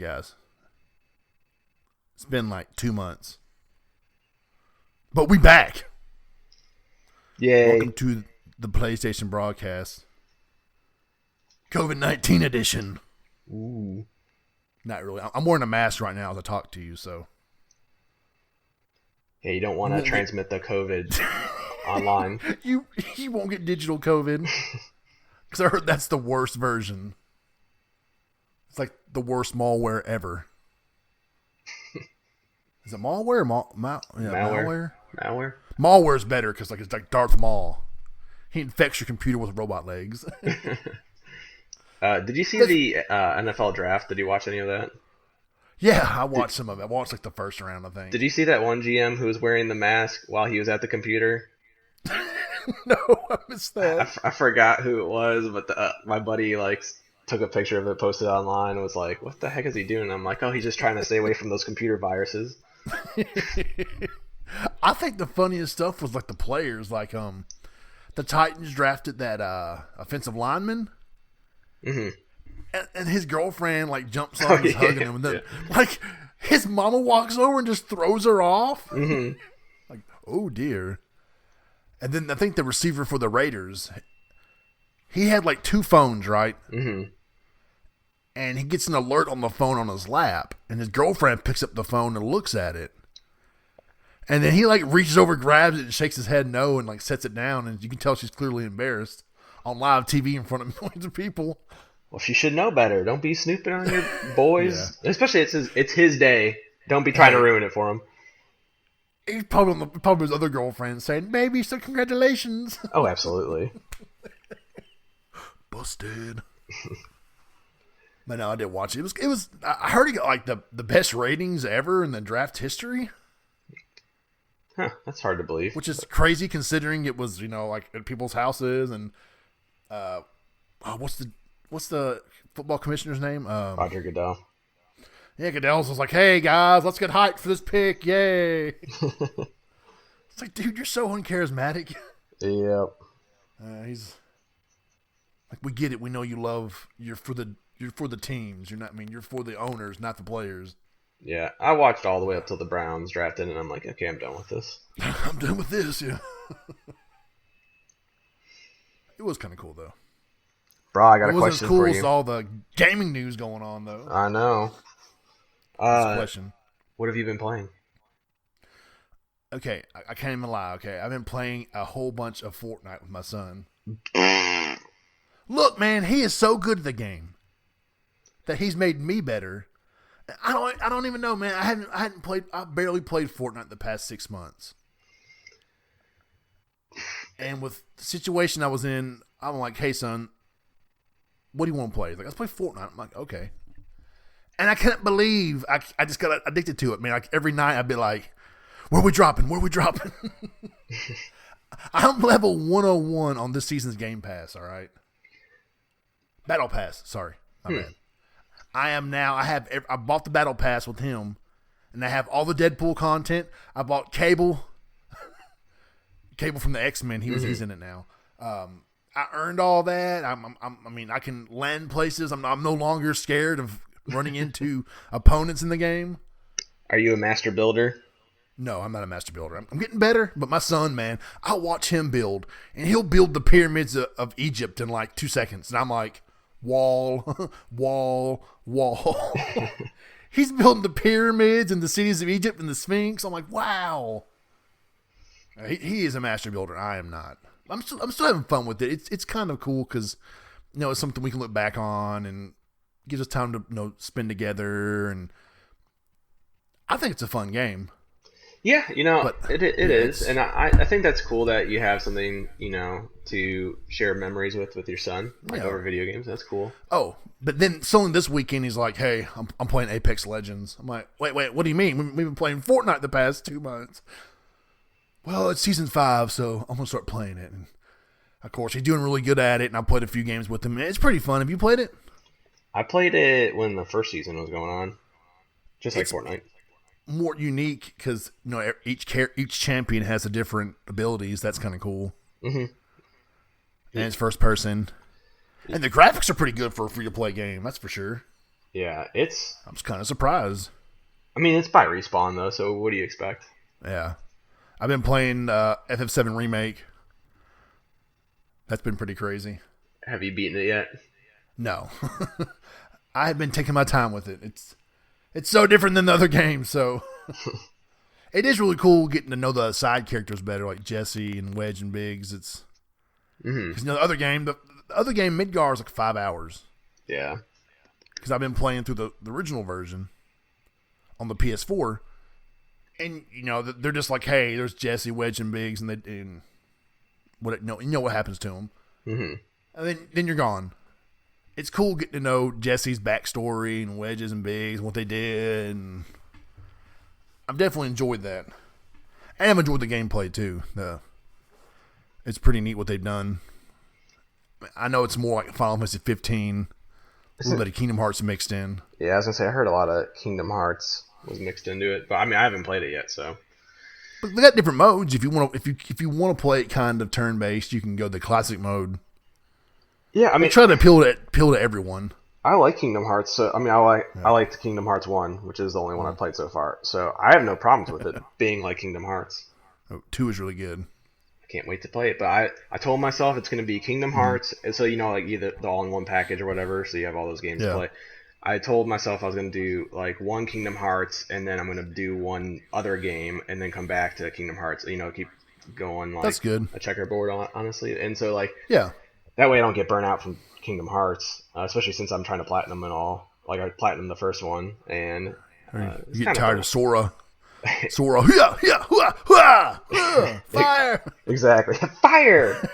guys. It's been like 2 months. But we back. Yay. Welcome to the PlayStation broadcast. COVID-19 edition. Ooh. Not really. I'm wearing a mask right now as I talk to you, so. Yeah, you don't want to transmit the COVID online. You won't get digital COVID. Because I heard that's the worst version. It's like the worst malware ever. Is it malware or malware? Malware? Malware's better because it's like Darth Maul. He infects your computer with robot legs. Did you see the NFL draft? Did you watch any of that? Yeah, I watched some of it. I watched like the first round, I think. Did you see that one GM who was wearing the mask while he was at the computer? No, I missed that. I forgot who it was, but my buddy took a picture of it, posted it online, and was like, "What the heck is he doing?" I'm like, "Oh, he's just trying to stay away from those computer viruses." I think the funniest stuff was like the players, like the Titans drafted that offensive lineman, and his girlfriend like jumps on and is hugging him, and then like his mama walks over and just throws her off. Like, oh dear. And then I think the receiver for the Raiders, he had like 2 phones, right? And he gets an alert on the phone on his lap, and his girlfriend picks up the phone and looks at it. And then he like reaches over, grabs it, and shakes his head no, and like sets it down, and you can tell she's clearly embarrassed on live TV in front of millions of people. Well, she should know better. Don't be snooping on your boys, especially it's his day. Don't be trying to ruin it for him. He's probably his other girlfriend saying, "Baby, so congratulations." Oh, absolutely. Busted. But no, I did watch it. It was. I heard he got like the best ratings ever in the draft history. Huh, that's hard to believe. Which is crazy considering it was, like at people's houses and what's the football commissioner's name? Roger Goodell. Yeah, Goodell's was like, "Hey guys, let's get hyped for this pick, yay!" It's like, dude, you're so uncharismatic. Yep. He's like, we get it. We know you love. You're for the teams. You're not. I mean, you're for the owners, not the players. Yeah, I watched all the way up till the Browns drafted, and I'm like, okay, I'm done with this. I'm done with this. Yeah. It was kind of cool though. Bro, I got a question for you. It wasn't as cool as all the gaming news going on though. I know. Question. What have you been playing? Okay, I can't even lie. Okay, I've been playing a whole bunch of Fortnite with my son. Look, man, he is so good at the game that he's made me better. I don't even know, man. I barely played Fortnite the past 6 months. And with the situation I was in, I'm like, "Hey, son, what do you want to play?" He's like, "Let's play Fortnite." I'm like, "Okay." And I can't believe I just got addicted to it, man. Like every night I'd be like, Where we dropping? I'm level 101 on this season's Game Pass, all right? Battle Pass, sorry. My bad. I bought the Battle Pass with him, and I have all the Deadpool content. I bought Cable from the X-Men. He's in it now. I earned all that. I can land places. I'm no longer scared of running into opponents in the game. Are you a master builder? No, I'm not a master builder. I'm getting better, but my son, man, I'll watch him build, and he'll build the pyramids of Egypt in like 2 seconds, and I'm like, wall. He's building the pyramids and the cities of Egypt and the Sphinx. I'm like, wow. He is a master builder. I am not. I'm still having fun with it. It's kind of cool because it's something we can look back on and gives us time to spend together, and I think it's a fun game. Yeah, it is, and I think that's cool that you have something to share memories with your son, over video games. That's cool. Oh, but then someone this weekend he's like, "Hey, I'm playing Apex Legends." I'm like, "Wait, what do you mean? We've been playing Fortnite the past 2 months." Well, it's season 5, so I'm gonna start playing it. And of course, he's doing really good at it, and I played a few games with him. It's pretty fun. Have you played it? I played it when the first season was going on, just like Fortnite. More unique because each champion has a different abilities. That's kind of cool. And it's first person, and the graphics are pretty good for a free to play game. That's for sure. Yeah, I was kind of surprised. I mean, it's by Respawn though, so what do you expect? Yeah, I've been playing FF7 Remake. That's been pretty crazy. Have you beaten it yet? No, I have been taking my time with it. It's so different than the other games, so it is really cool getting to know the side characters better, like Jesse and Wedge and Biggs. It's because the other game, Midgar is like 5 hours. Yeah, because I've been playing through the original version on the PS4, and they're just like, hey, there's Jesse, Wedge, and Biggs, and what you know what happens to them, and then you're gone. It's cool getting to know Jesse's backstory and Wedge's and Biggs and what they did, and I've definitely enjoyed that. And I've enjoyed the gameplay too. It's pretty neat what they've done. I know it's more like Final Fantasy 15, a little bit of Kingdom Hearts mixed in. Yeah, I was gonna say I heard a lot of Kingdom Hearts was mixed into it, but I mean I haven't played it yet, so. But they got different modes. If you want to play it kind of turn based, you can go the classic mode. Yeah, I mean, they try to appeal to everyone. I like Kingdom Hearts. So I mean, I liked Kingdom Hearts 1, which is the only one I've played so far. So I have no problems with it being like Kingdom Hearts. 2 is really good. I can't wait to play it. But I told myself it's going to be Kingdom Hearts, and so like either the all-in-one package or whatever, so you have all those games to play. I told myself I was going to do like one Kingdom Hearts, and then I'm going to do one other game, and then come back to Kingdom Hearts. Keep going like that's good. A checkerboard, honestly. And so like yeah. That way I don't get burnt out from Kingdom Hearts, especially since I'm trying to platinum and all. Like I platinumed the first one, and you get tired of Sora. Sora, fire! Exactly, fire!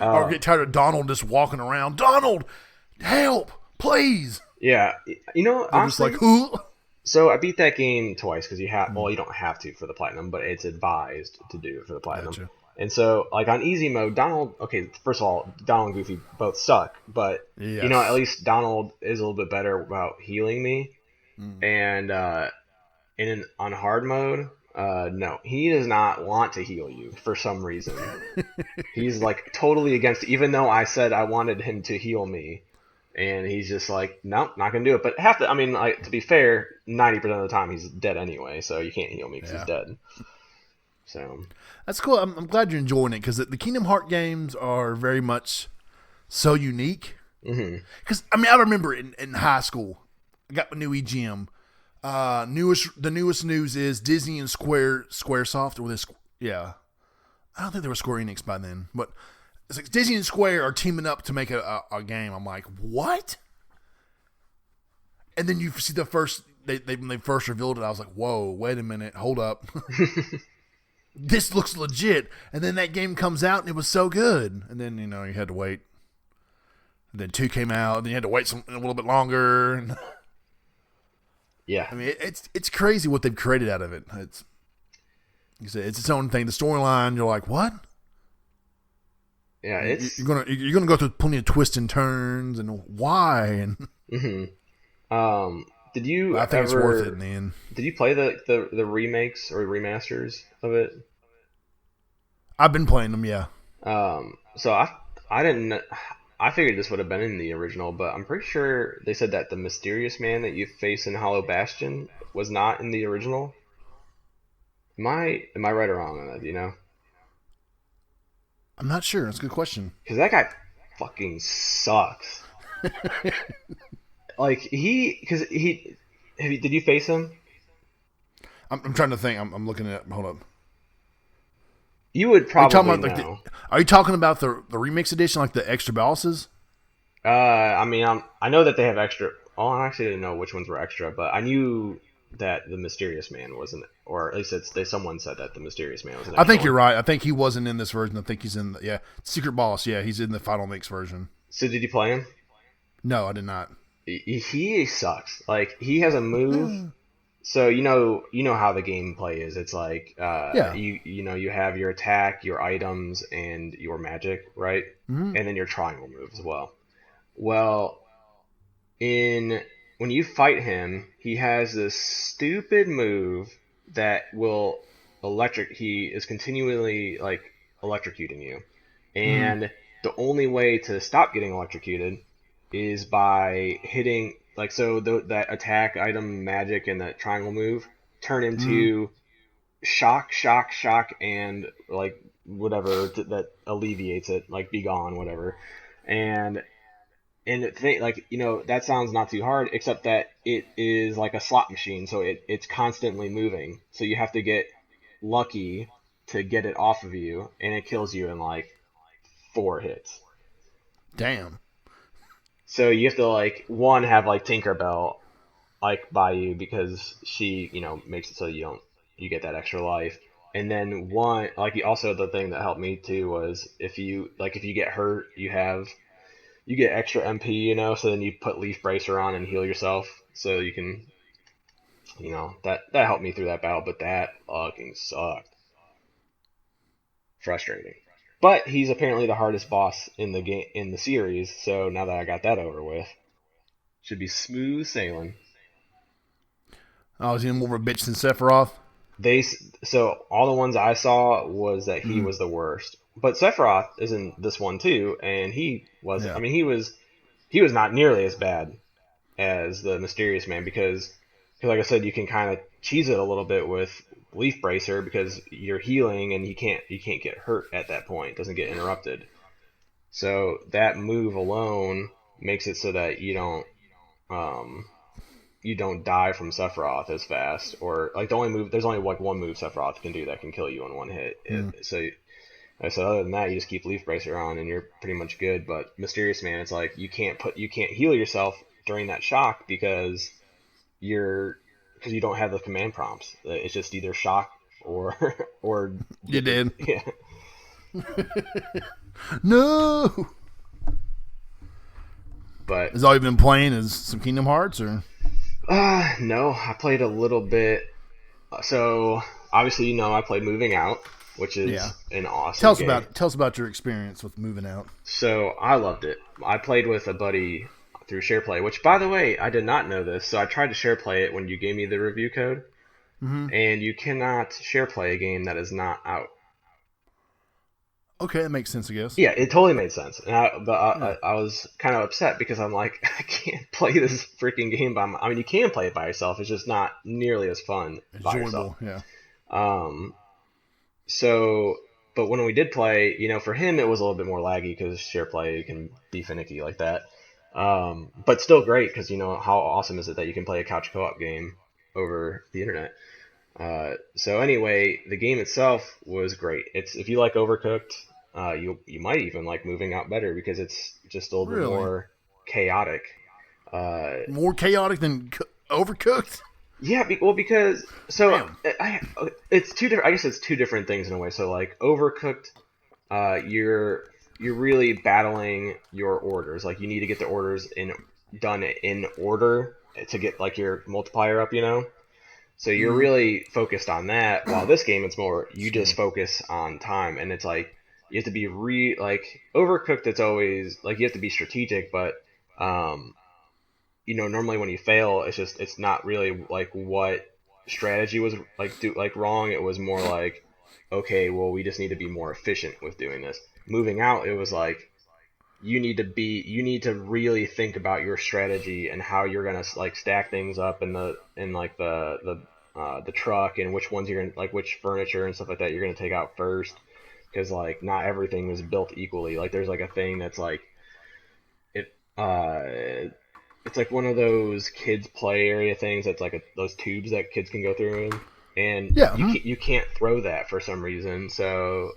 Or get tired of Donald just walking around. Donald, help, please! Yeah, honestly, just like, so I beat that game twice because you have. Well, you don't have to for the platinum, but it's advised to do it for the platinum. Gotcha. And so, like, on easy mode, Donald... Okay, first of all, Donald and Goofy both suck. But, at least Donald is a little bit better about healing me. And on hard mode, no. He does not want to heal you for some reason. He's, like, totally against it, even though I said I wanted him to heal me. And he's just like, nope, not going to do it. But to be fair, 90% of the time he's dead anyway. So you can't heal me because he's dead. So... That's cool. I'm glad you're enjoying it because the Kingdom Hearts games are very much so unique. Because I remember in high school, I got my new EGM. The newest news is Disney and SquareSoft or this. Yeah, I don't think they were Square Enix by then, but it's like Disney and Square are teaming up to make a game. I'm like, what? And then you see the first when they first revealed it, I was like, whoa, wait a minute, hold up. This looks legit. And then that game comes out and it was so good. And then, you had to wait. And then 2 came out and then you had to wait a little bit longer. Yeah. I mean, it's crazy what they've created out of it. It's its own thing. The storyline, you're like, what? Yeah, it's... You're gonna go through plenty of twists and turns and why and did you I think it's worth it in the end. Did you play the remakes or remasters of it? I've been playing them, yeah. So I didn't. I figured this would have been in the original, but I'm pretty sure they said that the mysterious man that you face in Hollow Bastion was not in the original. Am I right or wrong on that? Do you know? I'm not sure. That's a good question. Because that guy fucking sucks. Like did you face him? I'm trying to think. I'm looking at. Hold up. You would probably know. Are you talking about the remix edition, like the extra bosses? I know that they have extra. Oh, I actually didn't know which ones were extra, but I knew that the mysterious man wasn't, or at least someone said that the mysterious man was. I think you're right. I think he wasn't in this version. I think he's in the secret boss. Yeah, he's in the final mix version. So did you play him? No, I did not. He sucks. Like he has a move. So you know how the gameplay is. It's like you have your attack, your items, and your magic, right? Mm-hmm. And then your triangle move as well. Well, when you fight him, he has this stupid move that will he is continually like electrocuting you. And the only way to stop getting electrocuted is by hitting like that attack item magic and that triangle move turn into shock, shock, shock, and like whatever that alleviates it, like be gone, whatever. And like that sounds not too hard, except that it is like a slot machine, so it's constantly moving. So you have to get lucky to get it off of you, and it kills you in like 4 hits. Damn. So you have to like have like Tinkerbell like by you because she makes it so you get that extra life. And then also the thing that helped me too was if you get hurt you get extra MP, so then you put Leaf Bracer on and heal yourself so you can that helped me through that battle, but that fucking sucked. Frustrating. But he's apparently the hardest boss in the game in the series, so now that I got that over with, should be smooth sailing. Oh, is he more of a bitch than Sephiroth? So all the ones I saw was that he was the worst. But Sephiroth is in this one too, and he was. Yeah. I mean, he was not nearly as bad as the Mysterious Man because like I said, you can kind of cheese it a little bit with Leaf Bracer because you're healing and you can't get hurt at that point. It doesn't get interrupted. So that move alone makes it so that you don't die from Sephiroth as fast, or like there's only like one move Sephiroth can do that can kill you in one hit. So other than that, you just keep Leaf Bracer on and you're pretty much good. But Mysterious Man, it's like you can't heal yourself during that shock because you don't have the command prompts. It's just either shock or you did. Yeah. No. But is all you've been playing is some Kingdom Hearts or? No, I played a little bit. So obviously, I played Moving Out, which is an awesome game. Tell us about your experience with Moving Out. So I loved it. I played with a buddy through SharePlay, which, by the way, I did not know this. So I tried to SharePlay it when you gave me the review code, and you cannot SharePlay a game that is not out. Okay, that makes sense, I guess. Yeah, it totally made sense. I was kind of upset because I'm like, I can't play this freaking game by I mean, you can play it by yourself. It's just not nearly as fun by yourself. Yeah. So, but when we did play, for him it was a little bit more laggy because SharePlay can be finicky like that. But still great because how awesome is it that you can play a couch co-op game over the internet. So anyway, the game itself was great. If you like Overcooked, you might even like Moving Out better because it's just a little bit more chaotic. More chaotic than Overcooked? Yeah, because it's two different. I guess it's two different things in a way. So like Overcooked, you're really battling your orders. Like you need to get the orders done in order to get like your multiplier up. So you're really focused on that, while this game, it's more, you just focus on time, and it's like, you have to be Overcooked, it's always, like, you have to be strategic, but, normally when you fail, it's not really, like, what strategy was, wrong, it was more like, okay, well, we just need to be more efficient with doing this. Moving Out, it was like, you need to really think about your strategy and how you're gonna like stack things up in the truck and which ones you're gonna like which furniture and stuff like that you're gonna take out first because like not everything was built equally. Like there's like a thing that's like it's like one of those kids play area things that's like those tubes that kids can go through and you can't throw that for some reason, so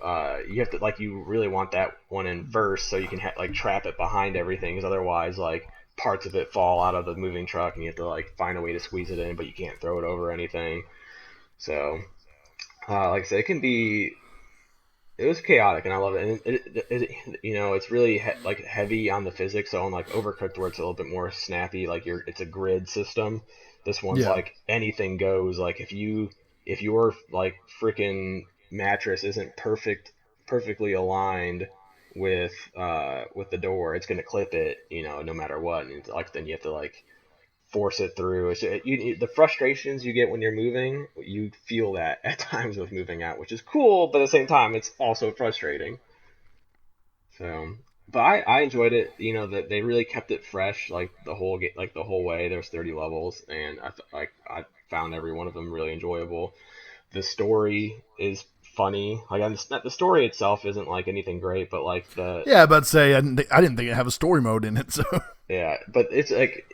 you have to like you really want that one in first so you can like trap it behind everything, because otherwise like parts of it fall out of the moving truck and you have to like find a way to squeeze it in, but you can't throw it over anything. So like I said, it was chaotic and I love it, and it's really heavy on the physics. So on like Overcooked, where it's a little bit more snappy, like it's a grid system, this one's like anything goes. Like if your like freaking mattress isn't perfectly aligned with the door, it's gonna clip it, no matter what. And it's like then you have to like force it through. The frustrations you get when you're moving, you feel that at times with Moving Out, which is cool, but at the same time, it's also frustrating. So but I enjoyed it. You know that they really kept it fresh, like the whole way. There's 30 levels, and I found every one of them really enjoyable. The story is funny. Like the story itself isn't like anything great, but like Yeah, but say I didn't think it have a story mode in it. So yeah, but it's like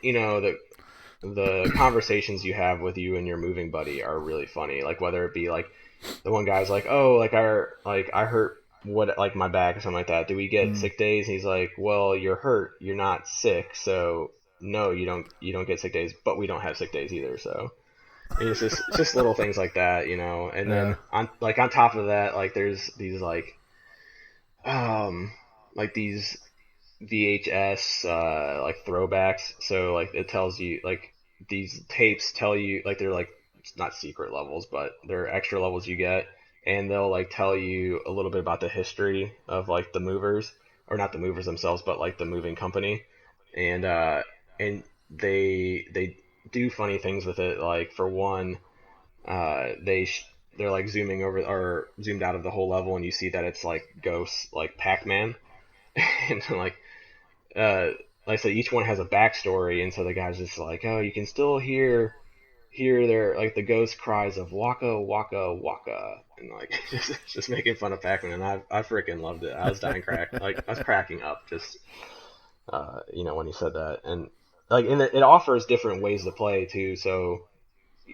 the conversations you have with you and your moving buddy are really funny. Like whether it be like the one guy's like, oh, I hurt what like my back or something like that. Do we get sick days? And he's like, well, you're hurt. You're not sick, so no, you don't get sick days. But we don't have sick days either. So and it's just little things like that, you know. And yeah. then on top of that, like there's these um like these VHS like throwbacks. So like it tells you like these tapes tell you like they're like not secret levels, but they're extra levels you get, and they'll like tell you a little bit about the history of like the movers, or not the movers themselves, but like the moving company, and they do funny things with it. Like for one, they're like zooming over or zoomed out of the whole level, and you see that it's like ghosts like Pac-Man, and uh, like I said, each one has a backstory, and so the guy's just like, oh, you can still hear their like the ghost cries of Waka Waka Waka, and like just making fun of Pac-Man, and I freaking loved it. I was dying I was cracking up just when he said that, and like it offers different ways to play too. So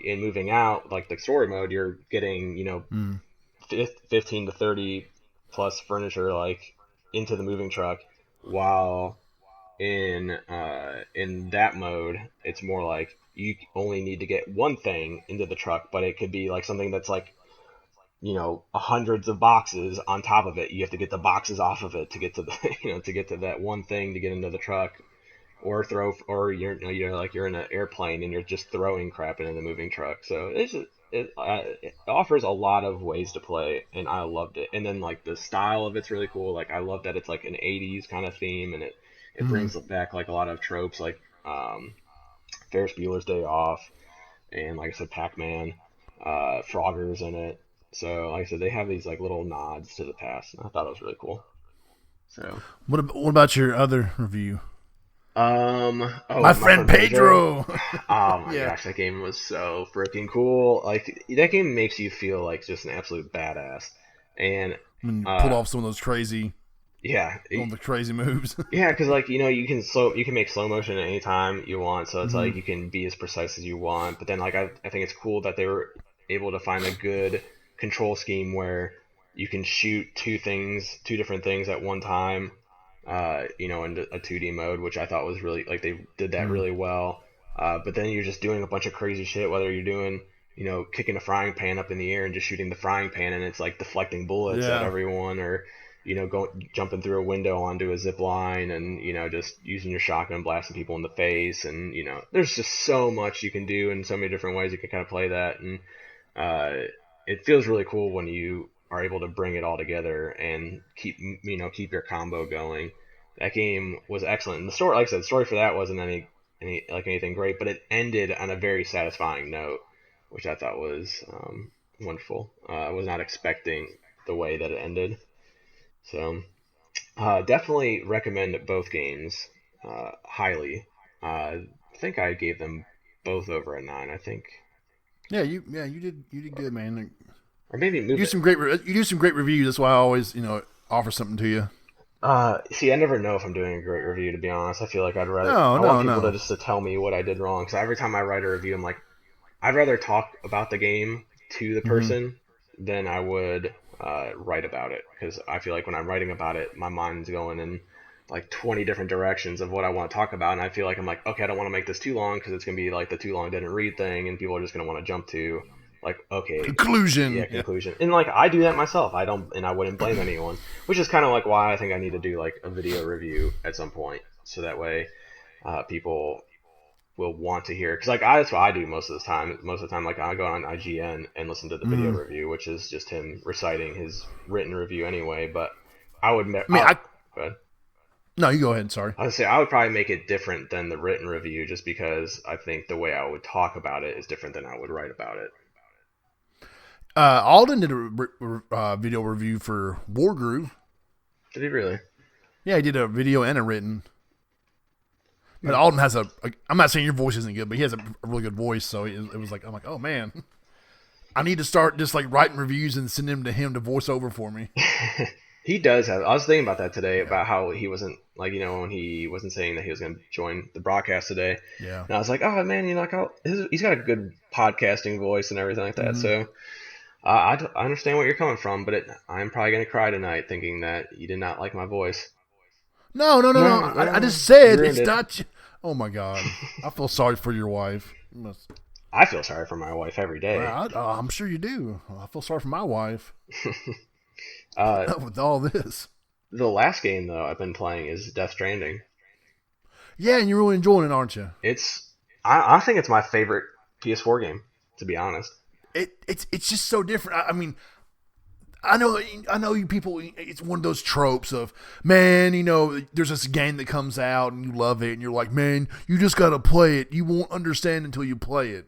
in moving out, like the story mode, you're getting 15 to 30 plus furniture like into the moving truck, while in that mode, it's more like you only need to get one thing into the truck, but it could be like something that's like hundreds of boxes on top of it. You have to get the boxes off of it to get to the to get to that one thing to get into the truck, or you're like you're in an airplane and you're just throwing crap into the moving truck. So it offers a lot of ways to play, and I loved it. And then like the style of it's really cool. Like I love that it's like an 80s kind of theme, and it brings back like a lot of tropes like Ferris Bueller's Day Off, and like I said, Pac-Man, Frogger's in it. So like I said, they have these like little nods to the past, and I thought it was really cool. So what about your other review? Oh, My friend Pedro. Oh my Yeah. gosh, that game was so freaking cool. Like that game makes you feel like just an absolute badass. And When you pulled uh off some of those crazy, yeah, all the crazy moves. yeah, because like you can make slow motion at any time you want, so it's like you can be as precise as you want. But then like I think it's cool that they were able to find a good control scheme where you can shoot two different things at one time, in a 2D mode, which I thought was really like they did that really well. But then you're just doing a bunch of crazy shit, whether you're doing kicking a frying pan up in the air and just shooting the frying pan and it's like deflecting bullets at Yeah. everyone, or jumping through a window onto a zip line, and just using your shotgun blasting people in the face, and there's just so much you can do and so many different ways you can kind of play that, and uh, it feels really cool when you are able to bring it all together and keep your combo going. That game was excellent. And the story, like I said, the story for that wasn't anything great, but it ended on a very satisfying note, which I thought was wonderful. I was not expecting the way that it ended. So definitely recommend both games highly. I think I gave them both over a 9. I think, You did good, man. or maybe You move do it. some you do some great reviews. That's why I always offer something to you. See, I never know if I'm doing a great review. To be honest, I feel like No, I want no, people to no. just to tell me what I did wrong. So every time I write a review, I'm like, I'd rather talk about the game to the Hmm. person than I would write about it, because I feel like when I'm writing about it, my mind's going in like 20 different directions of what I want to talk about, and I feel like I'm like, okay, I don't want to make this too long because it's gonna be like the too long didn't read thing, and people are just gonna want to jump to like, okay, yeah, Conclusion. Yeah. conclusion. And like I do that myself. I don't, and I wouldn't blame anyone, which is kind of like why I think I need to do like a video review at some point, so that way people will want to hear, because like that's what I do most of the time. Most of the time, like I go on IGN and listen to the video Mm. review, which is just him reciting his written review anyway. But I would, I mean, go ahead. no, you go ahead. Sorry. I would say I would probably make it different than the written review, just because I think the way I would talk about it is different than I would write about it. Alden did a video review for Wargroove. Did he really? Yeah, he did a video and a written. But Alden has I'm not saying your voice isn't good, but he has a really good voice. So it was like, I'm like, oh man, I need to start just like writing reviews and send them to him to voice over for me. He does have. I was thinking about that today about how he wasn't like when he wasn't saying that he was going to join the broadcast today. Yeah. And I was like, oh man, he's got a good podcasting voice and everything like that. So I understand what you're coming from, but I'm probably going to cry tonight thinking that you did not like my voice. No. I just said it's not. Oh my God, I feel sorry for your wife. I feel sorry for my wife every day. I'm sure you do. I feel sorry for my wife. With all this. The last game though I've been playing is Death Stranding. Yeah, and you're really enjoying it, aren't you? I think it's my favorite PS4 game, to be honest. It's just so different. I mean, I know you people. It's one of those tropes of, man, there's this game that comes out and you love it and you're like, man, you just gotta play it. You won't understand until you play it.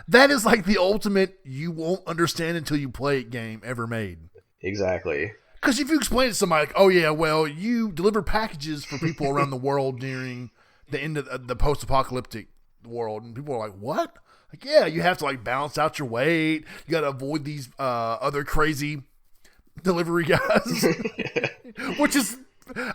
That is like the ultimate you won't understand until you play it game ever made. Exactly. Because if you explain to somebody, like, oh yeah, well, you deliver packages for people around the world during the end of the post-apocalyptic world, and people are like, what? Like, yeah, you have to like balance out your weight. You got to avoid these other crazy delivery guys, which is,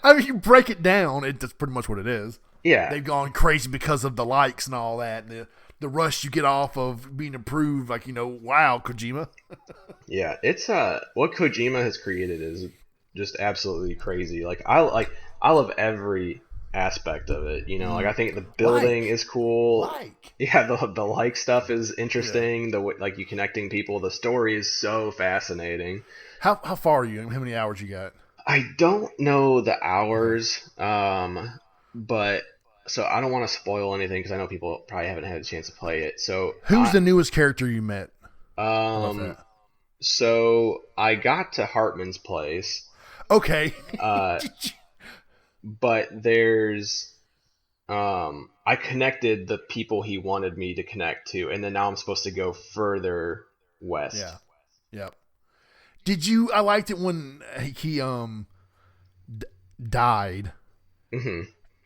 I mean, you break it down, that's pretty much what it is. Yeah, they've gone crazy because of the likes and all that, and the rush you get off of being approved. Like, wow, Kojima. Yeah, it's what Kojima has created is just absolutely crazy. Like I love every aspect of it. Like I think the building is cool. Yeah, the like stuff is interesting. Yeah. The you connecting people. The story is so fascinating. How far are you? How many hours you got? I don't know the hours, but so I don't want to spoil anything because I know people probably haven't had a chance to play it. So who's the newest character you met? So I got to Hartman's place. Okay. But there's I connected the people he wanted me to connect to, and then now I'm supposed to go further west. Yeah. Yep. I liked it when he died. Mm-hmm.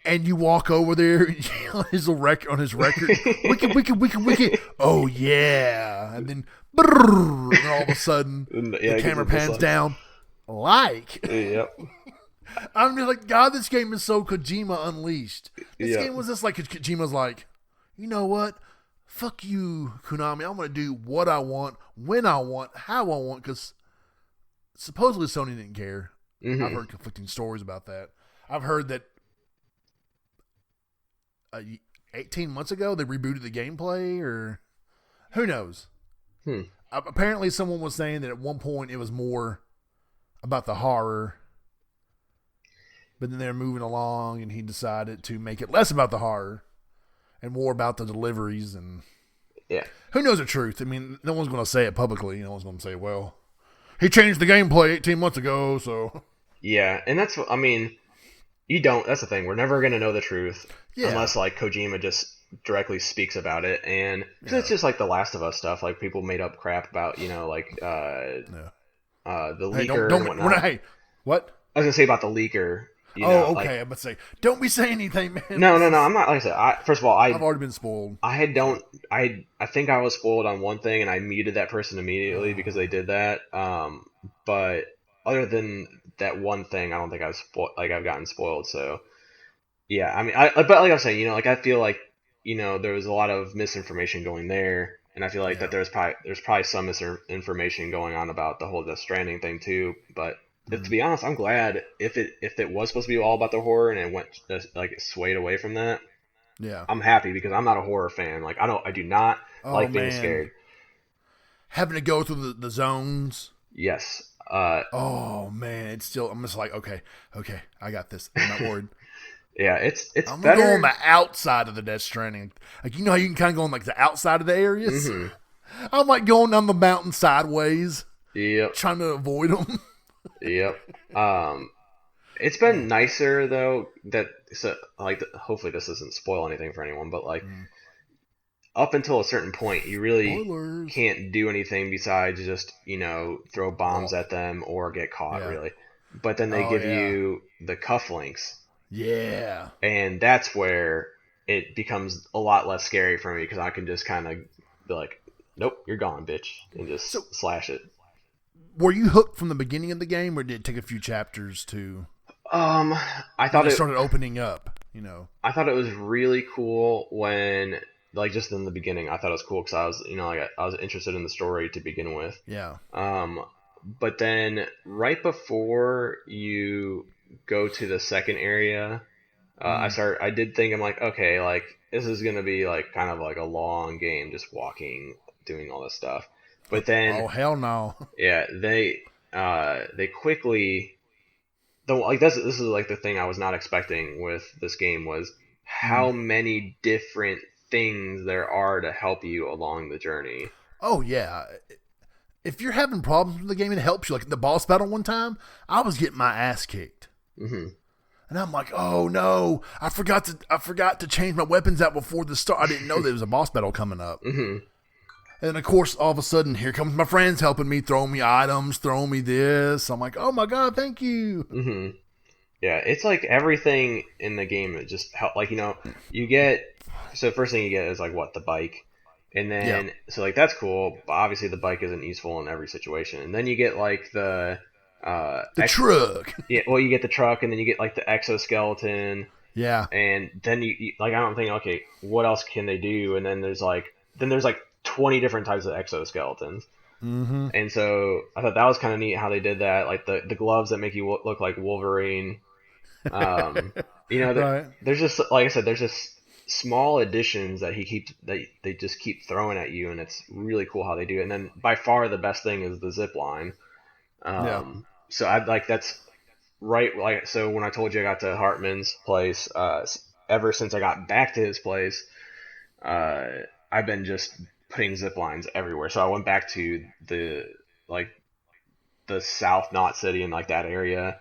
And you walk over there on his record. Wicked. Oh yeah. And then and all of a sudden the camera pans down. Yep. I'm just like, God, this game is so Kojima unleashed. This game was just like Kojima's like, you know what? Fuck you, Konami. I'm going to do what I want, when I want, how I want, because supposedly Sony didn't care. Mm-hmm. I've heard conflicting stories about that. I've heard that 18 months ago they rebooted the gameplay, or who knows. Apparently someone was saying that at one point it was more about the horror, but then they're moving along and he decided to make it less about the horror and more about the deliveries. And who knows the truth? I mean, no one's going to say it publicly. No one's going to say, well, he changed the gameplay 18 months ago, so. Yeah, and that's what, I mean, that's the thing. We're never going to know the truth unless, like, Kojima just directly speaks about it. And it's just like the Last of Us stuff. Like, people made up crap about, the leaker and whatnot. What? I was going to say about the leaker. Okay. Like, I'm about to say, don't be saying anything, man. No. I'm not. Like I said, first of all, I've already been spoiled. I think I was spoiled on one thing, and I muted that person immediately because they did that. But other than that one thing, I don't think I've gotten spoiled. So, yeah. I mean, but like I was saying, like I feel like there was a lot of misinformation going there, and I feel like that there's probably some misinformation going on about the whole Death Stranding thing too, but. To be honest, I'm glad if it was supposed to be all about the horror and it went it swayed away from that. Yeah, I'm happy because I'm not a horror fan. Like I do not like being scared. Having to go through the zones. Yes. Oh man, it's still. I'm just like okay, I got this. I'm not worried. Yeah, it's I'm better. gonna go on the outside of the Death Stranding. Like how you can kind of go on like the outside of the areas. Mm-hmm. I'm like going down the mountain sideways. Yep. Trying to avoid them. Yep. It's been nicer though hopefully this doesn't spoil anything for anyone, but up until a certain point you really can't do anything besides just throw bombs at them or get caught really. but then they Oh give yeah. you the cufflinks, Yeah. and that's where it becomes a lot less scary for me because I can just kind of be like, "Nope, you're gone, bitch," and So just slash it. were you hooked from the beginning of the game, or did it take a few chapters to Um, I when thought it it started opening up? You know. I thought it was really cool when, like, just in the beginning, I thought it was cool because I was, like, I was interested in the story to begin with. Yeah. Um, but then right before you go to the second area, Mm. I did think, I'm like, okay, like, this is gonna be like kind of like a long game, just walking, doing all this stuff. But then, Oh hell no. yeah, they quickly the like this is like the thing I was not expecting with this game was Mm. how many different things there are to help you along the journey. Oh yeah. If you're having problems with the game, it helps you. Like the boss battle one time, I was getting my ass kicked. Hmm. And I'm like, oh no, I forgot to change my weapons out before the start. I didn't know there was a boss battle coming up. Hmm. And of course, all of a sudden, here comes my friends helping me, throwing me items, throwing me this. I'm like, oh my god, thank you. Hmm. Yeah, it's like everything in the game that just help. Like you get so first thing you get is like what the bike, and Yeah, then so like that's cool. But obviously the bike isn't useful in every situation. And then you get like the the truck. yeah, well you get the truck, and then you get like the exoskeleton, Yeah, and then you like I don't think okay what else can they do, and then there's like 20 different types of exoskeletons. mm-hmm. And so I thought that was kind of neat how they did that, like the gloves that make you look like Wolverine. um Right. there's just like I said there's just small additions that they just keep throwing at you, and it's really cool how they do it. And then by far the best thing is the zip line. Yeah, So I like that's right, like so when I told you I got to Hartman's place, ever since I got back to his place, uh, I've been just putting zip lines everywhere. So I went back to like the South Knot City and like that area,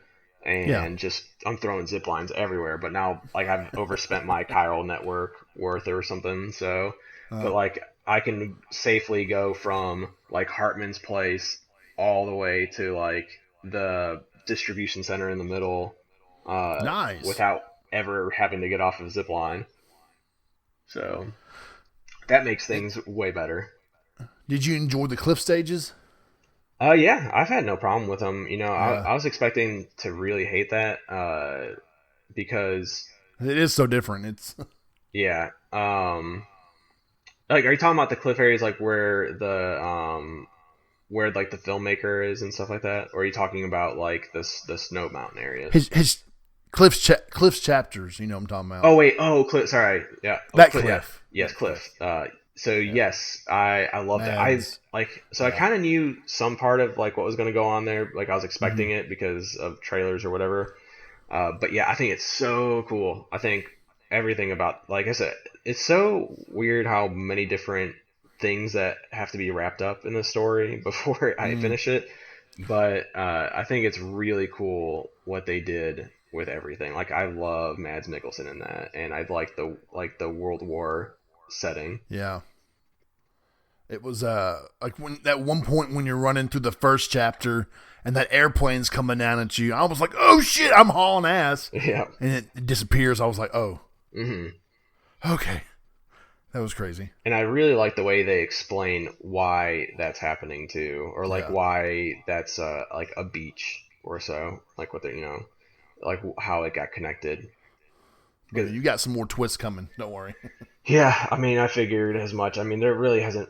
yeah. and just I'm throwing zip lines everywhere. But now like I've overspent my chiral network worth or something. So, but Uh, like I can safely go from like Hartman's place all the way to like the distribution center in the middle, nice. without ever having to get off of zip line. So that makes It, things way better. did you enjoy the cliff stages? Yeah, I've had no problem with them. Yeah, I was expecting to really hate that, because it is so different. It's yeah, like are you talking about the cliff areas like where like the filmmaker is and stuff like that, or are you talking about like the snow mountain areas? his cliffs chapters. You know what I'm talking about. Oh wait, oh Cliff, sorry, yeah, oh That Cliff, yeah, cliff. yes, That Cliff. cliff. So Yeah. yes, I love that. I Man's. like so I Yeah. kind of knew some part of like what was going to go on there. Like I was Mm-hmm. expecting it because of trailers or whatever. But yeah, I think it's so cool. I think everything about, like I said, it's so weird how many different things that have to be wrapped up in the story before I Mm. finish it. But I think it's really cool what they did with everything. Like I love Mads Mikkelsen in that, and I like the World War setting. Yeah. It was like when at one point when you're running through the first chapter and that airplane's coming down at you, I was like, "Oh shit, I'm hauling ass," Yeah. and it disappears. I was like, "Oh, Hmm. okay, that was crazy." And I really like the way they explain why that's happening too, or like Yeah, why that's like a beach or so, like what they like how it got connected. but Because you got some more twists coming. Don't worry. yeah, I mean I figured as much. I mean there really hasn't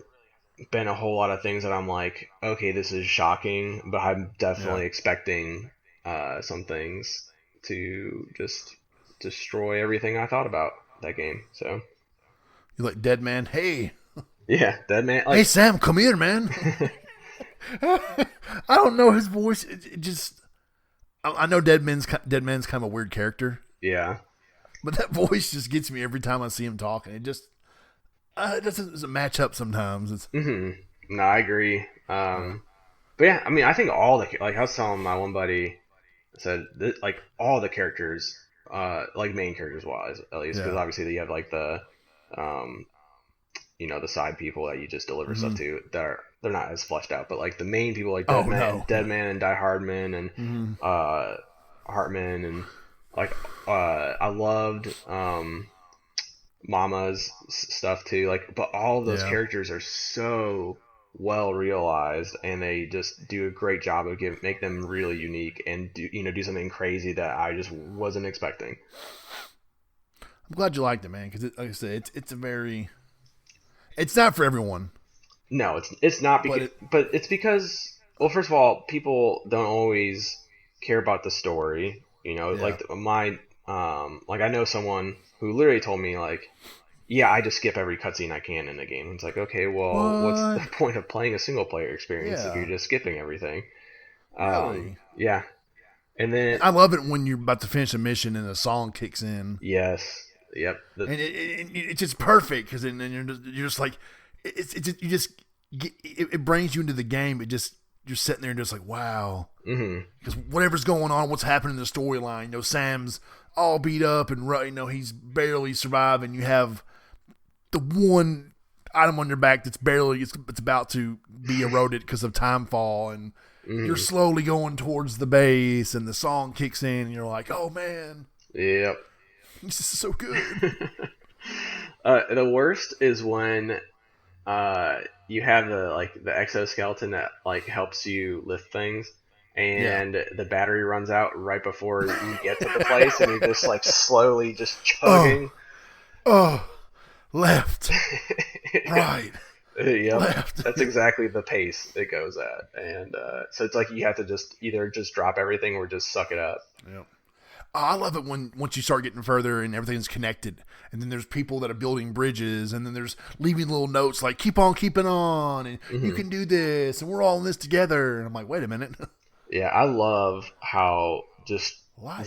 been a whole lot of things that I'm like, okay, this is shocking, but I'm Yeah, definitely expecting some things to just destroy everything I thought about that game. So you're like Dead Man. Hey, yeah, Dead Man hey, like Sam, come here, man. I don't know his voice. It just I know Dead Man's kind of a weird character, yeah. but that voice just gets me every time I see him talk, and it doesn't match up sometimes. It's Hmm. No, I agree. But yeah, I mean, I think all the like I was telling my one buddy, I said like all the characters, like main characters wise, at least, because yeah. obviously you have like um, the side people that you just deliver stuff to. They're not as fleshed out, but like the main people like Deadman and Die Hardman and Hartman and like I loved Mama's stuff too. Like, but all of those characters are so well realized, and they just do a great job of make them really unique and do something crazy that I just wasn't expecting. I'm glad you liked it, man, because like I said, it's not for everyone. No, it's not because, but it's because, well, first of all, people don't always care about the story. Like like I know someone who literally told me like, yeah, I just skip every cutscene I can in the game. It's like, okay, well, what's the point of playing a single player experience if you're just skipping everything? Really? Yeah. And then I love it when you're about to finish a mission and a song kicks in. Yes. Yep. And it's just perfect because then you're just like, it brings you into the game. You're sitting there and just like, wow. Because whatever's going on, what's happening in the storyline, Sam's all beat up and he's barely surviving. You have the one item on your back that's it's about to be eroded because of timefall, and you're slowly going towards the base, and the song kicks in, and you're like, oh man. Yep. This is so good. The worst is when you have the exoskeleton that like helps you lift things, and the battery runs out right before you get to the place, and you're just like slowly just chugging. Left, right. Yep. Left. That's exactly the pace it goes at, and so it's like you have to just either just drop everything or just suck it up. Yep. I love it once you start getting further and everything's connected, and then there's people that are building bridges, and then there's leaving little notes like "keep on keeping on," and you can do this, and we're all in this together. And I'm like, wait a minute. Yeah, I love how just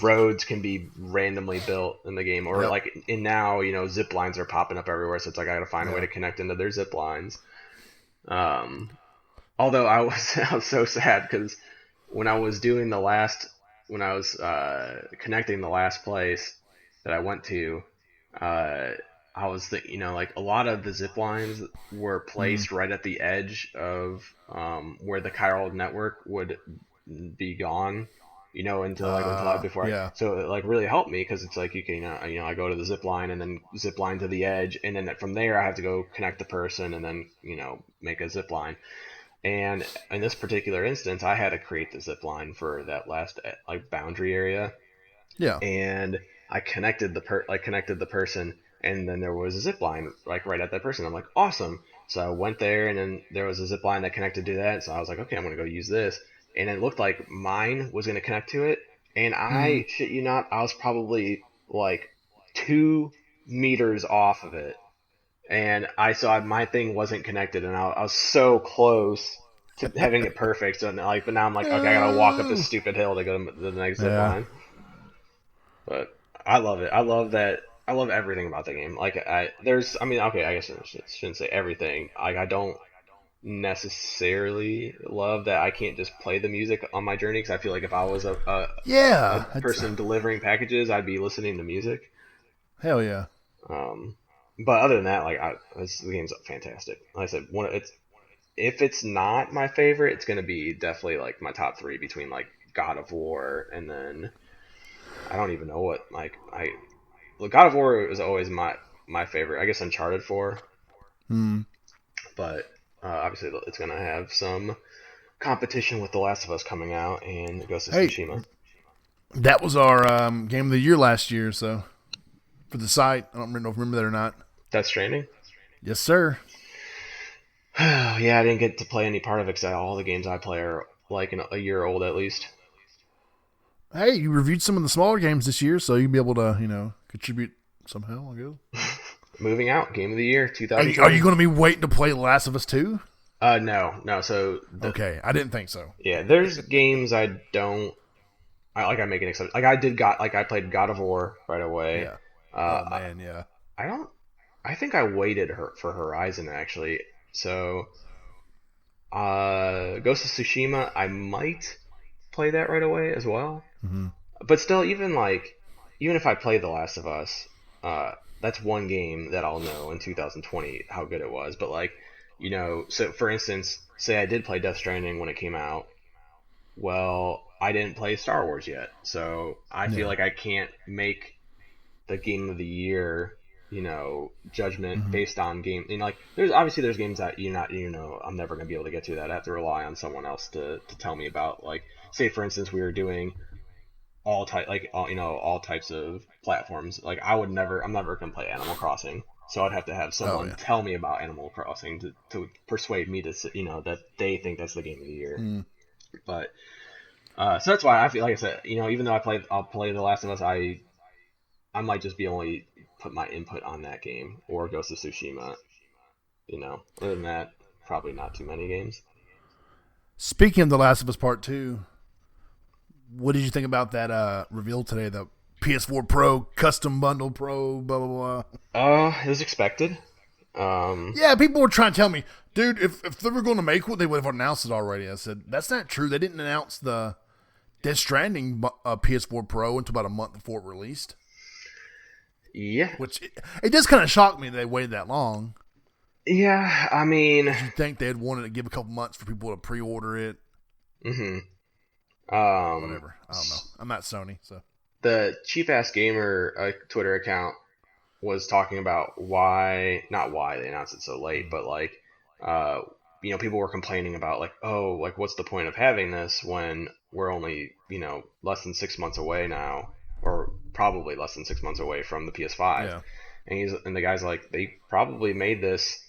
roads can be randomly built in the game, or like in now, zip lines are popping up everywhere, so it's like I gotta find a way to connect into their zip lines. Although I was so sad because when I was connecting the last place that I went to, I was like a lot of the zip lines were placed right at the edge of where the chiral network would be gone, until before. So it like really helped me because it's like you can I go to the zip line and then zip line to the edge, and then from there I have to go connect the person and then make a zip line. And in this particular instance, I had to create the zip line for that last boundary area. Yeah. And I connected the person, and then there was a zip line right at that person. I'm like, awesome. So I went there, and then there was a zip line that connected to that. So I was like, okay, I'm gonna go use this. And it looked like mine was gonna connect to it, and I shit you not, I was probably like 2 meters off of it. And I saw my thing wasn't connected, and I was so close to having it perfect. So but now I'm like, okay, I gotta walk up this stupid hill to go to the next zip line. But I love it. I love that. I love everything about the game. I guess I shouldn't say everything. I don't necessarily love that I can't just play the music on my journey, because I feel like if I was a person delivering packages, I'd be listening to music. Hell yeah. But other than that, the game's fantastic. Like I said, if it's not my favorite, it's gonna be definitely like my top 3 between like God of War and then I don't even know what God of War is always my favorite. I guess Uncharted 4. But obviously it's gonna have some competition with The Last of Us coming out and Ghost of Tsushima. That was our game of the year last year, so for the site. I don't remember that or not. That's Stranding? Yes, sir. Yeah, I didn't get to play any part of it because all the games I play are like a year old at least. Hey, you reviewed some of the smaller games this year, so you'll be able to, contribute somehow, I guess. Moving out, game of the year, 2020. Are you going to be waiting to play Last of Us 2? No. So okay, I didn't think so. Yeah, there's games I make an exception. I played God of War right away. Yeah. Oh man, yeah. I think I waited for Horizon actually. So, Ghost of Tsushima, I might play that right away as well. But still, even if I play The Last of Us, that's one game that I'll know in 2020 how good it was. But like, so for instance, say I did play Death Stranding when it came out. Well, I didn't play Star Wars yet, so I feel like I can't make the game of the year, judgment based on game. Like there's games that I'm never gonna be able to get to that. I have to rely on someone else to tell me about. Like, say for instance, we were doing all types of platforms. Like I'm never gonna play Animal Crossing, so I'd have to have someone tell me about Animal Crossing to persuade me to that they think that's the game of the year. But so that's why I feel like I said, even though I'll play The Last of Us, I might just be only put my input on that game or Ghost of Tsushima. Other than that, probably not too many games. Speaking of The Last of Us Part 2, what did you think about that reveal today? The PS4 Pro, Custom Bundle Pro, blah, blah, blah. It was expected. Yeah, people were trying to tell me, dude, if they were going to make one, they would have announced it already. I said, that's not true. They didn't announce the Death Stranding PS4 Pro until about a month before it released. Yeah. Which, it does kind of shock me that they waited that long. Yeah, I mean... You'd think they'd wanted to give a couple months for people to pre-order it. Mm-hmm. Whatever. I don't know. I'm not Sony, so... The Cheap Ass Gamer Twitter account was talking about not why they announced it so late, but like, people were complaining about like, oh, like what's the point of having this when we're only, less than 6 months away now, or probably less than 6 months away from the PS5. Yeah. And the guy's like, they probably made this,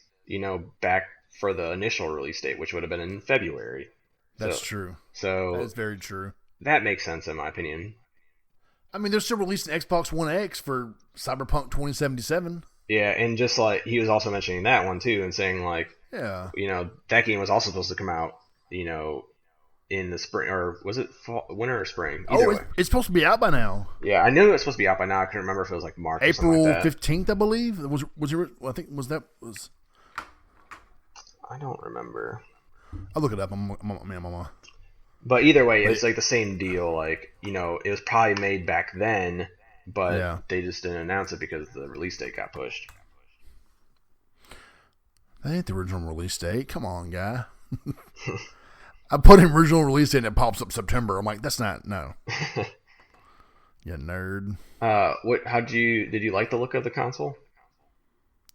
back for the initial release date, which would have been in February. That's true. So that is very true. That makes sense in my opinion. I mean, they're still releasing Xbox One X for Cyberpunk 2077. Yeah, and just like he was also mentioning that one too, and saying like, yeah, that game was also supposed to come out, in the spring, or was it fall, winter or spring? Either way. It's supposed to be out by now. Yeah, I knew it was supposed to be out by now. I couldn't remember if it was like March, April or 15th, I believe. Was it? I think was. I don't remember. I'll look it up. I'm But either way, it's like the same deal. Like, it was probably made back then, but they just didn't announce it because the release date got pushed. That ain't the original release date. Come on, guy. I put in original release date and it pops up September. I'm like, that's not, no. You nerd. Did you like the look of the console?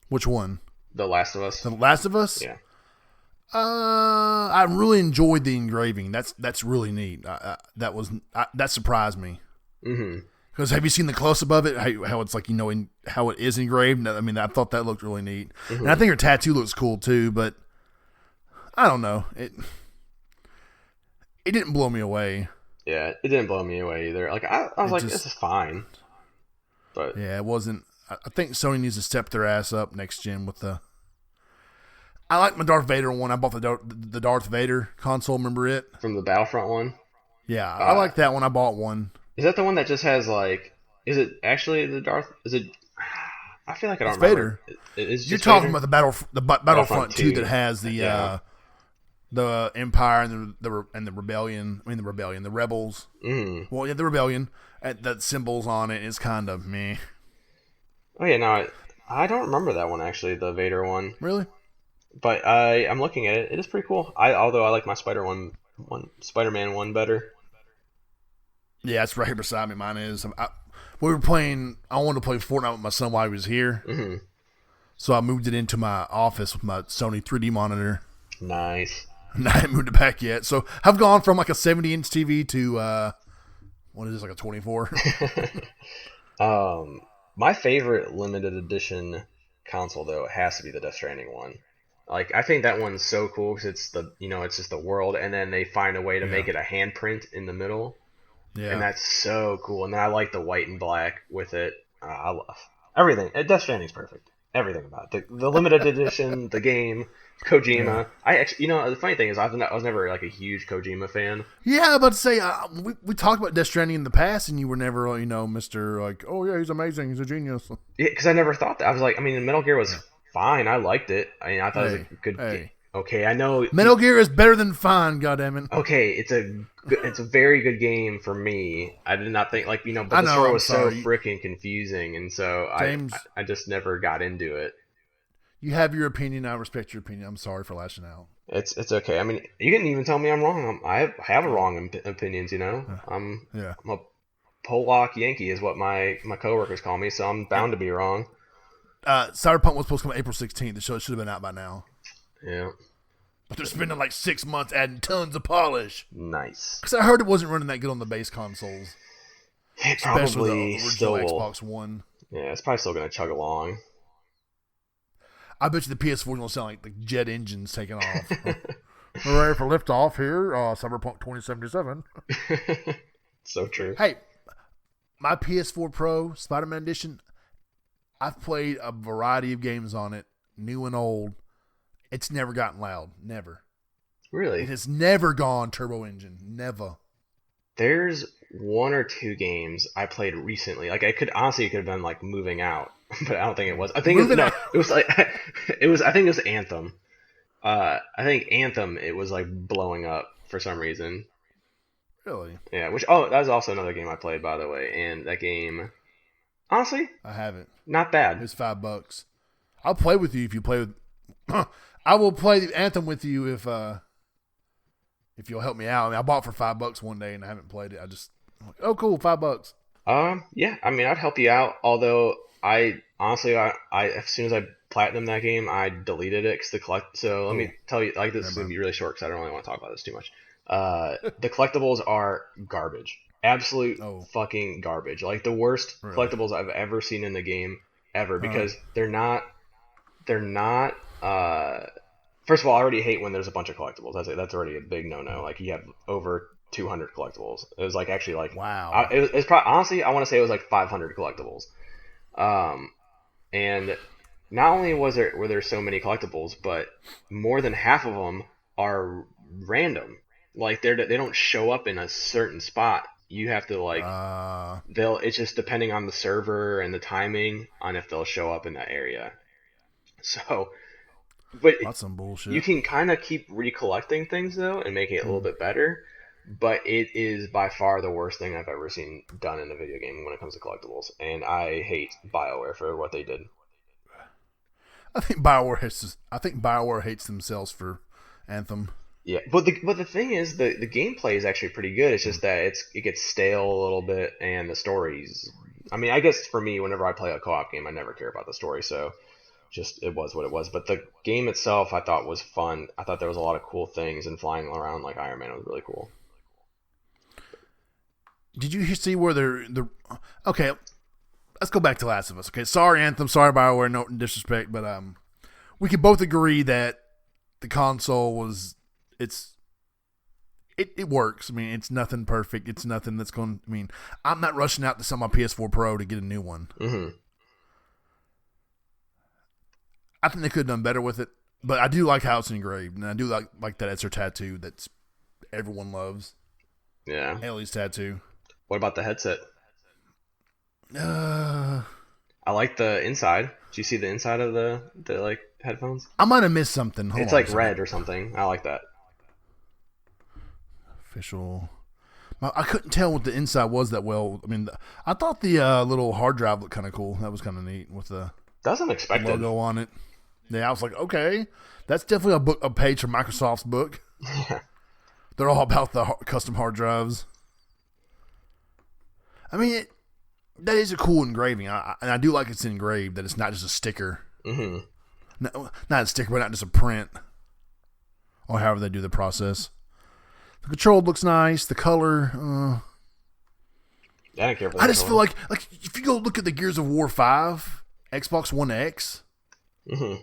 Which one? The Last of Us. The Last of Us? Yeah. I really enjoyed the engraving. That's really neat. That surprised me. Mm-hmm. Because have you seen the close up of it? How it's like how it is engraved. I mean, I thought that looked really neat, and I think her tattoo looks cool too. But I don't know. It didn't blow me away. Yeah, it didn't blow me away either. Like I was like, this is fine. But yeah, it wasn't. I think Sony needs to step their ass up next gen with the. I like my Darth Vader one. I bought the Darth Vader console. Remember it? From the Battlefront one? Yeah, I like that one. I bought one. Is that the one that just has like... Is it actually the Darth... Is it... I feel like I don't remember. Vader. You're talking about the Battlefront 2 that has the Empire and the Rebellion. I mean the Rebellion, the Rebels. Mm. Well, yeah, the Rebellion. That symbols on it is kind of meh. Oh yeah, no, I don't remember that one actually. The Vader one. Really? But I'm looking at it. It is pretty cool. Although I like my Spider-Man one better. Yeah, it's right here beside me. Mine is. We were playing. I wanted to play Fortnite with my son while he was here, so I moved it into my office with my Sony 3D monitor. Nice. And I haven't moved it back yet, so I've gone from like a 70-inch TV to what is this, like a 24? My favorite limited edition console though has to be the Death Stranding one. Like I think that one's so cool because it's it's just the world, and then they find a way to make it a handprint in the middle. Yeah. And that's so cool. And then I like the white and black with it. I love everything. Death Stranding's perfect. Everything about it. The limited edition, the game, Kojima. Yeah. I actually, the funny thing is, I was never like a huge Kojima fan. Yeah, I was about to say, we talked about Death Stranding in the past, and you were never, Mr. like, oh yeah, he's amazing, he's a genius. Yeah, because I never thought that. I was like, Metal Gear was fine. I liked it. I thought it was a good game. Okay, I know Metal Gear is better than fine. Goddammit. Okay, it's a very good game for me. I did not think but I the know, story I'm was sorry. so freaking confusing, and so James, I just never got into it. you have your opinion. I respect your opinion. I'm sorry for lashing out. It's okay. I mean, you can even tell me I'm wrong. I have wrong opinions. I'm a Polak Yankee is what my coworkers call me, so I'm bound to be wrong. Cyberpunk was supposed to come April 16th. The show should have been out by now. Yeah. But they're spending like 6 months adding tons of polish. Nice. Because I heard it wasn't running that good on the base consoles. It Especially probably the still original will. Xbox One. Yeah, it's probably still going to chug along. I bet you the PS4 is going to sound like the jet engines taking off. We're ready for liftoff here. Cyberpunk 2077. So true. Hey, my PS4 Pro Spider-Man Edition, I've played a variety of games on it, new and old. It's never gotten loud. Never. Really? It has never gone turbo engine. Never. There's 1 or 2 games I played recently. Like, it could have been like moving out, but I don't think it was. I think it was like I think it was Anthem. I think Anthem, it was like blowing up for some reason. Really? Yeah, that was also another game I played, by the way, and that game, honestly, I haven't. Not bad. It was $5. I'll play with you if you play with. I will play the Anthem with you if you'll help me out. I mean, I bought it for $5 one day and I haven't played it. I'm like, oh, cool, $5. Yeah. I mean, I'd help you out. Although I honestly, I as soon as I platinum that game, I deleted it So let me tell you, like, this is gonna be really short because I don't really want to talk about this too much. The collectibles are garbage. Absolute fucking garbage. Like the worst collectibles I've ever seen in the game ever, because they're not. First of all, I already hate when there's a bunch of collectibles. That's already a big no-no. Like, you have over 200 collectibles. It was like actually like wow. It's probably, honestly, I want to say it was like 500 collectibles. And not only were there so many collectibles, but more than half of them are random. Like, they don't show up in a certain spot. You have to it's just depending on the server and the timing on if they'll show up in that area. So, but that's some bullshit. You can kind of keep recollecting things though and make it a little bit better, but it is by far the worst thing I've ever seen done in a video game when it comes to collectibles, and I hate BioWare for what they did. I think BioWare hates themselves for Anthem. Yeah, but the thing is, the gameplay is actually pretty good. It's just that it gets stale a little bit, and the stories. I mean, I guess for me, whenever I play a co-op game, I never care about the story, so just it was what it was. But the game itself, I thought, was fun. I thought there was a lot of cool things, and flying around like Iron Man was really cool. Did you see where they're okay? Let's go back to Last of Us. Okay, sorry Anthem, sorry BioWare, no disrespect, but we could both agree that the console it works. I mean, it's nothing perfect. It's nothing that's going. I mean, I'm not rushing out to sell my PS4 Pro to get a new one. Mm-hmm. I think they could have done better with it, but I do like how it's engraved, and I do like that Ezra tattoo that's everyone loves. Yeah, Haley's tattoo. What about the headset? I like the inside. Do you see the inside of the like headphones? I might have missed something. It's like red or something. I like that. Official. I couldn't tell what the inside was that well. I mean, I thought the little hard drive looked kind of cool. That was kind of neat with the logo on it. Yeah, I was like, okay, that's definitely a page from Microsoft's book. Yeah. They're all about the custom hard drives. I mean, that is a cool engraving, and I do like it's engraved, that it's not just a sticker. Mm-hmm. Not a sticker, but not just a print, or however they do the process. The control looks nice. The color, I don't care for I just feel like if you go look at the Gears of War 5 Xbox One X, mm-hmm.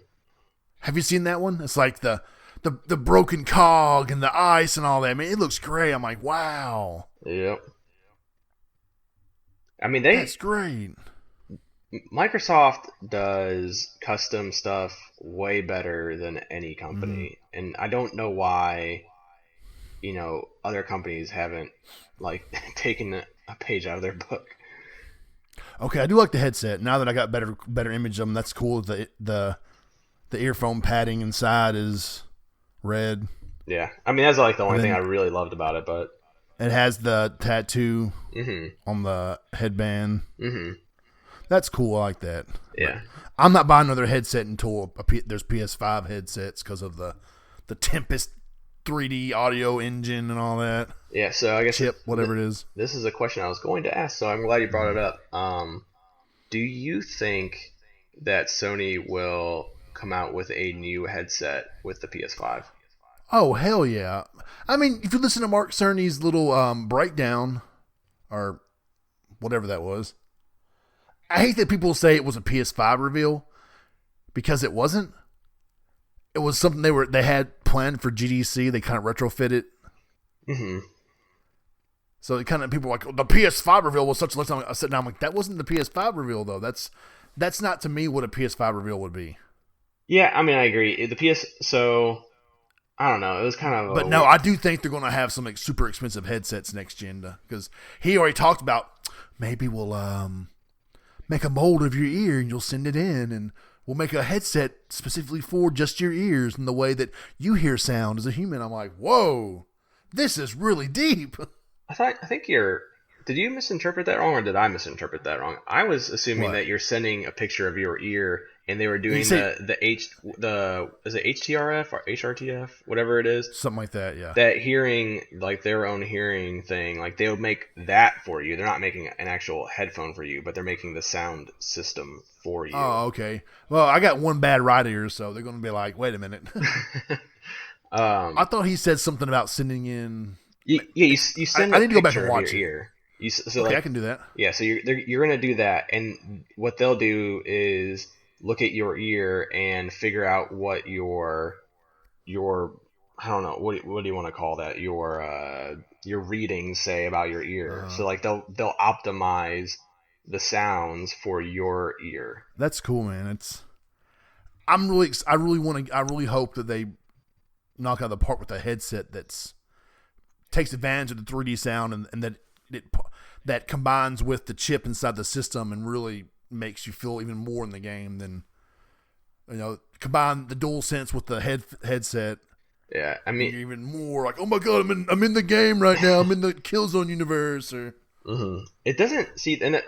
Have you seen that one? It's like the broken cog and the ice and all that. I mean, it looks great. I'm like, wow. Yep. I mean, that's great. Microsoft does custom stuff way better than any company, and I don't know why, other companies haven't taken a page out of their book. Okay, I do like the headset. Now that I got better image of them, that's cool. The earphone padding inside is red. Yeah, I mean that's like the only thing I really loved about it, but it has the tattoo mm-hmm. on the headband. Mm-hmm. That's cool. I like that. Yeah, but I'm not buying another headset until there's PS5 headsets because of the Tempest 3D audio engine and all that. Yeah, so I guess chip, whatever it is. This is a question I was going to ask, so I'm glad you brought it up. Do you think that Sony will come out with a new headset with the PS5? Oh, hell yeah. I mean, if you listen to Mark Cerny's little breakdown, or whatever that was, I hate that people say it was a PS5 reveal, because it wasn't. It was something they had planned for GDC. They kind of retrofitted. Mm-hmm. So it kind of people were like, the PS5 reveal was such a long time. I sat down, I'm like, that wasn't the PS5 reveal though. That's not to me what a PS5 reveal would be. Yeah, I mean, I agree. So I don't know. It was kind of. But no, I do think they're going to have some super expensive headsets next gen, because he already talked about maybe we'll make a mold of your ear and you'll send it in, and we'll make a headset specifically for just your ears and the way that you hear sound as a human. I'm like, whoa, this is really deep. I think you're. Did you misinterpret that wrong, or did I misinterpret that wrong? I was assuming that you're sending a picture of your ear, and they were doing is it HTRF or HRTF, whatever it is, something like that. Yeah. That hearing, like their own hearing thing, like they would make that for you. They're not making an actual headphone for you, but they're making the sound system for you. Oh, okay. Well, I got one bad right ear, so they're going to be like, wait a minute. I thought he said something about sending in. You send. I need to go back and watch your ear. Okay, I can do that. Yeah, so you're gonna do that, and what they'll do is look at your ear and figure out what your I don't know, what do you want to call that, your readings say about your ear. So like they'll optimize the sounds for your ear. That's cool, man. I really hope that they knock out the park with a headset that's takes advantage of the 3D sound and that combines with the chip inside the system and really makes you feel even more in the game than, combine the DualSense with the headset. Yeah, I mean, you're even more like, oh my god, I'm in the game right now. I'm in the Killzone universe. Or It doesn't see, and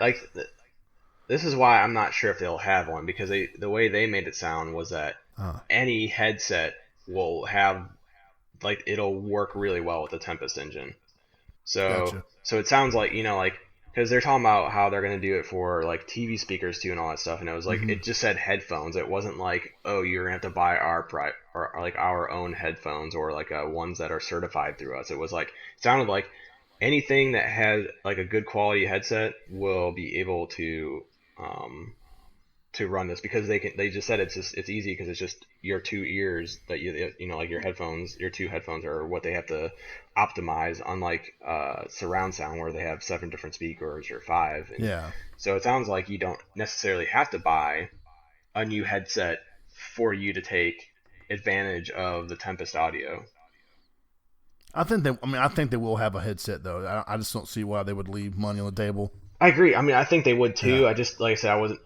this is why I'm not sure if they'll have one, because the way they made it sound was that any headset will have, like, it'll work really well with the Tempest engine. So gotcha. So it sounds like, because they're talking about how they're going to do it for like TV speakers too and all that stuff, and it was like it just said headphones. It wasn't like, oh, you're gonna have to buy our own headphones, or like ones that are certified through us. It was like, it sounded like anything that has like a good quality headset will be able to run this, because they just said it's easy, because it's just your two ears that like your two headphones are what they have to optimize, unlike surround sound where they have 7 different speakers or 5. Yeah. So it sounds like you don't necessarily have to buy a new headset for you to take advantage of the Tempest audio. I think they will have a headset though. I just don't see why they would leave money on the table. I agree. I mean, I think they would too. Yeah. I just, like I said,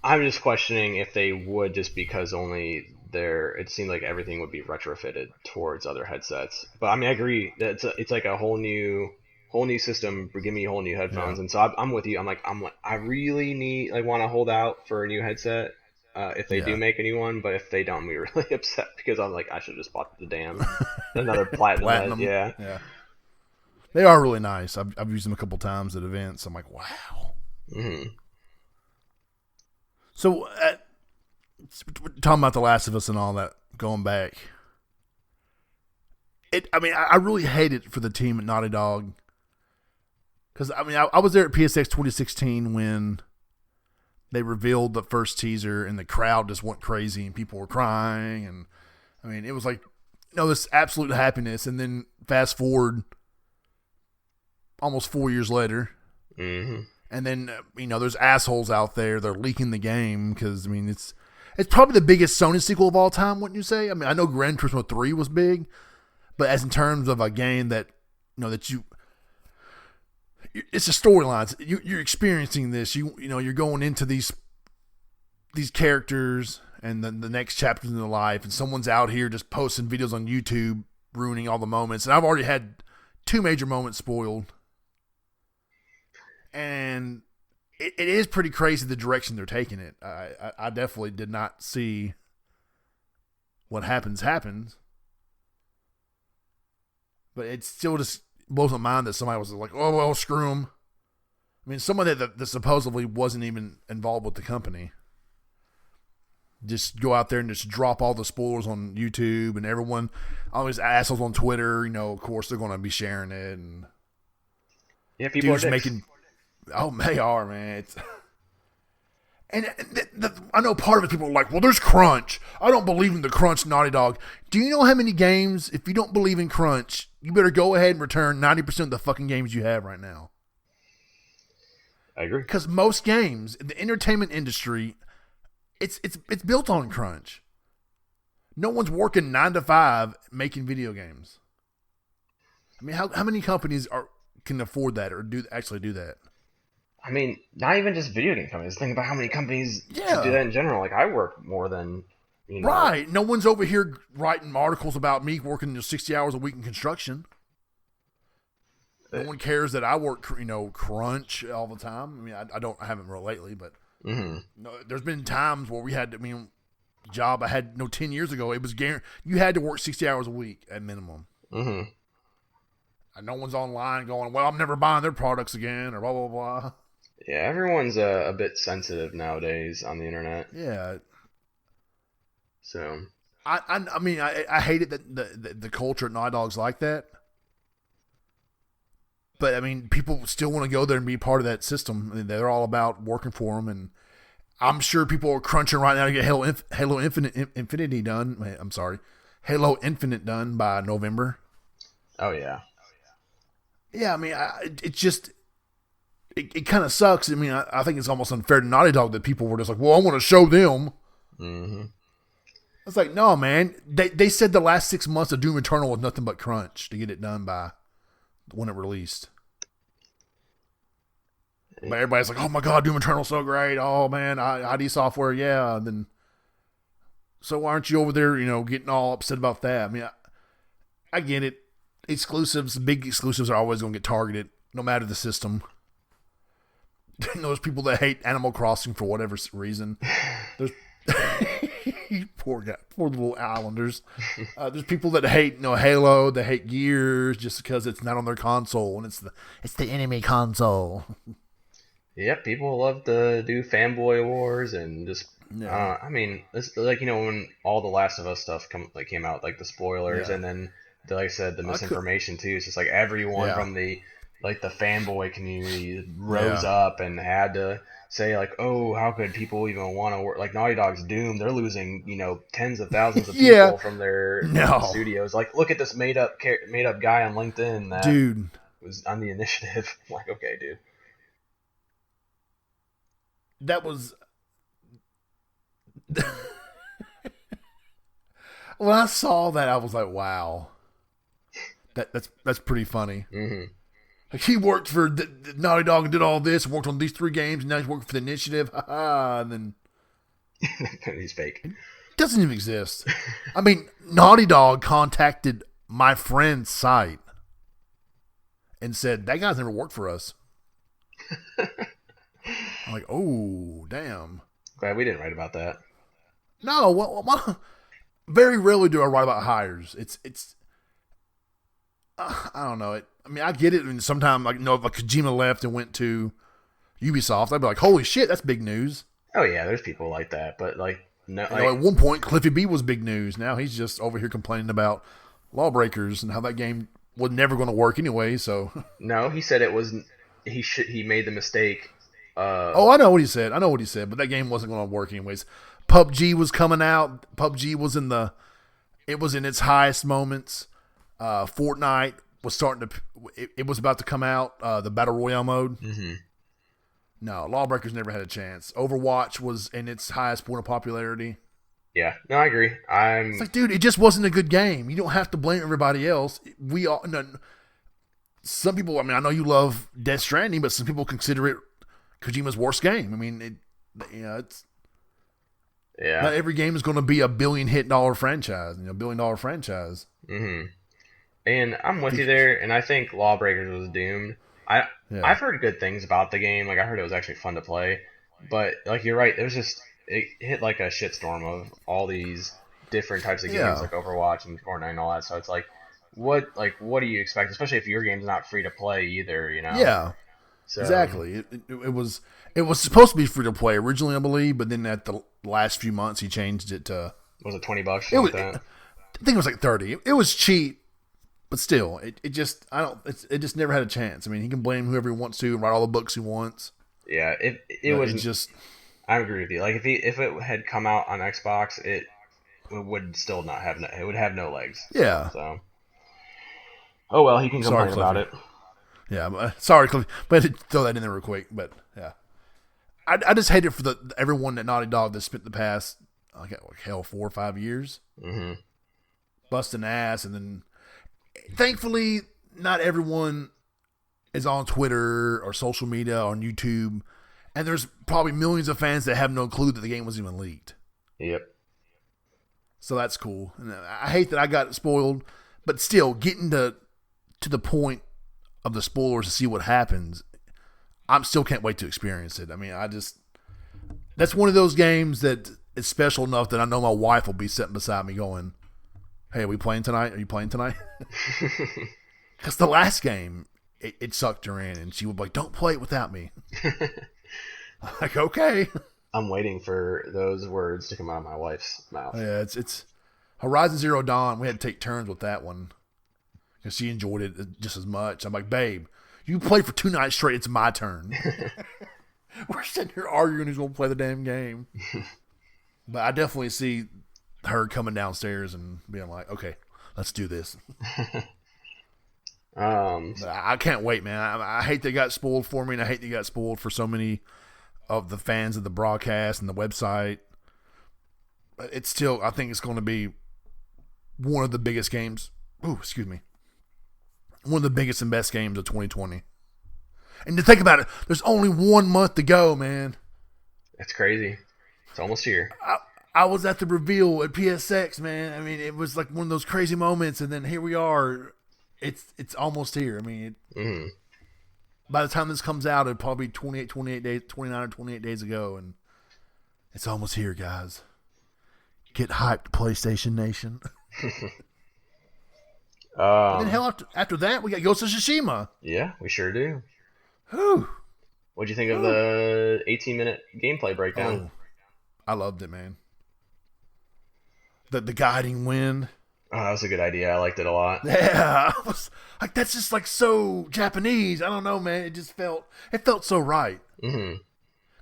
I'm just questioning if they would, just because it seemed like everything would be retrofitted towards other headsets. But I mean, I agree that it's like a whole new system. Give me whole new headphones. Yeah. And so I'm with you. I'm like, I really want to hold out for a new headset if they do make a new one. But if they don't, I'm be really upset, because I'm like, I should have just bought the damn another platinum. Yeah. They are really nice. I've used them a couple times at events. I'm like, wow. Mm-hmm. So, talking about The Last of Us and all that, going back, I really hate it for the team at Naughty Dog, because I was there at PSX 2016 when they revealed the first teaser, and the crowd just went crazy and people were crying, and it was like, this absolute happiness. And then fast forward almost 4 years later. Mm-hmm. And then, there's assholes out there. They're leaking the game because, it's probably the biggest Sony sequel of all time, wouldn't you say? I know Gran Turismo 3 was big, but as in terms of a game that, it's a storyline. You're experiencing this. You're going into these characters, and then the next chapters in their life, and someone's out here just posting videos on YouTube ruining all the moments. And I've already had 2 major moments spoiled. And it is pretty crazy the direction they're taking it. I definitely did not see what happens. But it still just blows my mind that somebody was like, oh, well, screw them. I mean, someone that supposedly wasn't even involved with the company just go out there and just drop all the spoilers on YouTube, and everyone, all these assholes on Twitter, of course they're going to be sharing it. And yeah, people are making. Oh, they are, man. I know part of it, people are like, well, there's crunch. I don't believe in the crunch, Naughty Dog. Do you know how many games, if you don't believe in crunch, you better go ahead and return 90% of the fucking games you have right now? I agree. Because most games, the entertainment industry, it's built on crunch. No one's working 9 to 5 making video games. I mean, how many companies can afford that or actually do that? I mean, not even just video game companies. Think about how many companies do that in general. Like, I work more than, Right. No one's over here writing articles about me working 60 hours a week in construction. No one cares that I work, crunch all the time. I mean, I haven't real lately, but no, there's been times where we had, job I had 10 years ago, it was guaranteed you had to work 60 hours a week at minimum. Mm-hmm. And no one's online going, well, I'm never buying their products again, or blah, blah, blah. Yeah, everyone's a bit sensitive nowadays on the internet. Yeah. So. I hate it that the culture at Naughty Dog's like that. But, people still want to go there and be part of that system. They're all about working for them. And I'm sure people are crunching right now to get Halo Infinite done. I'm sorry. Halo Infinite done by November. Oh, yeah. Yeah, it kind of sucks. I think it's almost unfair to Naughty Dog that people were just like, well, I want to show them. Mm-hmm. It's like, no, man. They said the last 6 months of Doom Eternal was nothing but crunch to get it done by when it released. But everybody's like, oh my God, Doom Eternal's so great. Oh man, ID Software, yeah. And then, so why aren't you over there, getting all upset about that? I get it. Exclusives, big exclusives are always going to get targeted, no matter the system. There's people that hate Animal Crossing for whatever reason. There's poor little islanders. There's people that hate, Halo. They hate Gears just because it's not on their console, and it's the enemy console. Yep, people love to do fanboy wars and just. Yeah. It's like when all the Last of Us stuff came out, like the spoilers, and then like I said, the misinformation too. It's just like everyone from the fanboy community rose up and had to say like, oh, how could people even want to work? Like Naughty Dog's Doom, they're losing tens of thousands of people from their studios. Like, look at this made up guy on LinkedIn that was on the initiative. I'm like, okay, dude. That was when I saw that, I was like, wow, that's pretty funny. Mm-hmm. Like, he worked for Naughty Dog and did all this, worked on these 3 games, and now he's working for the initiative. And then he's fake. It doesn't even exist. Naughty Dog contacted my friend's site and said, that guy's never worked for us. I'm like, oh, damn. Glad we didn't write about that. No, very rarely do I write about hires. It's I don't know. I get it. And sometimes, if Kojima left and went to Ubisoft, I'd be like, holy shit, that's big news. Oh, yeah, there's people like that. But, no. At one point, Cliffy B was big news. Now he's just over here complaining about Lawbreakers and how that game was never going to work anyway, so. No, he said it was. He made the mistake. I know what he said. But that game wasn't going to work anyways. PUBG was coming out. PUBG was in its highest moments. Fortnite was starting to. It was about to come out. The battle royale mode. Mm-hmm. No, Lawbreakers never had a chance. Overwatch was in its highest point of popularity. Yeah, no, I agree. It's like, dude, it just wasn't a good game. You don't have to blame everybody else. We all. No, some people. I know you love Death Stranding, but some people consider it Kojima's worst game. It's. Yeah. Not every game is going to be a billion hit dollar franchise, $1 billion franchise. Mm-hmm. And I'm with you there, and I think Lawbreakers was doomed. I've heard good things about the game. Like I heard it was actually fun to play, but like you're right, it hit like a shitstorm of all these different types of games like Overwatch and Fortnite and all that. So it's like, what do you expect? Especially if your game's not free to play either, Yeah. So, exactly. It was supposed to be free to play originally, I believe, but then at the last few months he changed it to. Was it $20? It was. I think it was like 30. It was cheap. But still, it just never had a chance. I mean, he can blame whoever he wants to and write all the books he wants. Yeah, it was just. I agree with you. Like if it had come out on Xbox, it would still not have it would have no legs. Yeah. So. Oh well, he can complain about it. Yeah, sorry, Cliffy, but I had to throw that in there real quick. But yeah, I just hate it for everyone at Naughty Dog that spent the past 4 or 5 years busting ass, and then. Thankfully, not everyone is on Twitter or social media or on YouTube, and there's probably millions of fans that have no clue that the game was even leaked. Yep. So that's cool. And I hate that I got spoiled, but still, getting to the point of the spoilers to see what happens, I still can't wait to experience it. I mean, that's one of those games that is special enough that I know my wife will be sitting beside me going, hey, are we playing tonight? Are you playing tonight? Because the last game, it sucked her in, and she would be like, don't play it without me. I'm like, okay. I'm waiting for those words to come out of my wife's mouth. Yeah, it's Horizon Zero Dawn. We had to take turns with that one because she enjoyed it just as much. I'm like, babe, you play for 2 nights straight. It's my turn. We're sitting here arguing who's going to play the damn game. But I definitely see her coming downstairs and being like, okay, let's do this. I can't wait, man. I hate they got spoiled for me, and I hate they got spoiled for so many of the fans of the broadcast and the website. But it's still, I think it's going to be one of the biggest games. Ooh, excuse me. One of the biggest and best games of 2020. And to think about it, there's only 1 month to go, man. That's crazy. It's almost here. I was at the reveal at PSX, man. I mean, it was like one of those crazy moments, and then here we are. It's almost here. I mean, by the time this comes out, it'll probably be 29 or 28 days ago, and it's almost here, guys. Get hyped, PlayStation Nation. And then hell, after that, we got Ghost of Tsushima. Yeah, we sure do. Whew. What'd you think of the 18-minute gameplay breakdown? I loved it, man. The guiding wind. Oh, that was a good idea. I liked it a lot. Yeah, I was like, that's just like so Japanese. I don't know, man. It felt so right. Mm-hmm.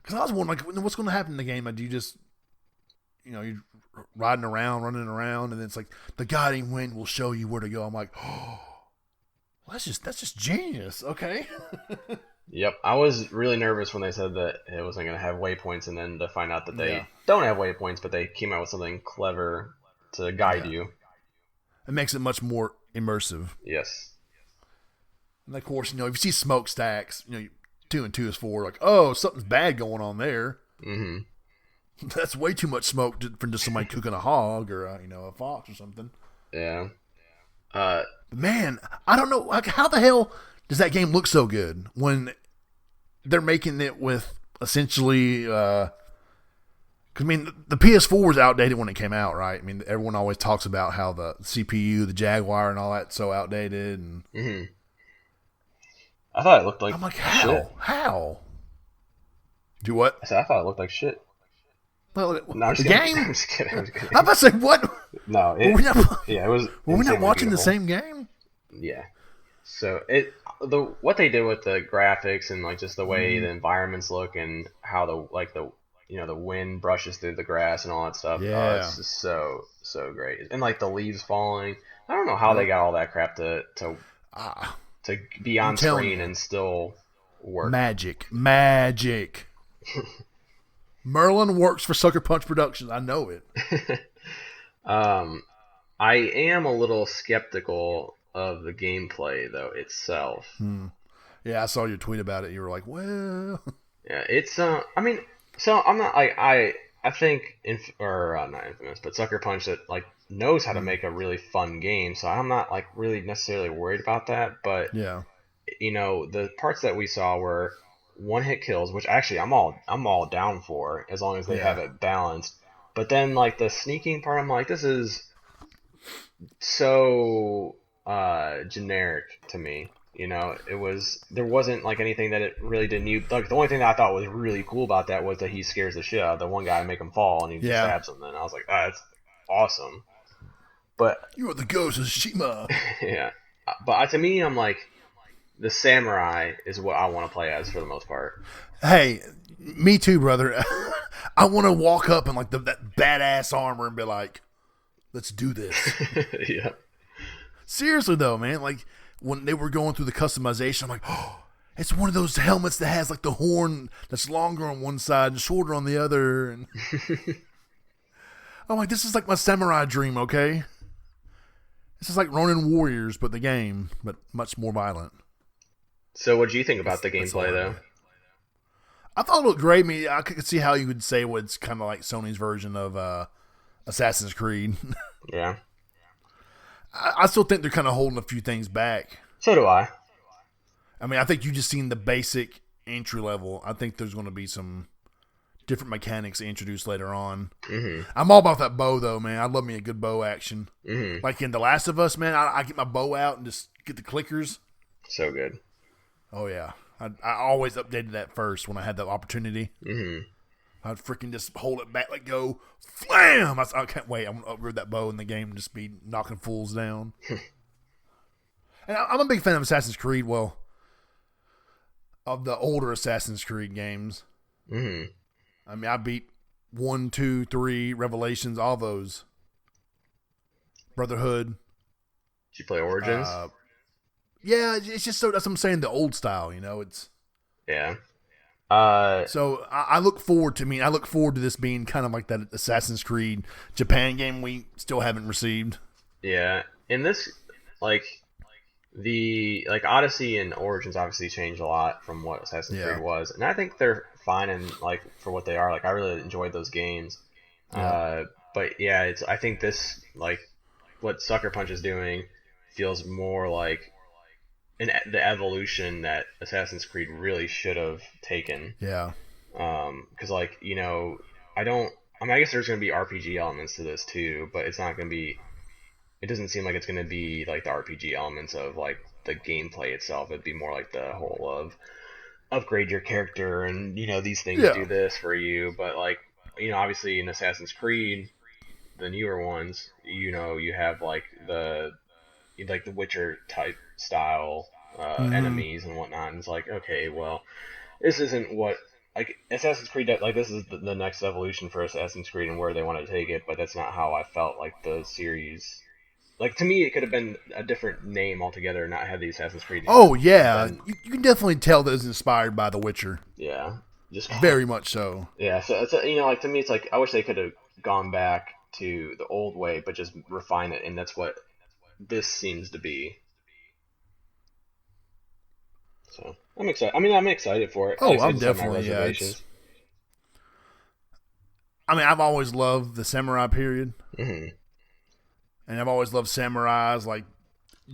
Because I was wondering, like, what's going to happen in the game? Like, do you just, you're riding around, running around, and then it's like the guiding wind will show you where to go. I'm like, oh, well, that's just genius. Okay. Yep, I was really nervous when they said that it wasn't going to have waypoints, and then to find out that they don't have waypoints, but they came out with something clever to guide you. It makes it much more immersive. Yes. And of course, if you see smokestacks, 2 and 2 is 4. Like, oh, something's bad going on there. Mm-hmm. That's way too much smoke for just somebody cooking a hog or a fox or something. Yeah. Man, I don't know, like, how the hell does that game look so good when they're making it with essentially? Because I mean, the PS4 was outdated when it came out, right? I mean, everyone always talks about how the CPU, the Jaguar, and all that's so outdated. And I thought it looked like. I'm like, shit. How? Do what? I said I thought it looked like shit. Well, no, I'm just kidding. I'm just kidding. I'm about to say what? No, it was. Were we not watching the same game? Yeah. So what they did with the graphics and like just the way the environments look and how the wind brushes through the grass and all that stuff. Yeah. It's just so great. And like the leaves falling. I don't know how they got all that crap to be on screen and still work. Magic. Merlin works for Sucker Punch Productions. I know it. I am a little skeptical of the gameplay though itself. Yeah, I saw your tweet about it. You were like, well, yeah, it's I mean, so I'm not like I think not Infamous, but Sucker Punch that like knows how to make a really fun game. So I'm not like really necessarily worried about that. But Yeah. the parts that we saw were one hit kills, which actually I'm all down for as long as they have Yeah. it balanced. But then like the sneaking part, I'm like, this is so generic to me. There wasn't like anything that it really didn't use. Like the only thing that I thought was really cool about that was that he scares the shit out of the one guy and make him fall and he just Yeah. stabs him. And I was like, that's awesome. But You are the ghost of Shima. yeah, but to me, I'm like, the samurai is what I want to play as for the most part. Hey, me too, brother. I want to walk up in like that badass armor and be like, let's do this. Yeah. Seriously though, man, like when they were going through the customization, I'm like, oh, it's one of those helmets that has like the horn that's longer on one side and shorter on the other. And I'm like, this is like my samurai dream, okay? This is like Ronin Warriors, but the game, but much more violent. So what do you think about the gameplay though? I thought it looked great. I mean, I could see how you would say it's kind of like Sony's version of Assassin's Creed. Yeah. I still think they're kind of holding a few things back. So do I. I mean, I think you just seen the basic entry level. I think there's going to be some different mechanics introduced later on. Mm-hmm. I'm all about that bow, though, man. I love me a good bow action. Mm-hmm. Like in The Last of Us, man, I get my bow out and just get the clickers. So good. Oh, yeah. I always updated that first when I had the opportunity. Mm-hmm. I'd freaking just hold it back, let go, flam! I can't wait. I'm going to upgrade that bow in the game and just be knocking fools down. And I'm a big fan of Assassin's Creed, of the older Assassin's Creed games. Mm-hmm. I mean, I beat 1, 2, 3, Revelations, all those. Brotherhood. Did you play Origins? Yeah, it's just so, that's what I'm saying, the old style, it's... Yeah. So I look forward to this being kind of like that Assassin's Creed Japan game we still haven't received. Yeah. In this, like, Odyssey and Origins obviously changed a lot from what Assassin's Creed was. And I think they're fine and, like, for what they are. Like, I really enjoyed those games. Yeah. But yeah, I think this, like, what Sucker Punch is doing feels more like the evolution that Assassin's Creed really should have taken. Yeah. Because I guess there's going to be RPG elements to this too, but it's not going to be. It doesn't seem like it's going to be like the RPG elements of like the gameplay itself. It'd be more like the whole of upgrade your character and these things do this for you. But like obviously in Assassin's Creed, the newer ones, you have like the Witcher type style enemies and whatnot, and it's like, okay, well, this isn't what like Assassin's Creed, like this is the next evolution for Assassin's Creed and where they want to take it, but that's not how I felt like the series. Like, to me, it could have been a different name altogether and not have the Assassin's Creed. Oh yeah, you can definitely tell that it's inspired by The Witcher. Yeah, just very much so. Yeah, so it's like to me, it's like I wish they could have gone back to the old way, but just refine it, and that's what this seems to be. So I'm excited. I mean, I'm excited for it. Oh, I'm definitely. Yeah, I mean, I've always loved the samurai period, and I've always loved samurais. Like,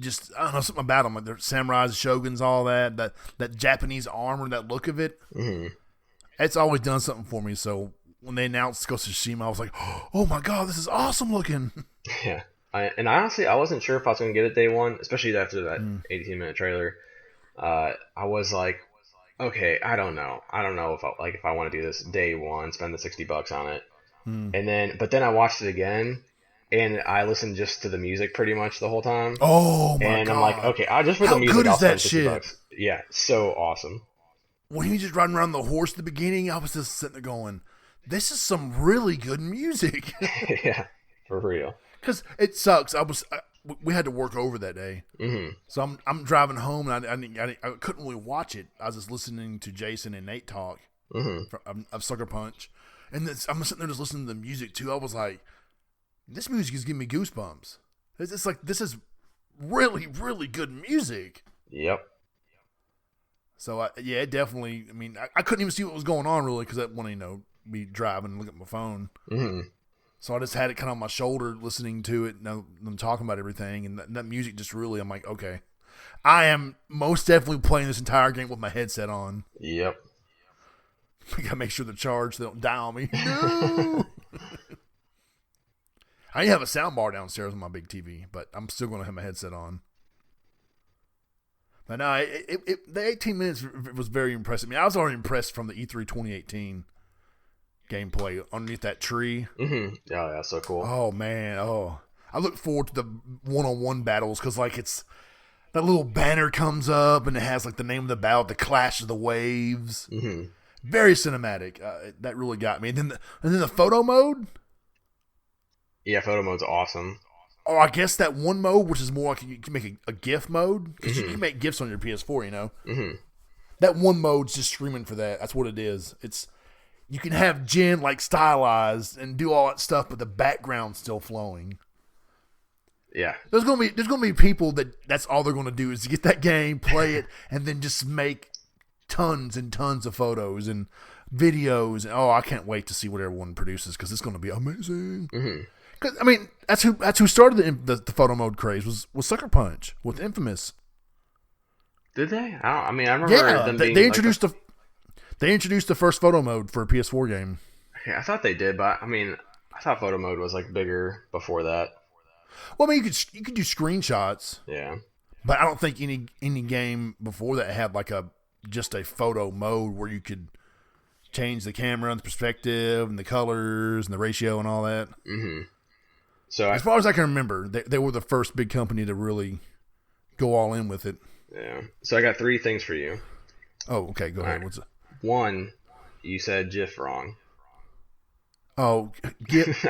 just I don't know, something about them. Like, they're samurais, shoguns, all that Japanese armor, that look of it. It's always done something for me. So when they announced Ghost of Tsushima, I was like, oh my god, this is awesome looking. Yeah, honestly, I wasn't sure if I was going to get it day one, especially after that 18-minute trailer. I was like, okay, I don't know if I want to do this day one, spend the $60 on it, but then I watched it again, and I listened just to the music pretty much the whole time. Oh my god! And I'm like, okay, just for the music, I'll spend $60. Yeah, so awesome. When he was just riding around the horse at the beginning, I was just sitting there going, "This is some really good music." Yeah, for real. Because it sucks. We had to work over that day, so I'm driving home and I couldn't really watch it. I was just listening to Jason and Nate talk of Sucker Punch, and I'm sitting there just listening to the music too. I was like, this music is giving me goosebumps. It's like, this is really, really good music. Yep. So it definitely. I mean, I couldn't even see what was going on really because when be driving and look at my phone. Mm-hmm. So I just had it kind of on my shoulder, listening to it, and I'm talking about everything, and that music just really, I'm like, okay, I am most definitely playing this entire game with my headset on. Yep. I gotta make sure the charge, they don't die on me. No. I have a sound bar downstairs on my big TV, but I'm still gonna have my headset on. But no, the 18 minutes was very impressive. I mean, I was already impressed from the E3 2018 gameplay underneath that tree. Mm-hmm. Oh, yeah, so cool. Oh, man. Oh, I look forward to the one-on-one battles because, like, it's that little banner comes up and it has, like, the name of the battle, the Clash of the Waves. Mm-hmm. Very cinematic. That really got me. And then the photo mode. Yeah, photo mode's awesome. Oh, I guess that one mode, which is more like you can make a GIF mode, because you can make GIFs on your PS4, you know. Mm-hmm. That one mode's just screaming for that. That's what it is. You can have Jen like stylized and do all that stuff, but the background's still flowing. Yeah, there's gonna be people that's all they're gonna do is get that game, play it, and then just make tons and tons of photos and videos. And I can't wait to see what everyone produces because it's gonna be amazing. Mm-hmm. Cause, I mean, that's who started the photo mode craze was Sucker Punch with Infamous. Did they? I remember them being they introduced they introduced the first photo mode for a PS4 game. Yeah, I thought they did, but I mean, I thought photo mode was like bigger before that. Well, I mean, you could do screenshots. Yeah, but I don't think any game before that had like just a photo mode where you could change the camera and the perspective and the colors and the ratio and all that. Mm-hmm. So as far as I can remember, they were the first big company to really go all in with it. Yeah. So I got 3 things for you. Oh, okay. Go ahead. Right. What's it? 1, you said GIF wrong. Oh, GIF.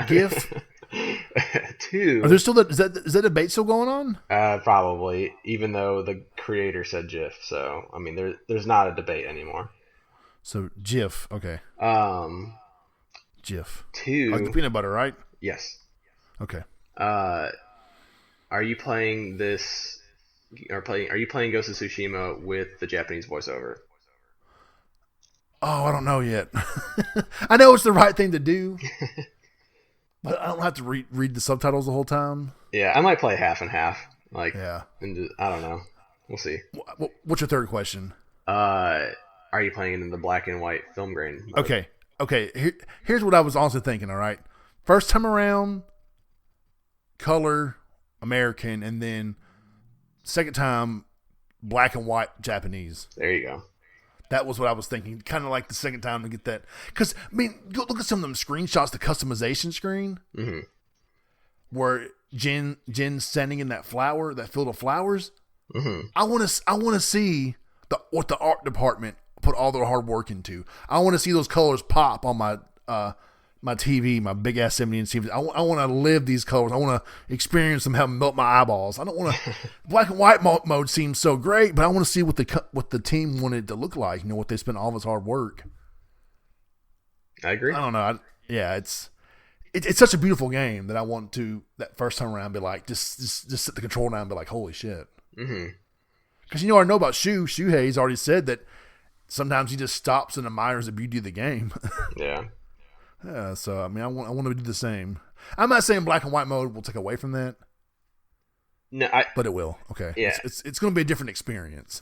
2. Are there still is that debate still going on? Probably, even though the creator said GIF. So I mean, there's not a debate anymore. So GIF. Okay. GIF. 2. Like the peanut butter, right? Yes. Okay. Are you playing this? Are you playing Ghost of Tsushima with the Japanese voiceover? Oh, I don't know yet. I know it's the right thing to do, but I don't have to read the subtitles the whole time. Yeah, I might play half and half. Yeah. And I don't know. We'll see. What's your third question? Are you playing it in the black and white film grain mode? Okay. Here's what I was also thinking. All right, first time around, color American, and then second time black and white Japanese. There you go. That was what I was thinking. Kind of like the second time to get that. Because, I mean, go look at some of them screenshots, the customization screen, where Jen's standing in that field of flowers. Mm-hmm. I want to see what the art department put all their hard work into. I want to see those colors pop on my TV, my big ass 70-inch TV. I want to live these colors. I want to experience them, have them melt my eyeballs. I don't want to. Black and white mode seems so great, but I want to see what the team wanted it to look like. You know, what they spent all this hard work. I agree. I don't know. It's such a beautiful game that I want to that first time around be like just sit the control down and be like, holy shit. Mm-hmm. Because I know about Shuhei's already said that sometimes he just stops and admires the beauty of the game. Yeah. Yeah, so I mean, I want to do the same. I'm not saying black and white mode will take away from that. No, but it will. Okay. Yeah. It's going to be a different experience.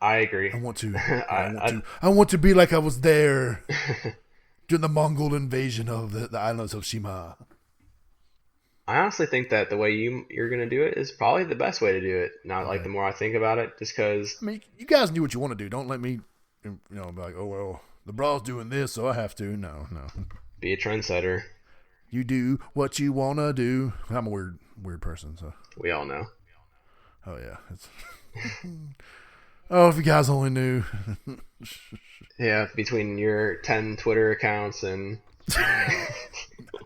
I agree. I want to. I want to be like I was there during the Mongol invasion of the islands of Shima. I honestly think that the way you're going to do it is probably the best way to do it. Not like the more I think about it, just because. I mean, you guys do what you want to do. Don't let me, be like, oh well. The Brahs doing this, so I have to. No. Be a trendsetter. You do what you want to do. I'm a weird person, so. We all know. Oh, yeah. Oh, if you guys only knew. Yeah, between your 10 Twitter accounts and...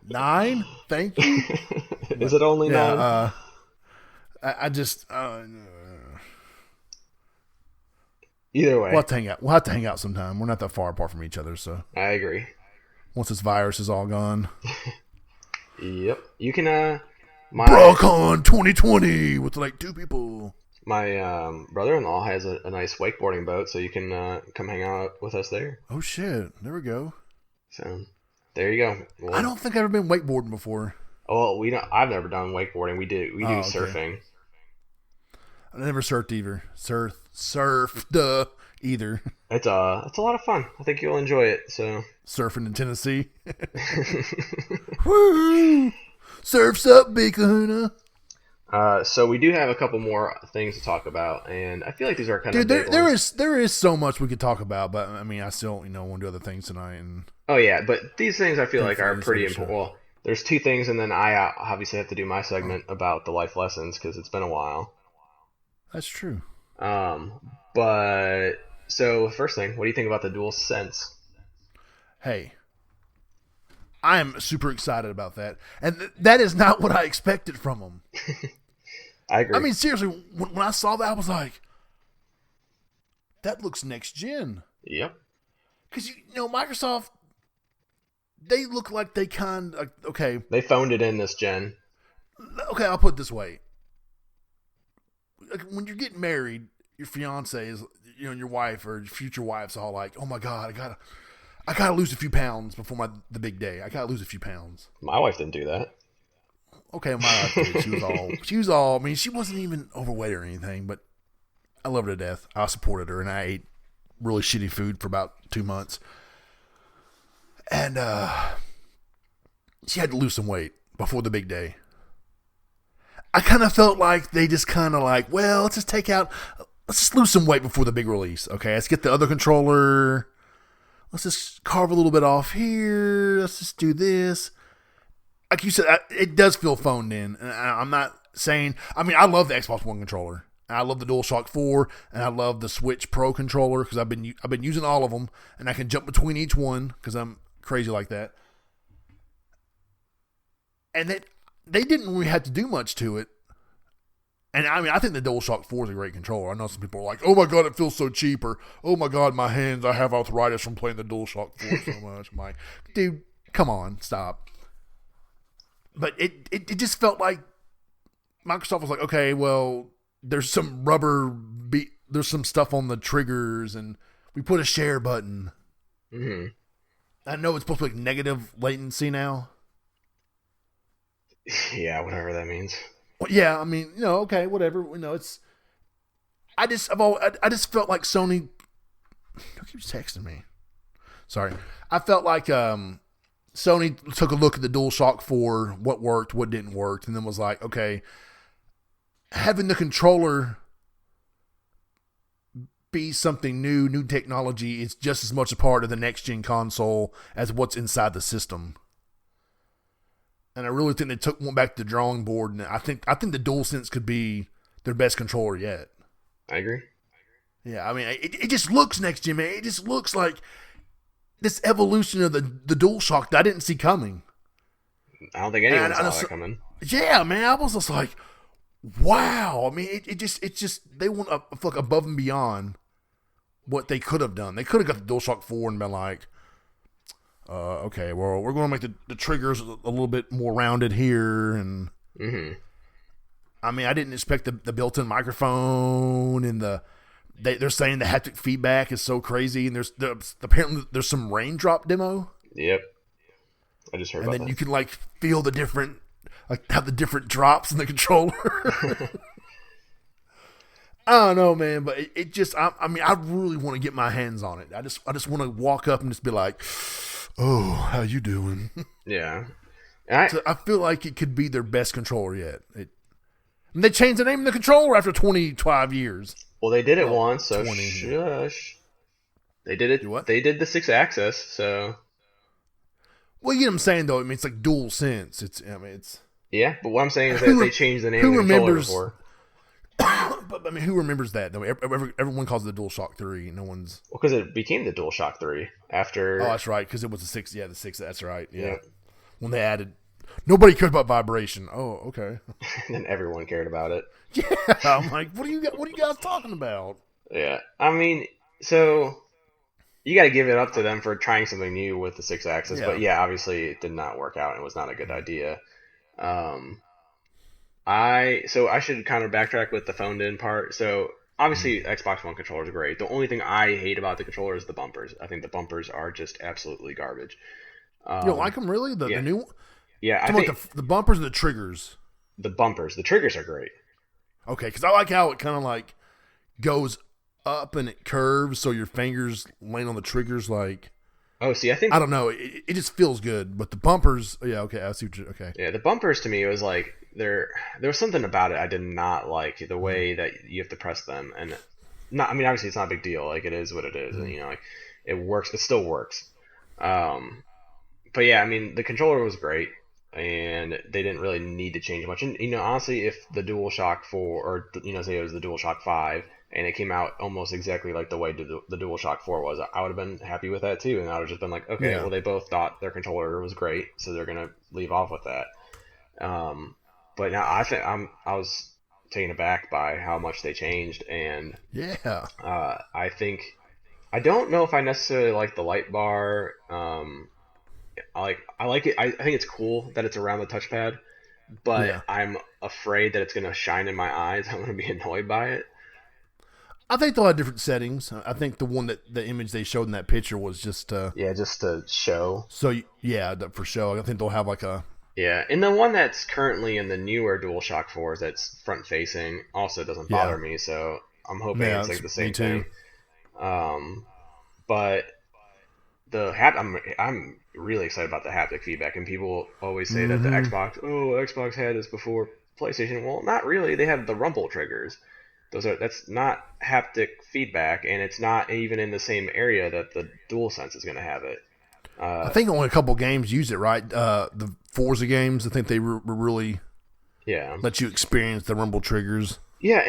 9? Thank you. Is it only 9? I just... Either way. We'll have to hang out sometime. We're not that far apart from each other, so. I agree. Once this virus is all gone. Yep. You can, BroCon 2020 with like 2 people. My brother-in-law has a nice wakeboarding boat, so you can come hang out with us there. Oh shit! There we go. So there you go. I Well, don't think I've ever been wakeboarding before. well, we don't. I've never done wakeboarding. We do Oh, okay. surfing. I never surfed either. Either. It's a lot of fun. I think you'll enjoy it. So Surfing in Tennessee. Woo! Surfs up, Big Kahuna. so we do have a couple more things to talk about, and I feel like these are kind of Dude, big ones. there is so much we could talk about, but I mean, I still want to do other things tonight. And Oh yeah, but these things I feel like are for pretty this important. show. Well, there's two things, and then I obviously have to do my segment about the life lessons because it's been a while. That's true. Um, but so first thing, what do you think about the DualSense? Hey, I am super excited about that, and that is not what I expected from them. I agree. I mean, seriously, when I saw that, I was like, that looks next gen. Yep. Because, Microsoft, they look like they okay. They phoned it in this gen. Okay, I'll put it this way. Like, when you're getting married, your fiance is, your wife or your future wife's all like, oh my God, I gotta lose a few pounds before the big day. I gotta lose a few pounds. My wife didn't do that. Okay, my wife did. She was all, I mean, she wasn't even overweight or anything, but I love her to death. I supported her, and I ate really shitty food for about 2 months. And she had to lose some weight before the big day. I kind of felt like they just kind of like, well, let's just lose some weight before the big release. Okay, let's get the other controller. Let's just carve a little bit off here. Let's just do this. Like you said, it does feel phoned in. And I'm not saying, I mean, I love the Xbox One controller. I love the DualShock 4, and I love the Switch Pro controller because I've been using all of them, and I can jump between each one because I'm crazy like that. And they didn't really have to do much to it. And I mean, I think the DualShock 4 is a great controller. I know some people are like, oh my God, it feels so cheap, or oh my God, my hands, I have arthritis from playing the DualShock 4 so much. I'm like, dude, come on, stop. But it just felt like Microsoft was like, okay, well, there's some there's some stuff on the triggers, and we put a share button. Mm-hmm. I know it's supposed to be like negative latency now. Yeah, whatever that means. Well, yeah, I mean, okay, whatever. It's. I just felt like Sony. Who keeps texting me? Sorry, I felt like Sony took a look at the DualShock 4, what worked, what didn't work, and then was like, okay, having the controller be something new technology is just as much a part of the next gen console as what's inside the system. And I really think they went back to the drawing board, and I think the DualSense could be their best controller yet. I agree. Yeah, I mean, it just looks next gen, man. It just looks like this evolution of the DualShock that I didn't see coming. I don't think anyone saw that coming. Yeah, man, I was just like, wow. I mean, it just they went up like above and beyond what they could have done. They could have got the DualShock 4 and been like, okay, well, we're going to make the triggers a little bit more rounded here, and I mean, I didn't expect the built-in microphone, and they're saying the haptic feedback is so crazy, and apparently there's some raindrop demo. Yep, I just heard about that. And then you can like feel the different, like have the different drops in the controller. I don't know, man, but it just, I mean, I really want to get my hands on it. I just want to walk up and just be like, oh, how you doing? Yeah. So I feel like it could be their best controller yet. And they changed the name of the controller after 25 years. Well, they did it once, so 20. shush. They did it. Do what? They did the 6-axis, so. Well, you know what I'm saying, though? I mean, it's like DualSense. It's. Yeah, but what I'm saying is that they changed the name of the controller before. But I mean, who remembers that? Though everyone calls it the DualShock 3. No one's. Well, because it became the DualShock 3 after. Oh, that's right. Because it was the 6. Yeah, the 6. That's right. Yeah. Yep. When they added, nobody cared about vibration. Oh, okay. And then everyone cared about it. Yeah, I'm like, what are you guys talking about? Yeah, I mean, so you got to give it up to them for trying something new with the 6-axis. Yeah. But yeah, obviously it did not work out and it was not a good idea. I should kind of backtrack with the phoned in part. So obviously Xbox One controller is great. The only thing I hate about the controller is the bumpers. I think the bumpers are just absolutely garbage. You don't like them really? The Yeah, new yeah. I talking think about the bumpers and the triggers. the triggers are great. Okay, because I like how it kind of like goes up and it curves, so your fingers land on the triggers. Like, Oh, see, I think I don't know, it just feels good. But the bumpers, yeah, okay, I see what you. Okay, yeah, the bumpers to me was like there was something about it I did not like the way that you have to press them and not I mean obviously it's not a big deal like it is what it is and like it works it still works but yeah I mean the controller was great and they didn't really need to change much and honestly if the DualShock 4 or say it was the DualShock 5 and it came out almost exactly like the way the DualShock 4 was I would have been happy with that too and I would have just been like okay yeah, well they both thought their controller was great so they're gonna leave off with that but now I was taken aback by how much they changed, and yeah. I think I don't know if I necessarily like the light bar. I like it. I think it's cool that it's around the touchpad, but Yeah. I'm afraid that it's gonna shine in my eyes. I'm gonna be annoyed by it. I think they'll have different settings. I think the one that the image they showed in that picture was just Yeah, just to show. so yeah, for show. I think they'll have like a Yeah, and the one that's currently in the newer DualShock 4s that's front facing also doesn't bother yeah, me, so I'm hoping yeah. it's like the Me same too. thing. Um, but I'm really excited about the haptic feedback, and people always say that the Mm-hmm. Xbox had this before PlayStation. Well, not really. They have the rumble triggers. That's not haptic feedback, and it's not even in the same area that the DualSense is going to have it. I Uh, think only a couple games use it, right? The Forza games, I think they really yeah, let you experience the rumble triggers. yeah,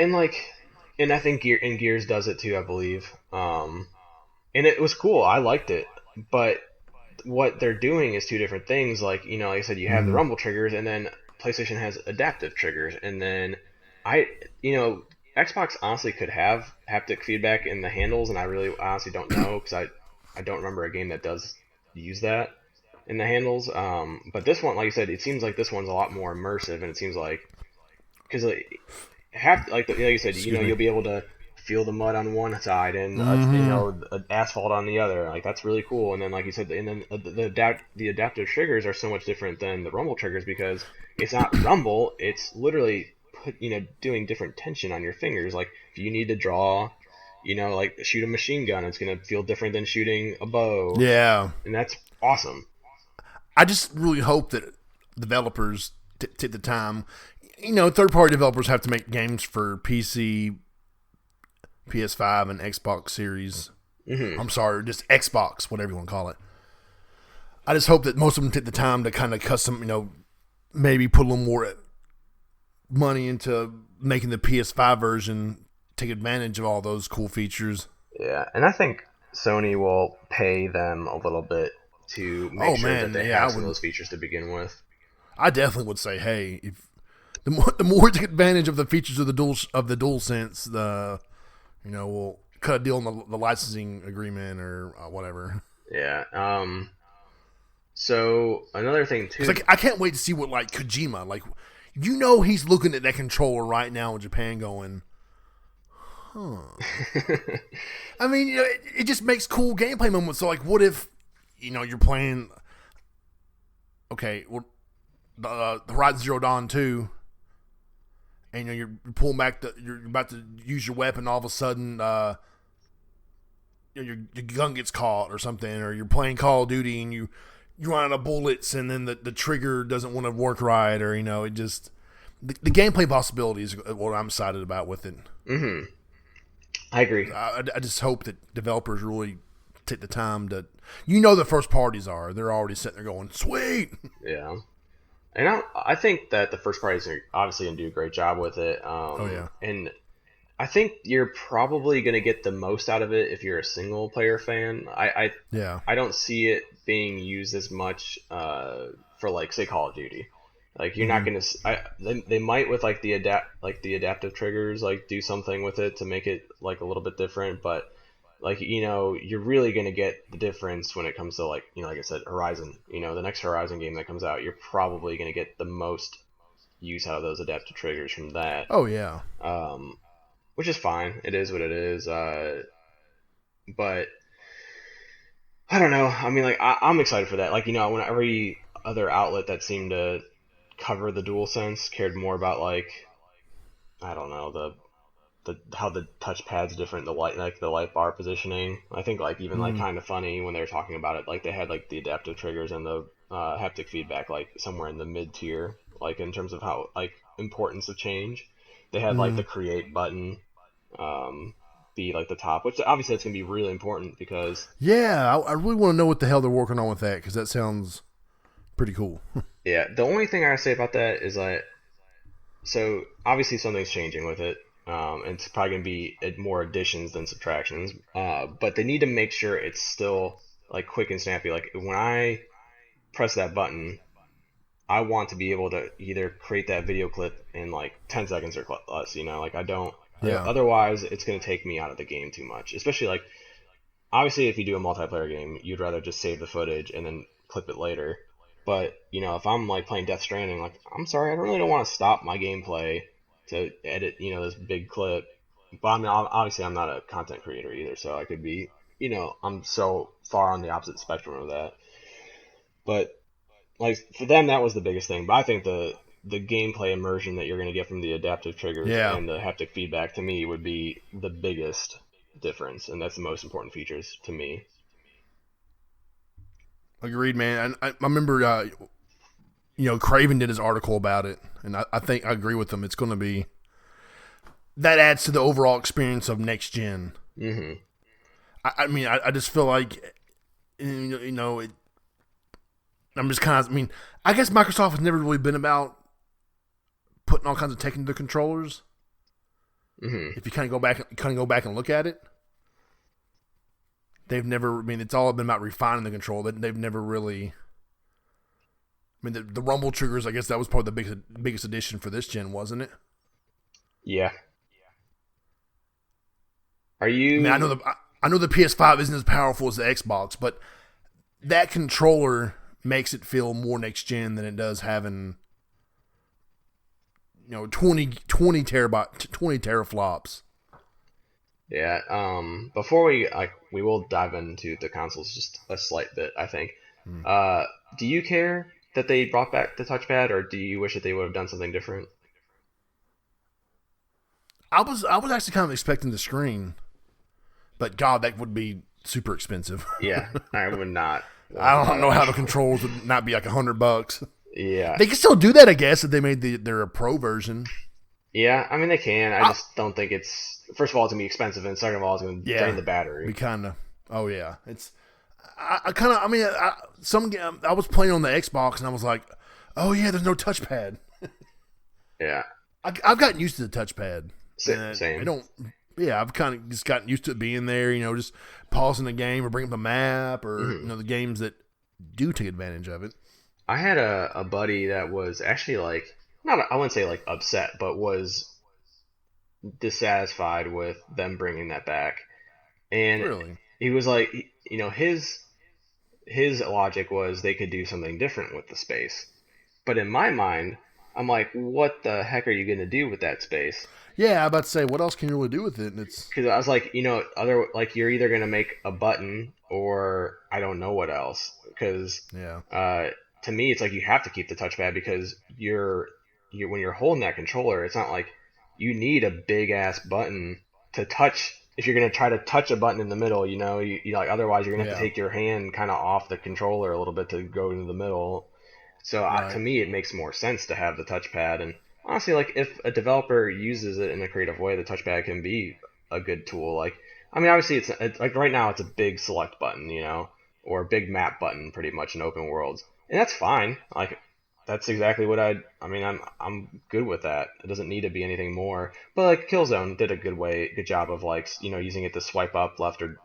and I think Gears does it too, I believe. And it was cool. I liked it, but what they're doing is two different things. Like I said, you have the Mm-hmm. rumble triggers, and then PlayStation has adaptive triggers, and then I, you know, Xbox honestly could have haptic feedback in the handles, and I really honestly don't know because I don't remember a game that does use that in the handles. But this one, like you said, it seems like this one's a lot more immersive, and it seems like because like you said, Excuse me. you'll be able to feel the mud on one side and Mm-hmm. asphalt on the other. Like that's really cool. And then like you said, and then the adaptive triggers are so much different than the rumble triggers because it's not rumble. It's literally doing different tension on your fingers. Like if you need to draw, like shoot a machine gun, it's gonna feel different than shooting a bow, Yeah, and that's awesome. I just really hope that developers take the time. Third-party developers have to make games for PC, PS5, and Xbox Series. Hmm. I'm sorry, just Xbox, whatever you want to call it. I just hope that most of them take the time to kind of custom, maybe put a little more money into making the PS5 version take advantage of all those cool features. Yeah, and I think Sony will pay them a little bit to make Oh sure that man, they yeah, have some of those features to begin with. I definitely would say, hey, if the more we take advantage of the features of the DualSense, we'll cut a deal on the licensing agreement or whatever. Yeah. So another thing Because too. I can't wait to see what like Kojima he's looking at that controller right now in Japan going, huh. I mean, it just makes cool gameplay moments. So like, what if you're playing? Okay, well, Horizon Zero Dawn 2, and you're pulling back you're about to use your weapon. All of a sudden, your gun gets caught or something, or you're playing Call of Duty and you run out of bullets, and then the trigger doesn't want to work right, or it just the gameplay possibilities are what I'm excited about with it. Hmm. I agree. I just hope that developers really take the time to, the first parties they're already sitting there going, sweet. Yeah. And I think that the first parties are obviously gonna do a great job with it. Oh yeah, And I think you're probably gonna get the most out of it if you're a single player fan. yeah. I don't see it being used as much for like say Call of Duty. Like you're not Mm-hmm. gonna. They might with like the adaptive triggers like do something with it to make it like a little bit different, but like you're really gonna get the difference when it comes to like like I said Horizon. The next Horizon game that comes out, you're probably gonna get the most use out of those adaptive triggers from that. Oh yeah. Which is fine. It is what it is. But I don't know. I mean, like I'm excited for that. Like when every other outlet that seemed to cover the DualSense cared more about like I don't know the how the touchpad's different, the light bar positioning. I think like even like kind of funny when they were talking about it, like they had like the adaptive triggers and the haptic feedback like somewhere in the mid tier, like in terms of how like importance of change. They had like the create button be like the top, which obviously that's gonna be really important because yeah, I really want to know what the hell they're working on with that because that sounds pretty cool. yeah. The only thing I say about that is like so obviously something's changing with it. And it's probably going to be more additions than subtractions. But they need to make sure it's still like quick and snappy. Like when I press that button, I want to be able to either create that video clip in like 10 seconds or less. Like I don't. Yeah. Otherwise, it's going to take me out of the game too much. Especially like obviously if you do a multiplayer game, you'd rather just save the footage and then clip it later. But if I'm like playing Death Stranding, like I'm sorry, I really don't want to stop my gameplay to edit, this big clip. But I mean, obviously, I'm not a content creator either, so I could be, I'm so far on the opposite spectrum of that. But like for them, that was the biggest thing. But I think the gameplay immersion that you're going to get from the adaptive triggers and the haptic feedback to me would be the biggest difference, and that's the most important features to me. Agreed, man. I remember, Craven did his article about it, and I think I agree with him. It's going to be that adds to the overall experience of next gen. Mm-hmm. I mean, I just feel like, I'm just kind of. I mean, I guess Microsoft has never really been about putting all kinds of tech into the controllers. Mm-hmm. If you kind of go back and look at it. They've never. I mean, it's all been about refining the control. They've never really. I mean, the rumble triggers. I guess that was probably the biggest addition for this gen, wasn't it? Yeah. Are you? I mean, I know the PS5 isn't as powerful as the Xbox, but that controller makes it feel more next gen than it does having 20 teraflops. Yeah. Before we will dive into the consoles just a slight bit, I think. Do you care that they brought back the touchpad, or do you wish that they would have done something different? I was actually kind of expecting the screen, but God, that would be super expensive. Yeah, I would not. I don't know how the controls would not be like $100. Yeah, they can still do that, I guess, if they made their pro version. Yeah, I mean they can. I just don't think it's. First of all, it's gonna be expensive, and second of all, it's gonna drain the battery. We kind of. Oh yeah, it's. I kind of. I mean, I was playing on the Xbox, and I was like, "Oh yeah, there's no touchpad." Yeah. I've gotten used to the touchpad. Same. I don't. Yeah, I've kind of just gotten used to it being there. just pausing the game or bringing up the map or the games that do take advantage of it. I had a buddy that was actually like I wouldn't say like upset, but was dissatisfied with them bringing that back. And really? He was like, his logic was they could do something different with the space. But in my mind, I'm like, what the heck are you going to do with that space? Yeah, I'm about to say, what else can you really do with it? And it's because I was like, you're either going to make a button or I don't know what else. Because to me, it's like you have to keep the touchpad because when you're holding that controller, it's not like you need a big ass button to touch. If you're gonna try to touch a button in the middle, you like otherwise you're gonna have to take your hand kind of off the controller a little bit to go into the middle. So to me, it makes more sense to have the touchpad. And honestly, like if a developer uses it in a creative way, the touchpad can be a good tool. Like I mean, obviously it's like right now it's a big select button, or a big map button, pretty much in open worlds, and that's fine. Like that's exactly what I'm good with that. It doesn't need to be anything more. But like Killzone did a good job of like using it to swipe up, left or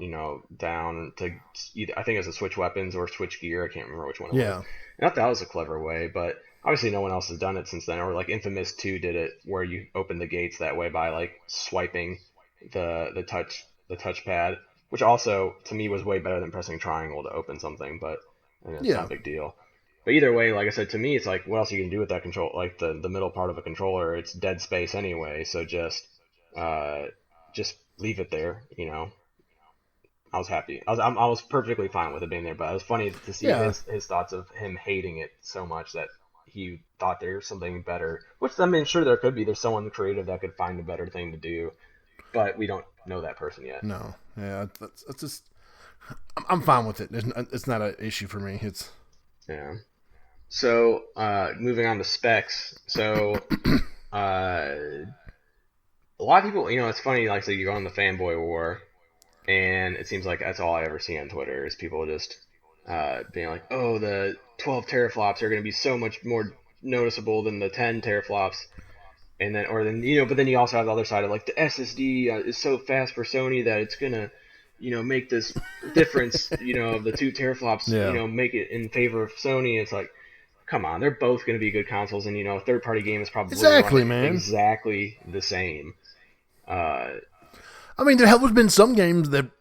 down to either I think it was to switch weapons or switch gear. I can't remember which one it was. And I thought that was a clever way, but obviously no one else has done it since then. Or like Infamous 2 did it where you open the gates that way by like swiping the touchpad, which also to me was way better than pressing triangle to open something. But it's not a big deal. But either way, like I said, to me, it's like, what else you can do with that control? Like the middle part of a controller, it's dead space anyway. So uh, just leave it there. I was happy. I was perfectly fine with it being there. But it was funny to see Yeah. his thoughts of him hating it so much that he thought there's something better. Which I mean, sure there could be. There's someone creative that could find a better thing to do, but we don't know that person yet. No. Yeah. That's just. I'm fine with it. It's not an issue for me. It's. Yeah. So, moving on to specs. So, a lot of people, it's funny, like, so you go on the fanboy war, and it seems like that's all I ever see on Twitter is people just being like, oh, the 12 teraflops are going to be so much more noticeable than the 10 teraflops. And then, but then you also have the other side of like the SSD is so fast for Sony that it's going to, make this difference, of the 2 teraflops, make it in favor of Sony. It's like, come on, they're both going to be good consoles, and a third-party game is probably exactly the same. I mean, there have been some games that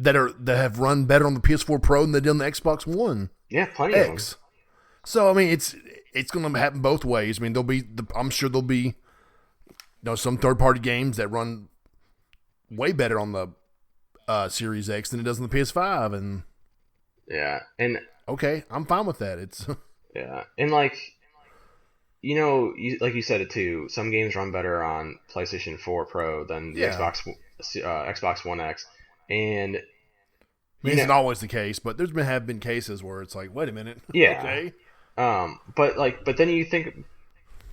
have run better on the PS4 Pro than they did on the Xbox One. Yeah, plenty of them. So I mean, it's going to happen both ways. I mean, I'm sure there'll be some third-party games that run way better on the Series X than it does on the PS5, and okay, I'm fine with that. It's yeah, and like like you said it too. Some games run better on PlayStation 4 Pro than the Xbox One X, and I mean, it's not always the case, but have been cases where it's like, wait a minute, yeah, okay. But then you think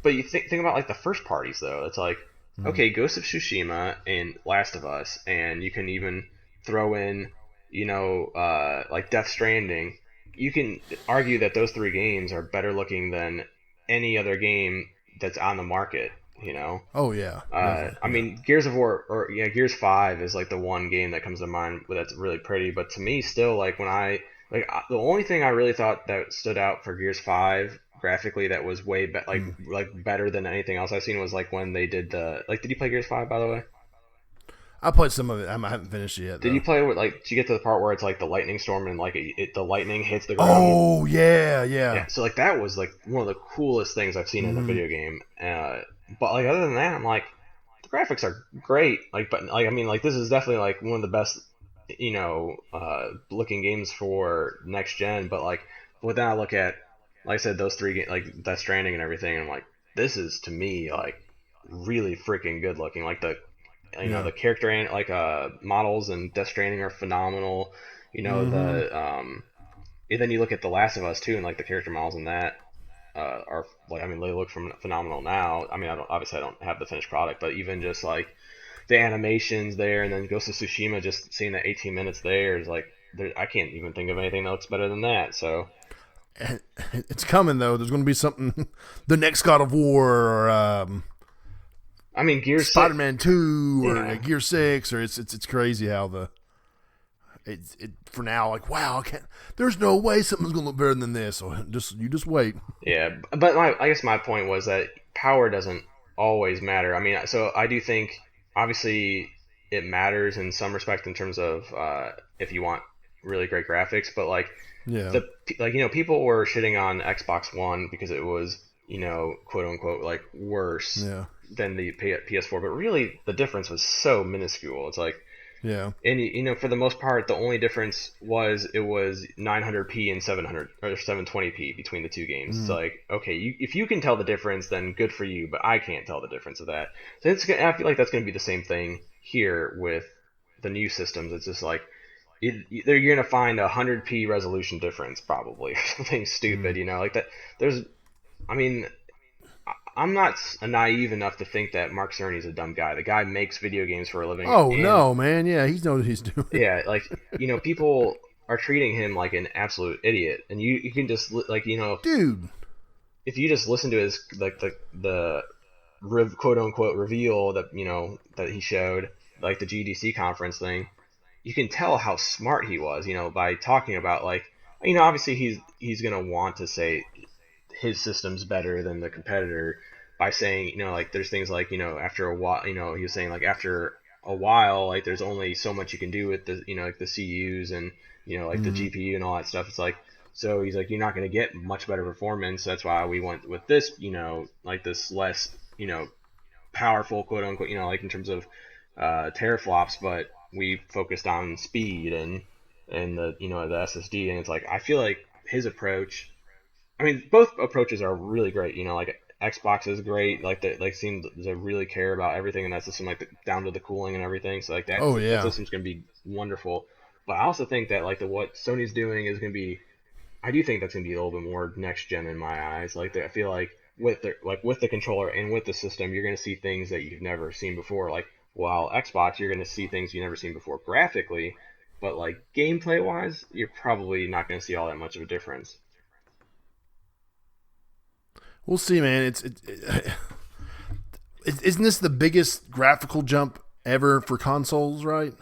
about like the first parties though. It's like, okay, Ghost of Tsushima and Last of Us, and you can even throw in, like Death Stranding. You can argue that those 3 games are better looking than any other game that's on the market. Oh yeah. I mean, Gears of War Gears 5 is like the one game that comes to mind that's really pretty. But to me, still, like the only thing I really thought that stood out for Gears 5 graphically that was way better than anything else I've seen was like when they did did you play Gears 5 by the way? I played some of it. I haven't finished it yet. Did you play with did you get to the part where it's like the lightning storm and like the lightning hits the ground? Oh yeah. So like that was like one of the coolest things I've seen in a video game. But like other than that, I'm like the graphics are great. But I mean this is definitely like one of the best looking games for next gen. But then I look at like I said those 3 games like Death Stranding and everything, and I'm like this is to me like really freaking good looking. Like the the character and models and Death Stranding are phenomenal. And then you look at The Last of Us too, and like the character models in that are they look phenomenal now. I mean, I don't have the finished product, but even just like the animations there, and then Ghost of Tsushima, just seeing that 18 minutes there is like I can't even think of anything that looks better than that. So it's coming though. There's going to be something, the next God of War, or I mean, Gears Spider-Man 2 or Gear 6, or it's crazy how it for now, like, wow, there's no way something's going to look better than this. So you just wait. Yeah, but I guess my point was that power doesn't always matter. I mean, so I do think obviously it matters in some respect in terms of if you want really great graphics, but people were shitting on Xbox One because it was quote unquote like worse than the PS4, but really the difference was so minuscule. It's like, and for the most part, the only difference was it was 900p and 700 or 720p between the 2 games. It's like, okay, if you can tell the difference, then good for you, but I can't tell the difference of that. So I feel like that's going to be the same thing here with the new systems. It's just like you're going to find a 100p resolution difference probably, something stupid, like that. I'm not naive enough to think that Mark Cerny's a dumb guy. The guy makes video games for a living. Oh, no, man. Yeah, he knows what he's doing. Yeah, people are treating him like an absolute idiot. And you can just, dude, if you just listen to his, the quote-unquote reveal that, that he showed, like the GDC conference thing, you can tell how smart he was, by talking about, obviously he's going to want to say his system's better than the competitor by saying, there's things like, after a while, he was saying after a while, there's only so much you can do with the, the CUs and, the GPU and all that stuff. It's like, So he's like, you're not going to get much better performance. That's why we went with this, like this less, powerful, quote unquote, like in terms of teraflops, but we focused on speed and the the SSD. And it's like, I feel like his approach, I mean, both approaches are really great. Like Xbox is great, like they seem to really care about everything in that system, like down to the cooling and everything. So like that system's going to be wonderful. But I also think that like what Sony's doing is going to be, I do think that's going to be a little bit more next gen in my eyes. Like I feel like with the controller and with the system, you're going to see things that you've never seen before. Like while Xbox, you're going to see things you've never seen before graphically, but like gameplay wise, you're probably not going to see all that much of a difference. We'll see, man. Isn't this the biggest graphical jump ever for consoles, right?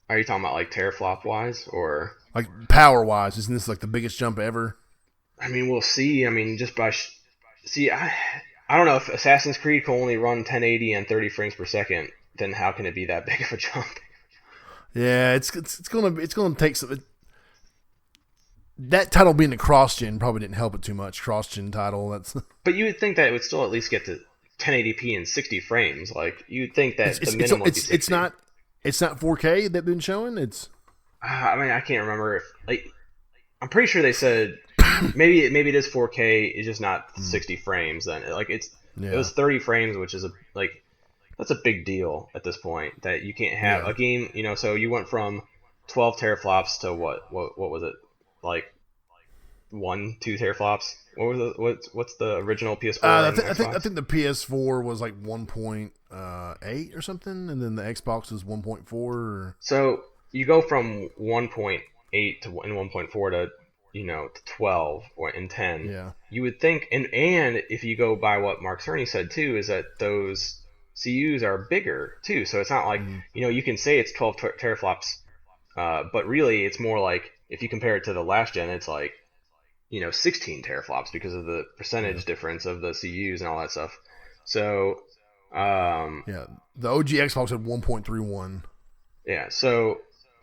Are you talking about like teraflop wise or like power wise? Isn't this like the biggest jump ever? I mean, we'll see. I mean, just by I don't know if Assassin's Creed can only run 1080 and 30 frames per second. Then how can it be that big of a jump? Yeah, it's gonna take some. That title being a cross-gen probably didn't help it too much. Cross-gen title, that's. But you would think that it would still at least get to 1080p and 60 frames. Like you'd think that the minimum would be 60. It's not 4K they've been showing. It's. I mean, I can't remember if I'm pretty sure they said maybe it is 4K. It's just not 60 frames. Then like it was 30 frames, which is that's a big deal at this point that you can't have a game. So you went from 12 teraflops to what was it? Like 1-2 teraflops. What's the original PS4? I think the PS4 was like 1.8 or something, and then the Xbox was 1.4. So you go from 1.8 to 1.4 to to 12 and 10. Yeah. You would think, and if you go by what Mark Cerny said too, is that those CUs are bigger too. So it's not like you can say it's 12 teraflops, but really it's more like, if you compare it to the last gen, it's like 16 teraflops because of the percentage difference of the CUs and all that stuff. So the OG Xbox had 1.31. Yeah, so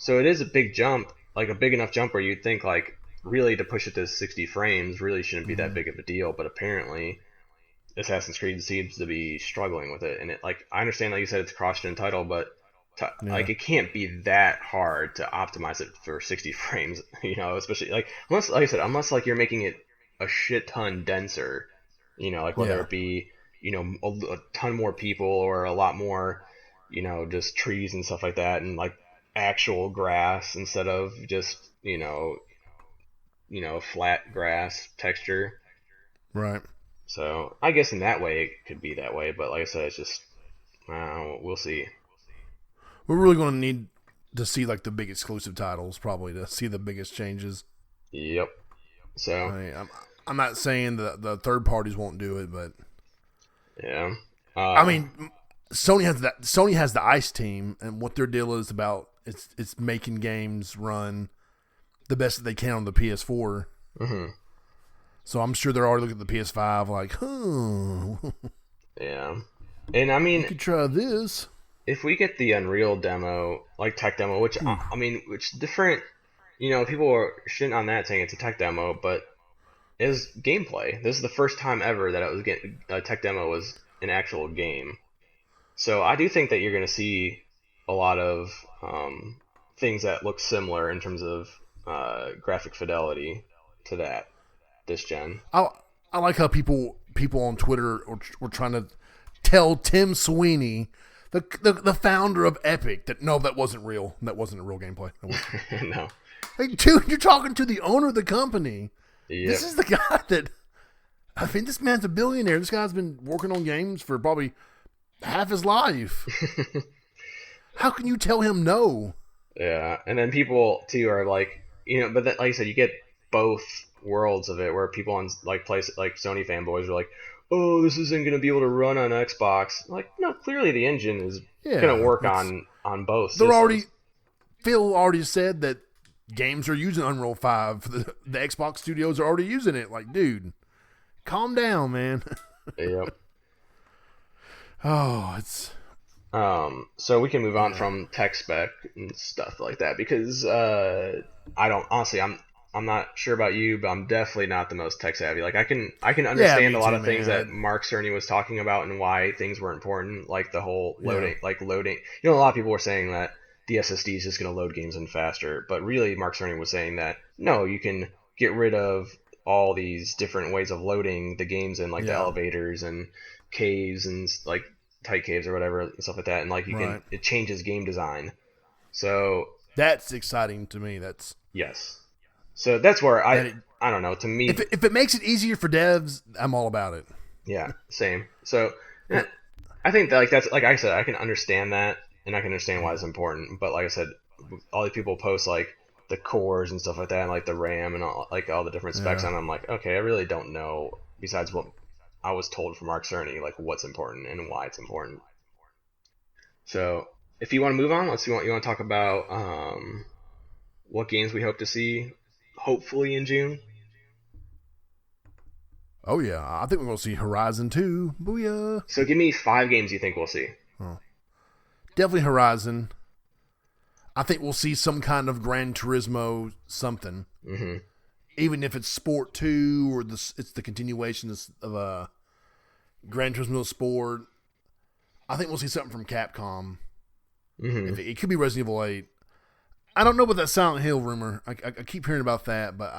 it is a big jump, like a big enough jump where you'd think like really to push it to 60 frames really shouldn't be that big of a deal, but apparently Assassin's Creed seems to be struggling with it. And it, like, I understand, like you said, it's a cross-gen title, but like it can't be that hard to optimize it for 60 frames, especially like unless like you're making it a shit ton denser, like whether it be a ton more people or a lot more just trees and stuff like that, and like actual grass instead of just flat grass texture, right? So I guess in that way it could be that way, but like I said, it's just we'll see. We're really going to need to see like the big exclusive titles probably to see the biggest changes. Yep. So I'm not saying the third parties won't do it, but yeah. I mean, Sony has the ICE team, and what their deal is about it's making games run the best that they can on the PS4. Mm-hmm. So I'm sure they're already looking at the PS5 like, yeah. And I mean, you could try this. If we get the Unreal demo, like tech demo, which I mean, which different, people are shitting on that saying it's a tech demo, but is gameplay. This is the first time ever that a tech demo was an actual game. So I do think that you're going to see a lot of things that look similar in terms of graphic fidelity to that this gen. I like how people on Twitter were trying to tell Tim Sweeney, the founder of Epic, that wasn't real. That wasn't a real gameplay. No. Like, dude, you're talking to the owner of the company. Yep. This is the guy that, I mean, this man's a billionaire. This guy's been working on games for probably half his life. How can you tell him no? Yeah, and then people too are like, but then, like you said, you get both worlds of it, where people on like Sony fanboys are like, oh, this isn't going to be able to run on Xbox. Like, no, clearly the engine is going to work on both systems. Phil already said that games are using Unreal 5. The Xbox studios are already using it. Like, dude, calm down, man. Yep. Oh, it's... So we can move on from tech spec and stuff like that, because I'm I'm not sure about you, but I'm definitely not the most tech savvy. Like I can understand a lot of things that Mark Cerny was talking about and why things were important, like the whole loading. You know, a lot of people were saying that the SSD is just going to load games in faster, but really Mark Cerny was saying that no, you can get rid of all these different ways of loading the games in, like the elevators and caves and like tight caves or whatever and stuff like that, and like you can it changes game design. So that's exciting to me. Yes. So that's where I don't know. To me, if it makes it easier for devs, I'm all about it. Yeah, same. So I think that that's like I said, I can understand that, and I can understand why it's important. But like I said, all these people post like the cores and stuff like that, and like the RAM and all the different specs, and I'm like, okay, I really don't know. Besides what I was told from Mark Cerny, like what's important and why it's important. So if you want to move on, you want to talk about what games we hope to see. Hopefully in June. Oh yeah, I think we're gonna see Horizon 2. Booyah! So give me 5 games you think we'll see. Definitely Horizon. I think we'll see some kind of Gran Turismo something. Mm-hmm. Even if it's Sport 2 or it's the continuation of Gran Turismo Sport. I think we'll see something from Capcom. Mm-hmm. It could be Resident Evil 8. I don't know about that Silent Hill rumor. I keep hearing about that, but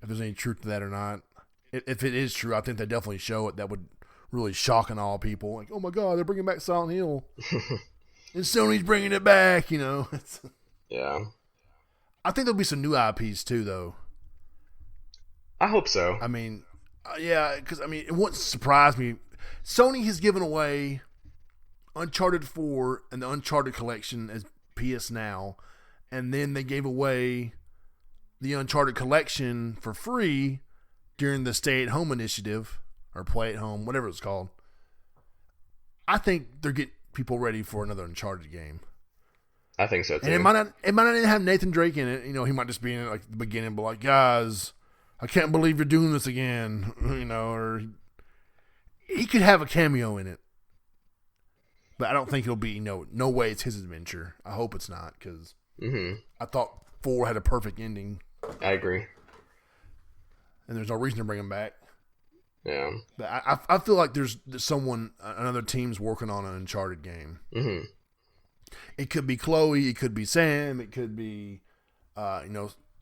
if there's any truth to that or not. If it is true, I think they definitely show it. That would really shock and awe people. Like, oh my God, they're bringing back Silent Hill. And Sony's bringing it back, you know. Yeah. I think there'll be some new IPs too, though. I hope so. I mean, yeah, because, I mean, it wouldn't surprise me. Sony has given away Uncharted 4 and the Uncharted collection as PS Now, and then they gave away the Uncharted collection for free during the stay-at-home initiative, or play-at-home, whatever it's called. I think they're getting people ready for another Uncharted game. I think so too. And it might not even have Nathan Drake in it. You know, he might just be in it like at the beginning, but like, guys, I can't believe you're doing this again. You know, or he could have a cameo in it. But I don't think it'll be, no way it's his adventure. I hope it's not, because I thought 4 had a perfect ending. I agree. And there's no reason to bring him back. Yeah. But I feel like there's another team's working on an Uncharted game. Mm-hmm. It could be Chloe, it could be Sam, it could be,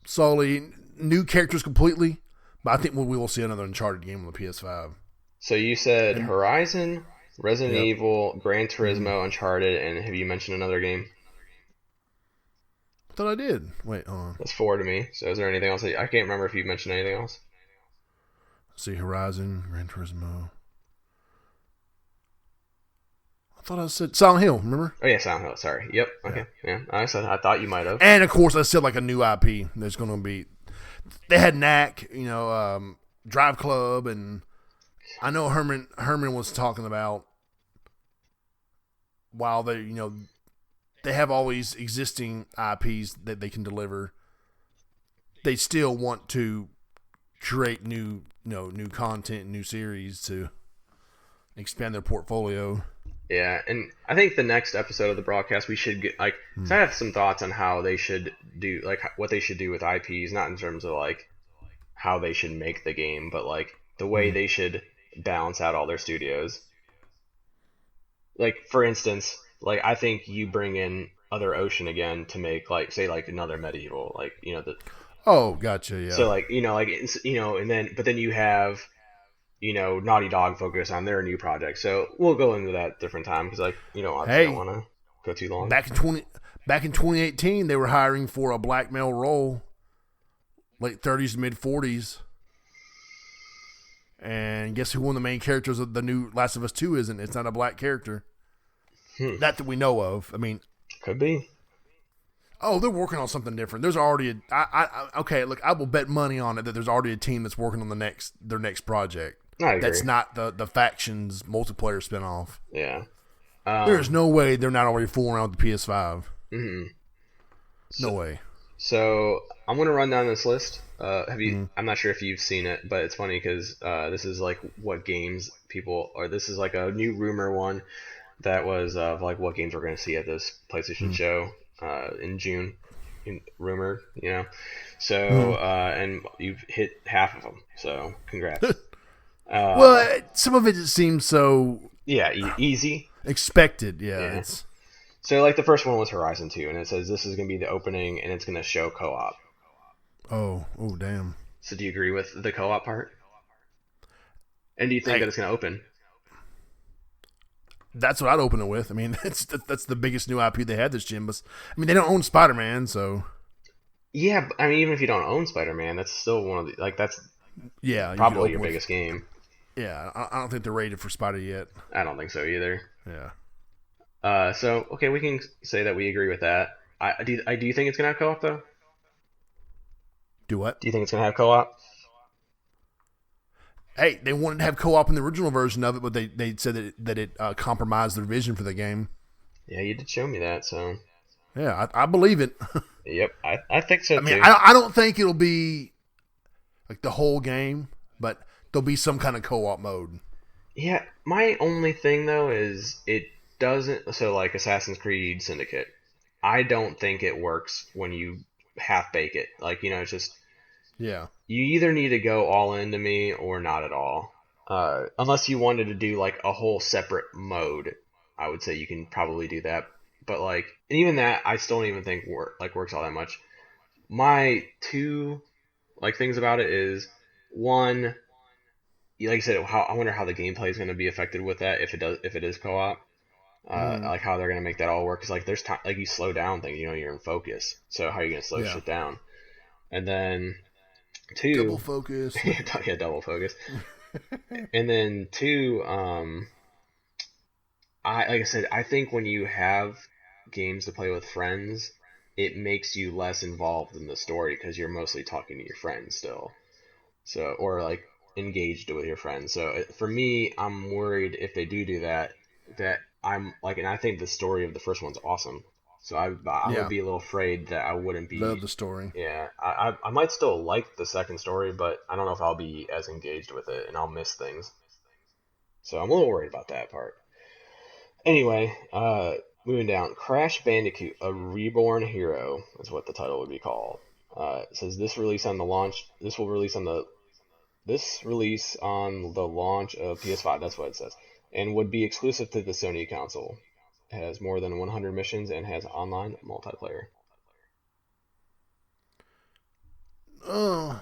Sully. New characters completely. But I think we will see another Uncharted game on the PS5. So you said Horizon, Resident Evil, Gran Turismo, Uncharted, and have you mentioned another game? I thought I did. Wait, hold on. That's 4 to me. So is there anything else? I can't remember if you mentioned anything else. Let's see, Horizon, Gran Turismo. I thought I said Silent Hill, remember? Oh yeah, Silent Hill, sorry. Yep, okay. Yeah. I thought you might have. And of course I said like a new IP that's going to be... They had Knack, Drive Club, and I know Herman was talking about while they have all these existing IPs that they can deliver, they still want to create new content, new series to expand their portfolio. Yeah, and I think the next episode of the broadcast we should get cause I have some thoughts on how they should do what they should do with IPs, not in terms of how they should make the game, but the way they should balance out all their studios. For instance, I think you bring in Other Ocean again to make say another Medieval, Oh, gotcha. Yeah. So and then you have Naughty Dog focus on their new project. So we'll go into that different time because obviously don't want to go too long. Back in 2018, they were hiring for a black male role, late 30s to mid 40s. And guess who one of the main characters of the new Last of Us 2 isn't? It's not a black character. Not that we know of. I mean, could be. Oh, they're working on something different. There's already I will bet money on it that there's already a team that's working on their next project. I agree. That's not the Factions multiplayer spinoff. Yeah. There's no way they're not already fooling around with the PS5. Mm-hmm. No way. So I'm gonna run down this list. Have you? I'm not sure if you've seen it, but it's funny because this is what games people, or this is a new rumor one that was of what games we're gonna see at this PlayStation show in June. rumored, So and you've hit half of them. So congrats. Well, some of it just seems so Yeah, easy. expected. Yeah, Yeah. it's So like the first one was Horizon 2, and it says this is gonna be the opening, and it's gonna show co-op. oh damn. So do you agree with the co-op part? And do you think that Hey, it's gonna open? that's what I'd open it with. I mean, that's the biggest new IP they had this gen. But I mean, they don't own Spider-Man, so Yeah, I mean, even if you don't own Spider-Man, that's still one of the that's yeah, you could probably open your with. biggest game. Yeah, I don't think they're rated for Spider yet. I don't think so either. Yeah. So okay, we can say that we agree with that. Do you think it's gonna have co-op though? Do what? Do you think it's gonna have co-op? Hey, they wanted to have co-op in the original version of it, but they said that it compromised their vision for the game. Yeah, you did show me that, so Yeah, I believe it. yep, I think so I mean, too. I don't think it'll be like the whole game, but there'll be some kind of co-op mode. Yeah, my only thing though is it doesn't. So like Assassin's Creed Syndicate, I don't think it works when you half bake it. Like it's just Yeah. you either need to go all into me or not at all. Unless you wanted to do like a whole separate mode, I would say you can probably do that. But like, and even that, I still don't even think works all that much. My two like things about it is one, like I said, I wonder how the gameplay is going to be affected with that if it is co-op. Mm, Like how they're going to make that all work because like there's time like you slow down things, you're in focus. So how are you going to slow yeah. shit down? And then Double two, focus. yeah, double focus. And then two, I like I said, I think when you have games to play with friends, it makes you less involved in the story because you're mostly talking to your friends still. So or like engaged with your friends. So for me, I'm worried if they do that, that I'm like, and I think the story of the first one's awesome. So I would Yeah. be a little afraid that I wouldn't be. Love the story. Yeah, I might still like the second story, but I don't know if I'll be as engaged with it, and I'll miss things. So I'm a little worried about that part. Anyway, moving down, Crash Bandicoot: A Reborn Hero is what the title would be called. It says this release on the launch. This will release on the this release on the launch of PS5. That's what it says, and would be exclusive to the Sony console. It has more than 100 missions and has online multiplayer. Uh,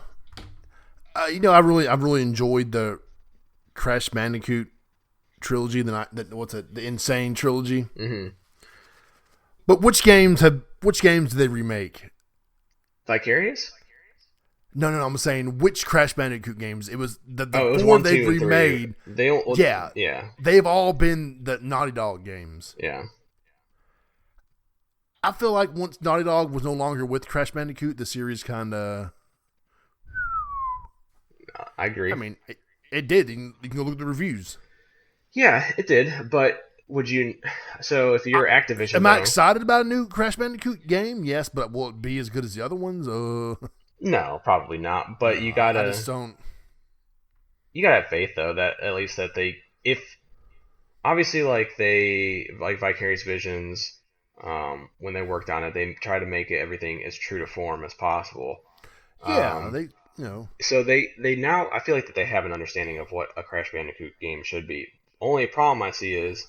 I've really enjoyed the Crash Bandicoot trilogy. What's it? The Insane trilogy. Mm-hmm. But which games did they remake? Vicarious? No. I'm saying which Crash Bandicoot games. It was the Oh, it was four 1, they've 2, and 3. remade. They don't. Well, Yeah, yeah, they've all been the Naughty Dog games. yeah. I feel like once Naughty Dog was no longer with Crash Bandicoot, the series kind of. I agree. I mean, it did. You can go look at the reviews. Yeah, it did. But would you? So if you're Activision, Am I though, excited about a new Crash Bandicoot game? Yes, but will it be as good as the other ones? no, probably not. But you I gotta just don't. you gotta have faith though that at least that they if obviously like they like Vicarious Visions, when they worked on it, they try to make it everything as true to form as possible. Yeah, Um, they. You know. so they now I feel like that they have an understanding of what a Crash Bandicoot game should be. Only problem I see is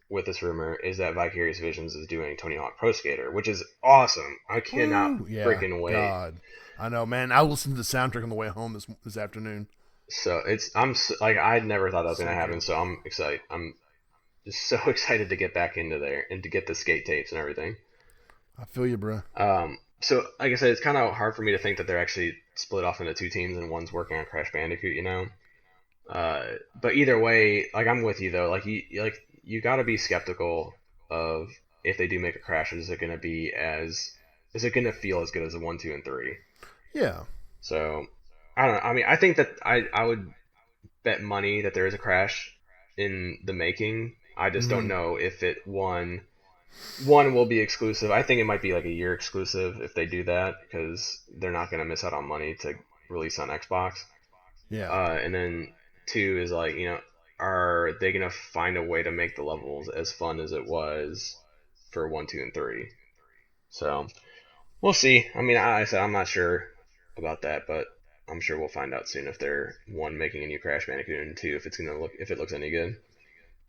with this rumor is that Vicarious Visions is doing Tony Hawk Pro Skater, which is awesome. I cannot Woo, yeah, freaking wait. God, I know, man. I listened to the soundtrack on the way home this afternoon. So like I never thought that was So gonna happen. good. So I'm excited. I'm just so excited to get back into there and to get the skate tapes and everything. I feel you, bro. So like I said, it's kind of hard for me to think that they're actually split off into two teams and one's working on Crash Bandicoot. But either way, like I'm with you though. You got to be skeptical of if they do make a Crash. Is it gonna feel as good as the 1, 2, and 3? Yeah. So I don't know. I mean, I think that I would bet money that there is a Crash in the making. I just don't Mm-hmm. know if one will be exclusive. I think it might be like a year exclusive if they do that because they're not going to miss out on money to release on Xbox. Yeah. And then two is like, are they going to find a way to make the levels as fun as it was for 1, 2, and 3? So We'll see. I mean, I said I'm not sure about that, but I'm sure we'll find out soon if they're one making a new Crash Bandicoot and two if it looks any good.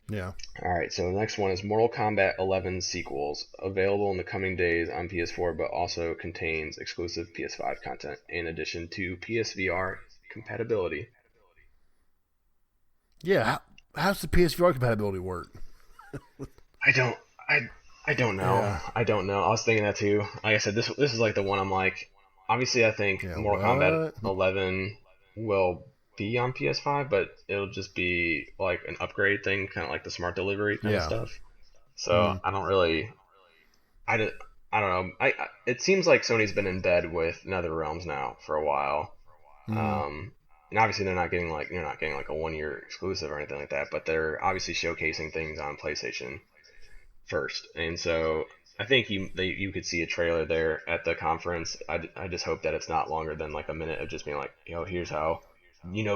Yeah. All right, so the next one is Mortal Kombat 11 sequels, available in the coming days on PS4, but also contains exclusive PS5 content in addition to PSVR compatibility. Yeah. How's the PSVR compatibility work? I don't I I don't know. Yeah. I don't know. I was thinking that too. Like I said, this is like the one I'm like. Obviously, I think Yeah. Mortal Kombat What? 11 will be on PS5, but it'll just be like an upgrade thing, kind of like the smart delivery kind of Yeah. stuff. So I don't really. I don't. I don't know. It seems like Sony's been in bed with NetherRealms now for a while. Mm. Um, and obviously they're not getting like a 1 year exclusive or anything like that, but they're obviously showcasing things on PlayStation first. And so I think you could see a trailer there at the conference. I just hope that it's not longer than like a minute of just being like, here's how Yeah.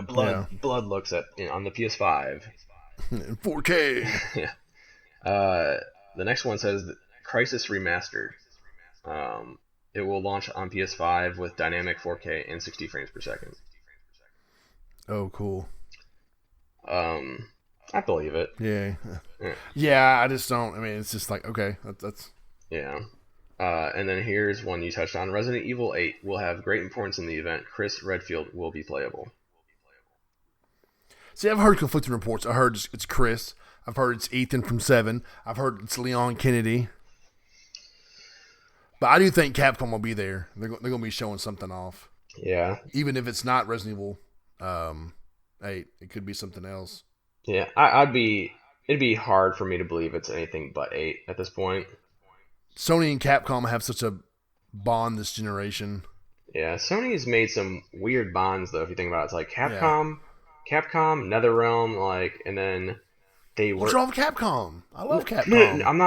blood looks on the PS5. In 4K. Yeah. Uh, the next one says Crisis Remastered. It will launch on PS5 with dynamic 4K and 60 frames per second. Oh, cool. I believe it. Yeah. Yeah. Yeah. I just don't. I mean, it's just like okay. That's Yeah. And then here's one you touched on. Resident Evil 8 will have great importance in the event. Chris Redfield will be playable. See, I've heard conflicting reports. I heard it's Chris. I've heard it's Ethan from Seven. I've heard it's Leon Kennedy. But I do think Capcom will be there. They're going to be showing something off. Yeah. Even if it's not Resident Evil 8, it could be something else. Yeah. It'd be hard for me to believe it's anything but 8 at this point. Sony and Capcom have such a bond this generation. Yeah. Sony's made some weird bonds though. If you think about it, it's like Capcom, NetherRealm, like, and then they were. What's wrong with Capcom? I love Capcom. I'm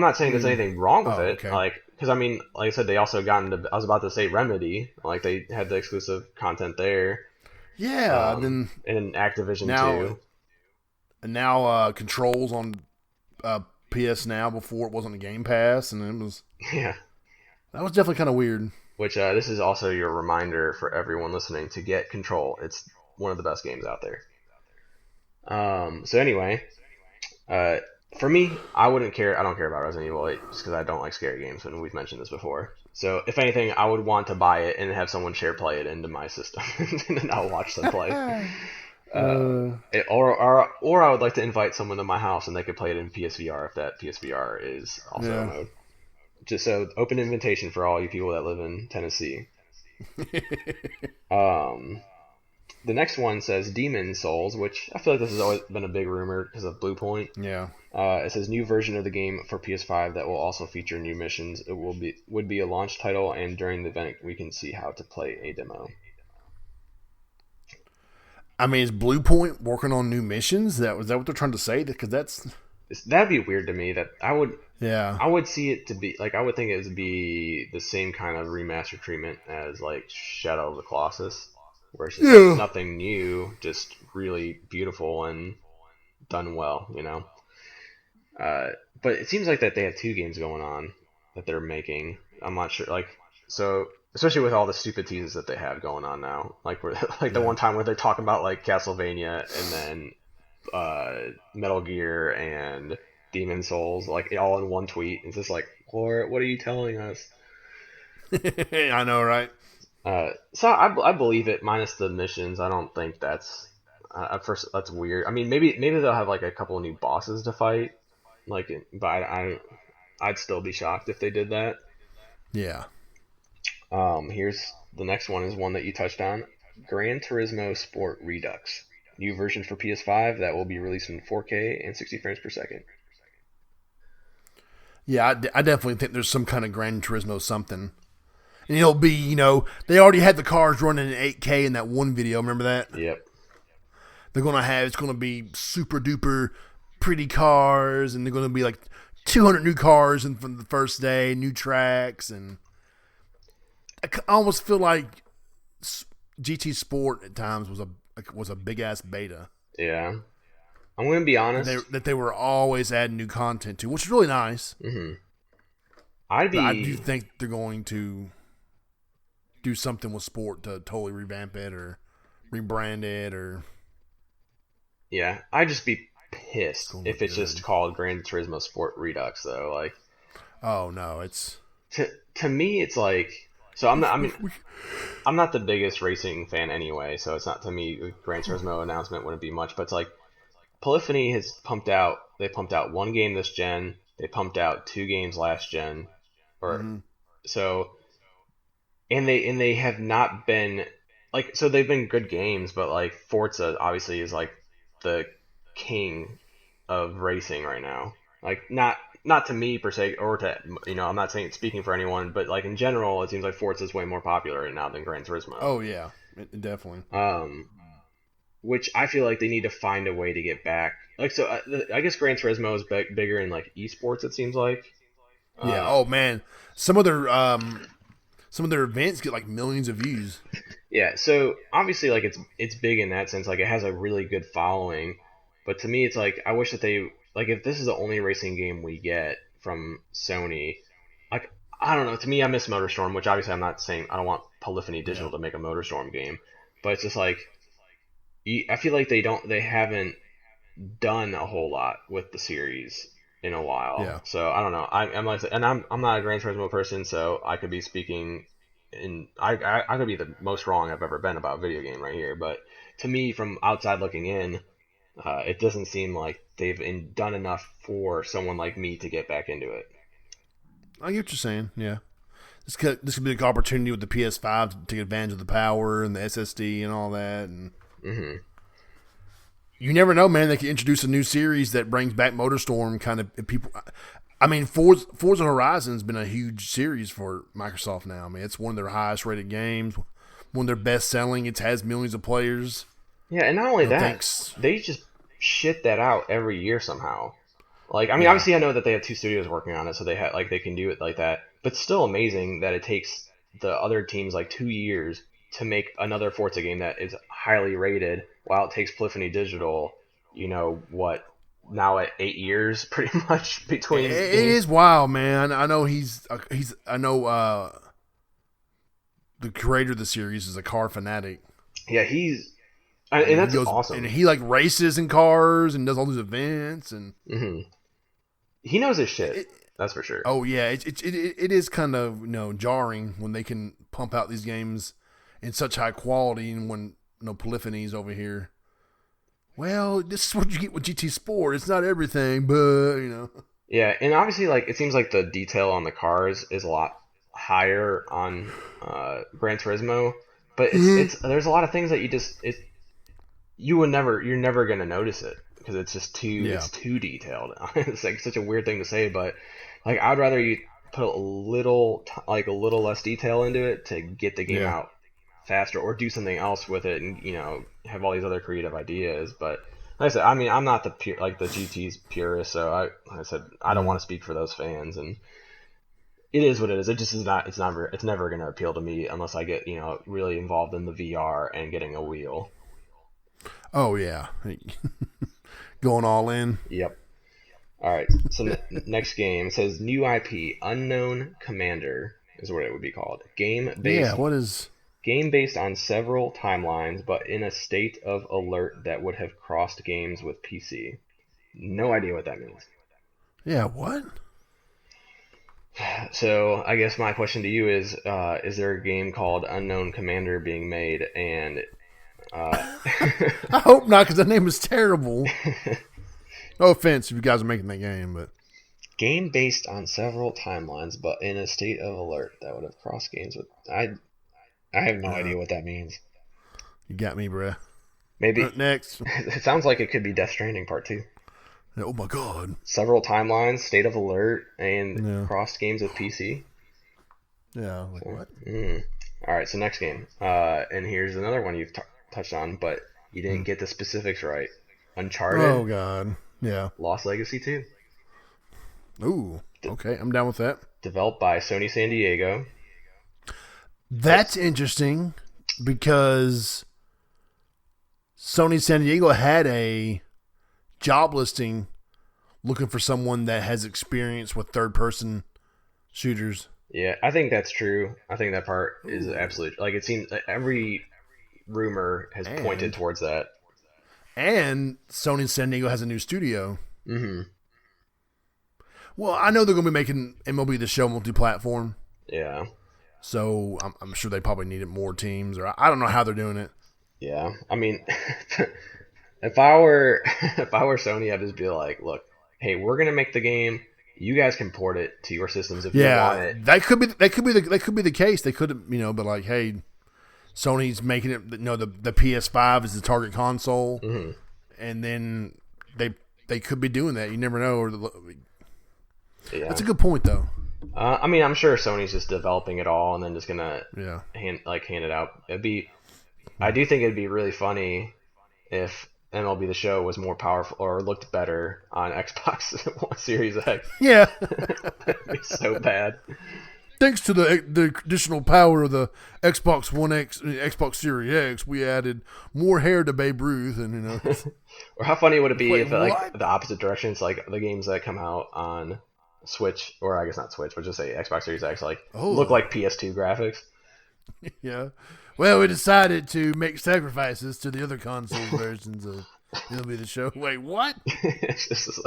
not saying there's anything wrong with it. Okay. Like, because I mean, like I said, they also got into. I was about to say Remedy. Like they had the exclusive content there. Yeah, and Activision now, too. And now Controls on PS Now before it wasn't a Game Pass, and it was. Yeah. That was definitely kind of weird. Which this is also your reminder for everyone listening to get Control. It's one of the best games out there. So anyway, for me, I wouldn't care. I don't care about Resident Evil 8 just because I don't like scary games, and we've mentioned this before. So if anything, I would want to buy it and have someone share play it into my system, and then I'll watch them play. Or I would like to invite someone to my house and they could play it in PSVR if that PSVR is also a mode. Just so open invitation for all you people that live in Tennessee. The next one says Demon Souls, which I feel like this has always been a big rumor because of Blue Point. Yeah. It says new version of the game for PS5 that will also feature new missions. It would be a launch title, and during the event we can see how to play a demo. I mean, is Blue Point working on new missions? Was that what they're trying to say? Because that'd be weird to me. That I would see it to be like I would think it would be the same kind of remaster treatment as like Shadow of the Colossus, where it's just like nothing new, just really beautiful and done well, you know. But it seems like that they have two games going on that they're making. I'm not sure, like so. Especially with all the stupid teases that they have going on now, like the one time where they're talking about like Castlevania and then Metal Gear and Demon Souls, like all in one tweet. It's just like, what are you telling us? I know, right? So I believe it, minus the missions. I don't think that's at first that's weird. I mean, maybe they'll have like a couple of new bosses to fight, like, but I'd still be shocked if they did that. Yeah. Here's the next one is one that you touched on. Gran Turismo Sport Redux. New version for PS5 that will be released in 4K and 60 frames per second. Yeah, I definitely think there's some kind of Gran Turismo something. And it'll be, they already had the cars running in 8K in that one video. Remember that? Yep. It's going to be super duper pretty cars, and they're going to be like 200 new cars from the first day, new tracks, and I almost feel like GT Sport at times was a big ass beta. Yeah, I'm gonna be honest that they were always adding new content to, which is really nice. Mm-hmm. I do think they're going to do something with sport to totally revamp it or rebrand it or. Yeah, I'd just be pissed if it's just called Gran Turismo Sport Redux though. Like, oh no, it's to me it's like so I'm not the biggest racing fan anyway, so it's not to me the Gran Turismo announcement wouldn't be much, but it's like Polyphony has pumped out one game this gen, they pumped out 2 games last gen, or so, and they have not been like so they've been good games, but like Forza obviously is like the king of racing right now. Like not to me per se, or to I'm not saying speaking for anyone, but like in general, it seems like Forza is way more popular right now than Gran Turismo. Oh yeah, definitely. Which I feel like they need to find a way to get back. Like so, I guess Gran Turismo is bigger in like esports. It seems like. Yeah. Oh man, some of their events get like millions of views. Yeah. So obviously, like it's big in that sense. Like it has a really good following. But to me, it's like I wish that they like if this is the only racing game we get from Sony, like I don't know. To me, I miss MotorStorm, which obviously I'm not saying I don't want Polyphony Digital to make a MotorStorm game, but it's just like I feel like they haven't done a whole lot with the series in a while. Yeah. So I don't know. I'm like, and I'm not a Gran Turismo person, so I could be speaking I could be the most wrong I've ever been about a video game right here. But to me, from outside looking in, it doesn't seem like they've done enough for someone like me to get back into it. I get what you're saying. Yeah. This could be an opportunity with the PS5 to take advantage of the power and the SSD and all that. And you never know, man. They could introduce a new series that brings back MotorStorm. Kind of people. I mean, Forza Horizon has been a huge series for Microsoft now. I mean, it's one of their highest rated games, one of their best selling. It has millions of players. Yeah, and not only that, they just shit that out every year somehow. Like, I mean, obviously, I know that they have 2 studios working on it, so they can do it like that. But still amazing that it takes the other teams like 2 years to make another Forza game that is highly rated, while it takes Polyphony Digital, now at 8 years pretty much between. It is wild, man. I know I know the creator of the series is a car fanatic. Yeah, and that's awesome. And he like races in cars and does all these events and. He knows his shit. That's for sure. Oh yeah, it is kind of jarring when they can pump out these games in such high quality, and when Polyphony's over here. Well, this is what you get with GT Sport. It's not everything, but Yeah, and obviously, like it seems like the detail on the cars is a lot higher on Gran Turismo, but there's a lot of things that you're never gonna notice it. Because it's just it's too detailed. It's like such a weird thing to say, but like I'd rather you put a little less detail into it to get the game out faster, or do something else with it, and have all these other creative ideas. But like I said, I mean, I'm not the GT's purist, so I don't want to speak for those fans, and it is what it is. It just is not. It's never going to appeal to me unless I get really involved in the VR and getting a wheel. Oh yeah. Going all in. Yep. All right. So next game says new IP, Unknown Commander is what it would be called. Game based on several timelines, but in a state of alert that would have crossed games with PC. No idea what that means. Yeah. What? So I guess my question to you is there a game called Unknown Commander being made? And I hope not, because the name is terrible. No offense if you guys are making that game, but game based on several timelines, but in a state of alert that would have crossed games with. I have no idea what that means. You got me, bruh. Maybe next. It sounds like it could be Death Stranding Part 2. Oh my god! Several timelines, state of alert, and crossed games with PC. Yeah. Like what? All right. So next game, and here's another one you've touched on, but you didn't get the specifics right. Uncharted. Oh god. Yeah. Lost Legacy 2. Ooh. Okay, I'm down with that. Developed by Sony San Diego. That's interesting because Sony San Diego had a job listing looking for someone that has experience with third-person shooters. Yeah, I think that's true. I think that part is absolute. Like it seems every rumor has pointed towards that. And Sony San Diego has a new studio. Mm-hmm. Well, I know they're going to be making MLB The Show multi-platform. Yeah. So I'm sure they probably needed more teams, or I don't know how they're doing it. Yeah, I mean, if I were Sony, I'd just be like, look, hey, we're gonna make the game. You guys can port it to your systems if you want it. That could be the case. They could, but like, hey, Sony's making it. The PS5 is the target console, and then they could be doing that. You never know. That's a good point, though. I mean, I'm sure Sony's just developing it all and then just gonna hand it out. I do think it'd be really funny if MLB The Show was more powerful or looked better on Xbox Series X. Yeah, that'd be so bad. Thanks to the additional power of the Xbox One X, Xbox Series X, we added more hair to Babe Ruth, and Or how funny would it be if like the opposite direction? It's like the games that come out on Switch, or I guess not Switch, but just say Xbox Series X, look like PS2 graphics. Yeah. Well, we decided to make sacrifices to the other console versions of MLB The Show. Wait, what? it's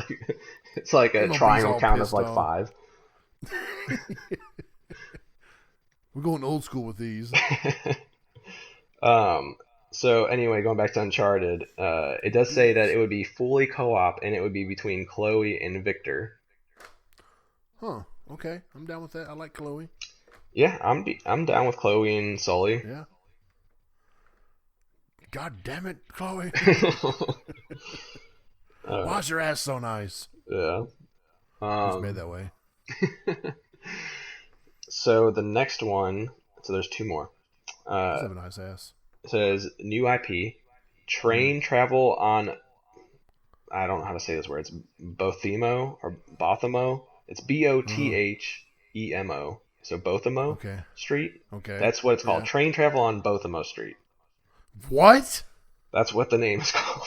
like a triangle count of like 5. We're going old school with these. So anyway, going back to Uncharted, it does say that it would be fully co-op and it would be between Chloe and Victor. Huh. Okay, I'm down with that. I like Chloe. Yeah, I'm down with Chloe and Sully. Yeah. God damn it, Chloe. Why's your ass so nice? Yeah. It's made that way. So the next one, so there's 2 more. Does have a nice ass. It says new IP, train travel on, I don't know how to say this word. It's Bothemo or Bothemo. It's Bothemo. So Bothemo Street. Okay. That's what it's called. Yeah. Train travel on Bothemo Street. What? That's what the name is called.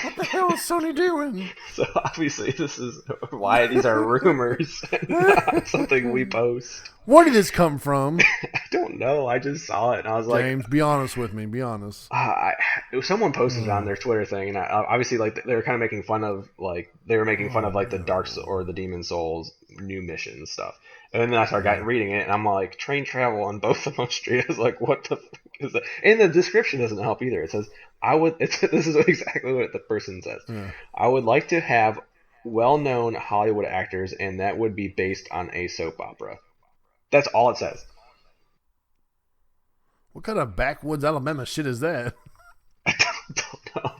What the hell is Sony doing? So obviously this is why these are rumors and not something we post. Where did this come from? I don't know. I just saw it and I was James, be honest with me. Be honest. Someone posted it on their Twitter thing, and obviously like they were kind of making fun of like the Dark Souls or the Demon Souls new missions stuff. And then I started reading it, and I'm like, train travel on Bothemo Street. I was like, what the fuck is that? And the description doesn't help either. It says, this is exactly what the person says. Yeah. I would like to have well-known Hollywood actors, and that would be based on a soap opera. That's all it says. What kind of backwoods Alabama shit is that? I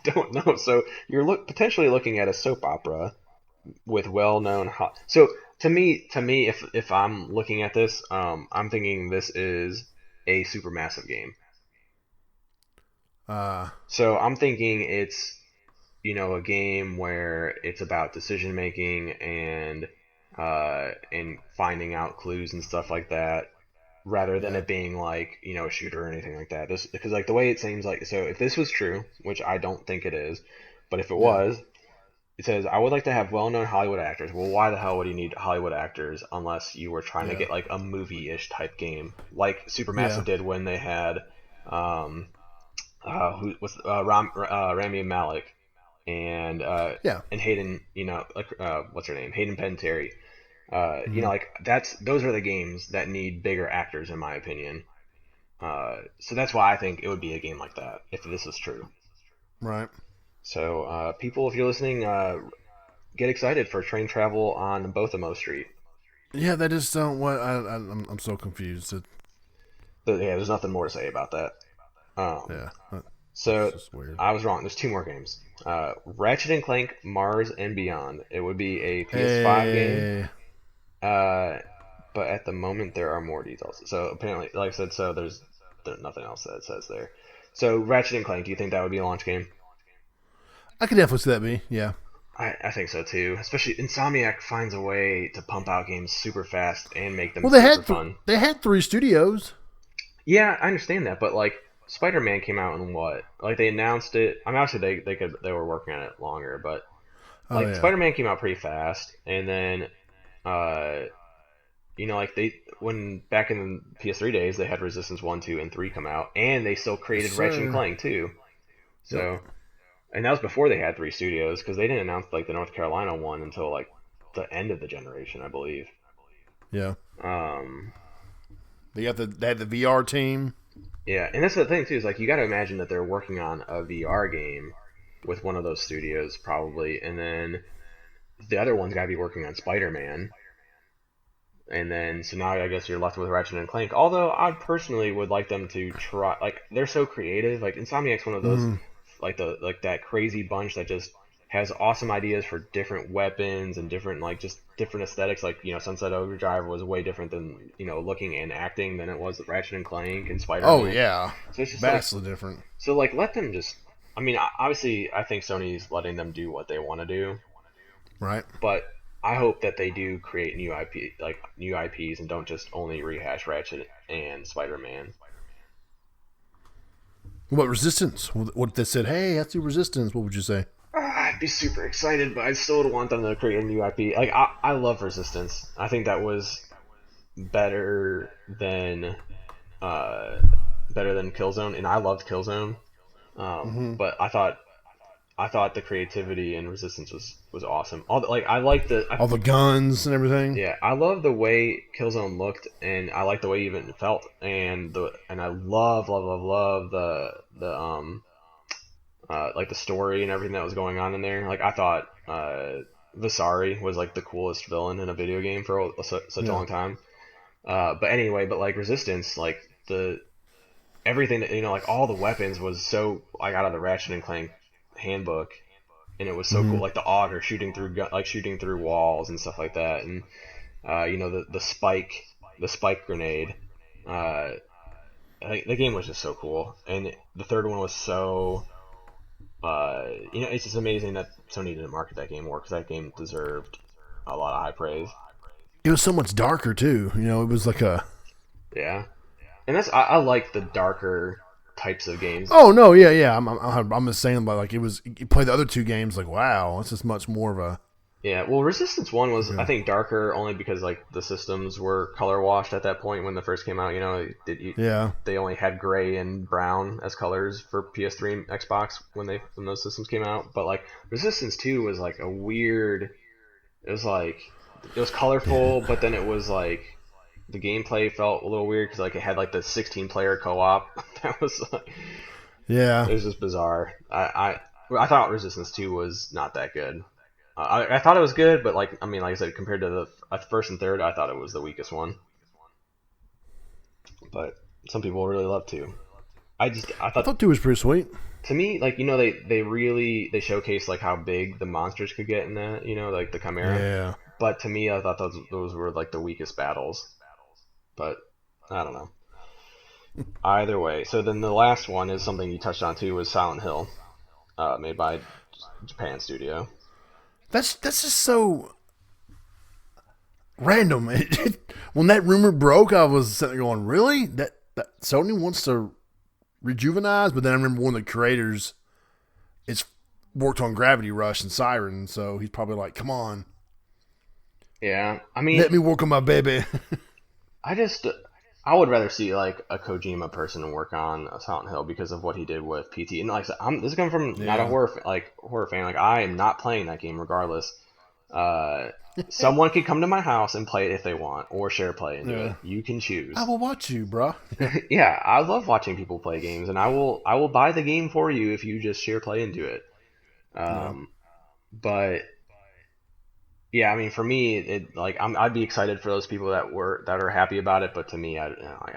don't know. So you're potentially looking at a soap opera with well-known so to me if I'm looking at this, I'm thinking this is a Supermassive game. So I'm thinking it's a game where it's about decision making and finding out clues and stuff like that, rather than it being like a shooter or anything like that. Because like the way it seems like, so if this was true, which I don't think it is, but if it was, it says I would like to have well-known Hollywood actors. Well, why the hell would you need Hollywood actors unless you were trying to get like a movie-ish type game, like Supermassive did when they had Rami Malek and Hayden, what's her name, Hayden Panettiere. Those are the games that need bigger actors, in my opinion. So that's why I think it would be a game like that if this is true. Right. So people, if you're listening, get excited for train travel on Bothemo Street. Yeah, that just don't. What I'm so confused. There's nothing more to say about that. So I was wrong. There's 2 more games. Ratchet and Clank Mars and Beyond. It would be a PS5 game. But at the moment there are more details. So apparently, like I said, so there's nothing else that it says there. So Ratchet and Clank, do you think that would be a launch game? I could definitely see that be, yeah. I think so too. Especially Insomniac finds a way to pump out games super fast and make them fun. They had 3 studios. Yeah, I understand that, but like Spider-Man came out in what? Like they announced it. I mean, obviously they were working on it longer, but like Spider-Man came out pretty fast, and then like when back in the PS3 days, they had Resistance 1, 2, and 3 come out, and they still created Ratchet and Clank too. So, and that was before they had 3 studios, because they didn't announce like the North Carolina one until like the end of the generation, I believe. Yeah. They had the VR team. Yeah, and that's the thing too, is like you got to imagine that they're working on a VR game with one of those studios probably, and then the other one's got to be working on Spider-Man. And then, so now I guess you're left with Ratchet and Clank. Although I personally would like them to try, like they're so creative. Like Insomniac's one of those, like that crazy bunch that just has awesome ideas for different weapons and different different aesthetics. Like Sunset Overdrive was way different than looking and acting than it was with Ratchet and Clank and Spider-Man. Oh yeah, so it's just vastly different. So like let them just. I mean, obviously, I think Sony's letting them do what they want to do. Right. But I hope that they do create new IPs, and don't just only rehash Ratchet and Spider-Man. What Resistance? What if they said, hey, let's do Resistance? What would you say? I'd be super excited, but I still would want them to create a new IP. Like I love Resistance. I think that was better than Killzone, and I loved Killzone. But I thought the creativity in Resistance was awesome. All the guns and everything. Yeah, I love the way Killzone looked, and I like the way it even felt, and I love the like the story and everything that was going on in there. Like I thought Visari was like the coolest villain in a video game for such a long time. But like Resistance, like everything that like all the weapons was so like out of the Ratchet and Clank handbook, and it was so cool, like the auger shooting through walls and stuff like that, and the spike grenade. The game was just so cool, and the third one was so it's just amazing that Sony didn't market that game more, because that game deserved a lot of high praise. It was so much darker too. It was like a and I like the darker types of games. Oh no, yeah. I'm just saying, like you play the other 2 games, like wow, this is much more of a. Yeah, well, Resistance 1 was I think darker only because like the systems were color washed at that point when they first came out. They only had gray and brown as colors for PS3 and Xbox when those systems came out. But like Resistance 2 was like a weird. It was colorful, but then it was like. The gameplay felt a little weird because like it had like the 16-player co-op. That was like, it was just bizarre. I thought Resistance 2 was not that good. I thought it was good, but like I said, compared to the first and third, I thought it was the weakest one. But some people really love 2. I thought 2 was pretty sweet. To me, like they really showcased like how big the monsters could get in that. Like the Chimera. Yeah. But to me, I thought those were like the weakest battles. But I don't know. Either way, so then the last one is something you touched on too, was Silent Hill, made by Japan Studio. That's just so random. When that rumor broke, I was sitting there going, "Really? That Sony wants to rejuvenize?" But then I remember one of the creators, it's worked on Gravity Rush and Siren, so he's probably like, "Come on, yeah, I mean, let me work on my baby." I would rather see like a Kojima person work on a Silent Hill because of what he did with PT. And like I said, this is coming from not a horror fan. Like I am not playing that game regardless. Someone could come to my house and play it if they want, or share play into it. You can choose. I will watch you, bro. Yeah, I love watching people play games, and I will buy the game for you if you just share play into it. But yeah, I mean, for me, I'd be excited for those people that are happy about it, but to me, I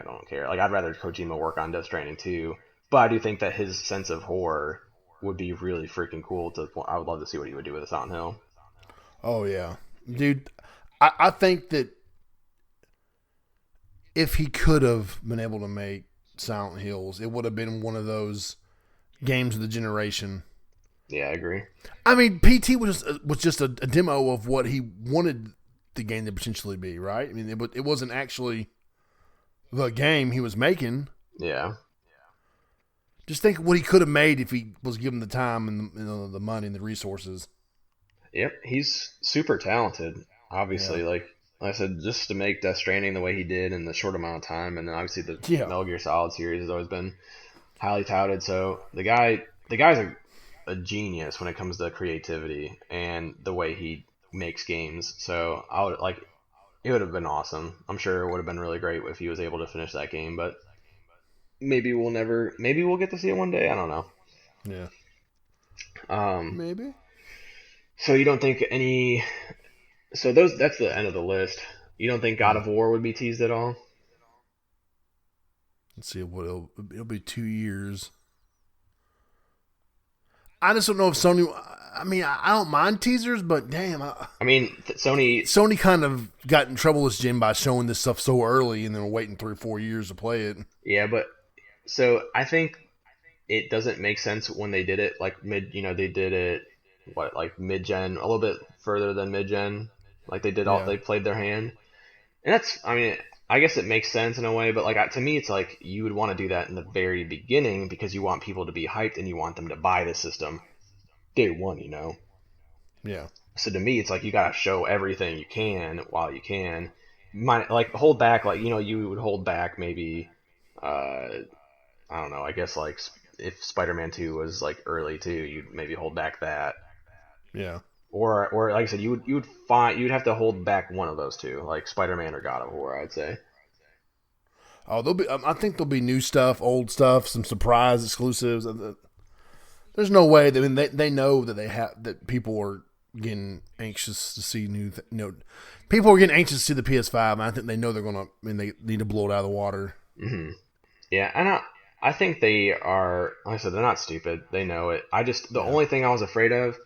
don't care. Like, I'd rather Kojima work on Death Stranding too, but I do think that his sense of horror would be really freaking cool. I would love to see what he would do with a Silent Hill. Oh yeah, dude, I think that if he could have been able to make Silent Hills, it would have been one of those games of the generation. Yeah, I agree. I mean, PT was just a demo of what he wanted the game to potentially be, right? I mean, it wasn't actually the game he was making. Yeah. Just think what he could have made if he was given the time and the money and the resources. Yep, he's super talented. Yeah. Obviously, like I said, just to make Death Stranding the way he did in the short amount of time, and then obviously the Yeah. Metal Gear Solid series has always been highly touted. So the guy's a genius when it comes to creativity and the way he makes games. So I would like it would have been awesome. I'm sure it would have been really great if he was able to finish that game, but maybe we'll get to see it one day. I don't know. Yeah. Um, Maybe. so you don't think any? So that's the end of the list. You don't think God Hmm. of War would be teased at all? Let's see what it'll be 2 years. I just don't know if Sony. I mean, I don't mind teasers, but damn, I mean, Sony. Sony kind of got in trouble this gym by showing this stuff so early and then waiting 3 or 4 years to play it. Yeah, but so I think it doesn't make sense when they did it like mid. They did it what like mid gen, a little bit further than mid gen. Like Yeah. they played their hand, and that's. I mean, I guess it makes sense in a way, but like to me, it's like you would want to do that in the very beginning because you want people to be hyped and you want them to buy the system day one. Yeah. So to me, it's like you gotta show everything you can while you can. Might like hold back, like you would hold back maybe. I don't know. I guess like if Spider-Man 2 was like early too, you'd maybe hold back that. Yeah. Or like I said, you'd have to hold back one of those two, like Spider-Man or God of War, I'd say. Oh, there'll be. I think there'll be new stuff, old stuff, some surprise exclusives. There's no way. I mean, they know that they have that people are getting anxious to see new. People are getting anxious to see the PS5, and I think they know they're gonna. I mean, they need to blow it out of the water. Yeah, and I think they are. Like I said, they're not stupid. They know it. The Yeah. only thing I was afraid of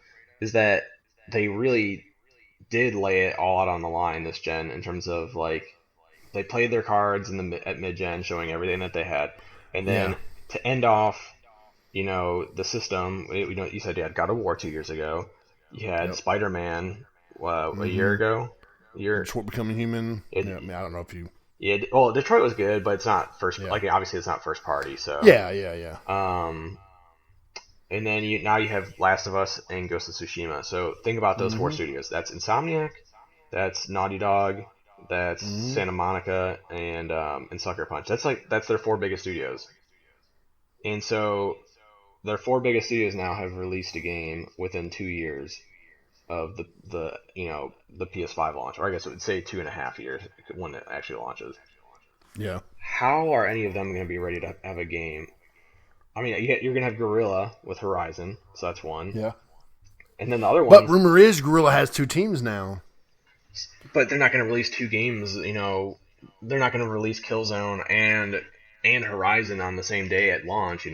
is that they really did lay it all out on the line this gen in terms of like they played their cards at mid gen, showing everything that they had, and Yeah. then to end off, the system. You said you had God of War 2 years ago. You had Yep. Spider Man a year Mm-hmm. ago. Year Detroit Becoming Human. Yeah. I it mean, I don't know if you. yeah. Well, Detroit was good, but it's not first. Yeah. Like obviously, it's not first party. So Yeah. Yeah. Yeah. um, and then now you have Last of Us and Ghost of Tsushima. So think about those four Mm-hmm. studios. That's Insomniac, that's Naughty Dog, that's Mm-hmm. Santa Monica, and Sucker Punch. That's their four biggest studios. And so their four biggest studios now have released a game within 2 years of the PS5 launch, or I guess it would say 2.5 years when it actually launches. Yeah. How are any of them going to be ready to have a game? I mean, you're going to have Gorilla with Horizon, so that's one. Yeah. And then the other But ones, rumor is Gorilla has two teams now. but they're not going to release two games. They're not going to release Killzone and Horizon on the same day at launch.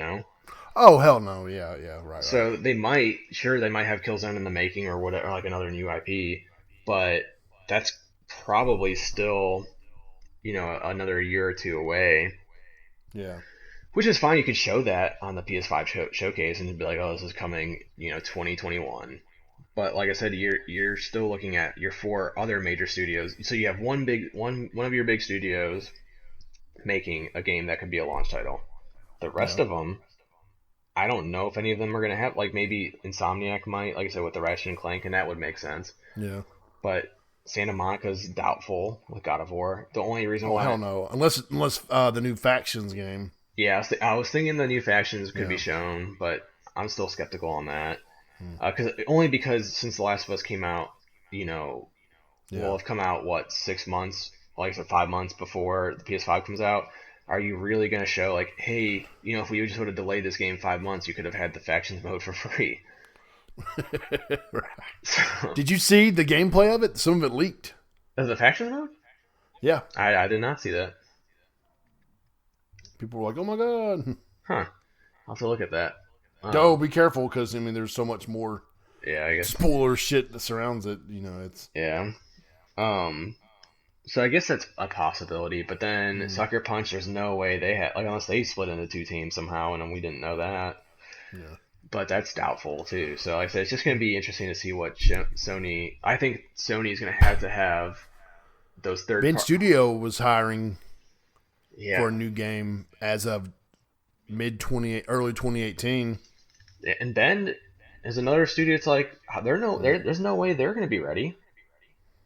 Oh hell no! Yeah. Yeah. Right. Right. So they might have Killzone in the making or whatever, like another new IP, but that's probably still another year or two away. Yeah. Which is fine. You could show that on the PS5 showcase and be like, "Oh, this is coming, 2021." But like I said, you're still looking at your four other major studios. So you have one of your big studios making a game that could be a launch title. The rest Yeah. of them, I don't know if any of them are gonna have. Like maybe Insomniac might, like I said, with the Ratchet and Clank, and that would make sense. Yeah. But Santa Monica's doubtful with God of War. The only reason Oh why, hell no! Unless the new factions game. yeah, I was thinking the new factions could be Yeah. shown, but I'm still skeptical on that. Hmm. Only because since The Last of Us came out, will Yeah. have come out what 6 months, like I said, 5 months before the PS5 comes out. Are you really gonna show like, hey, if we just would have delayed this game 5 months, you could have had the factions mode for free? Right. So, Did you see the gameplay of it? Some of it leaked. the factions mode? Yeah. I did not see that. People were like, "Oh my god!" Huh. I'll have to look at that. Oh, be careful because I mean, there's so much more Yeah, I guess. spoiler shit that surrounds it. It's Yeah. Um. So I guess that's a possibility, but then Sucker Punch, there's no way they had unless they split into two teams somehow, and we didn't know that. yeah. But that's doubtful too. So like I said, it's just going to be interesting to see what Sony. I think Sony is going to have those third. Ben Studio was hiring Yeah. for a new game as of early 2018. And Ben, is another studio. It's like there's no way they're going to be ready.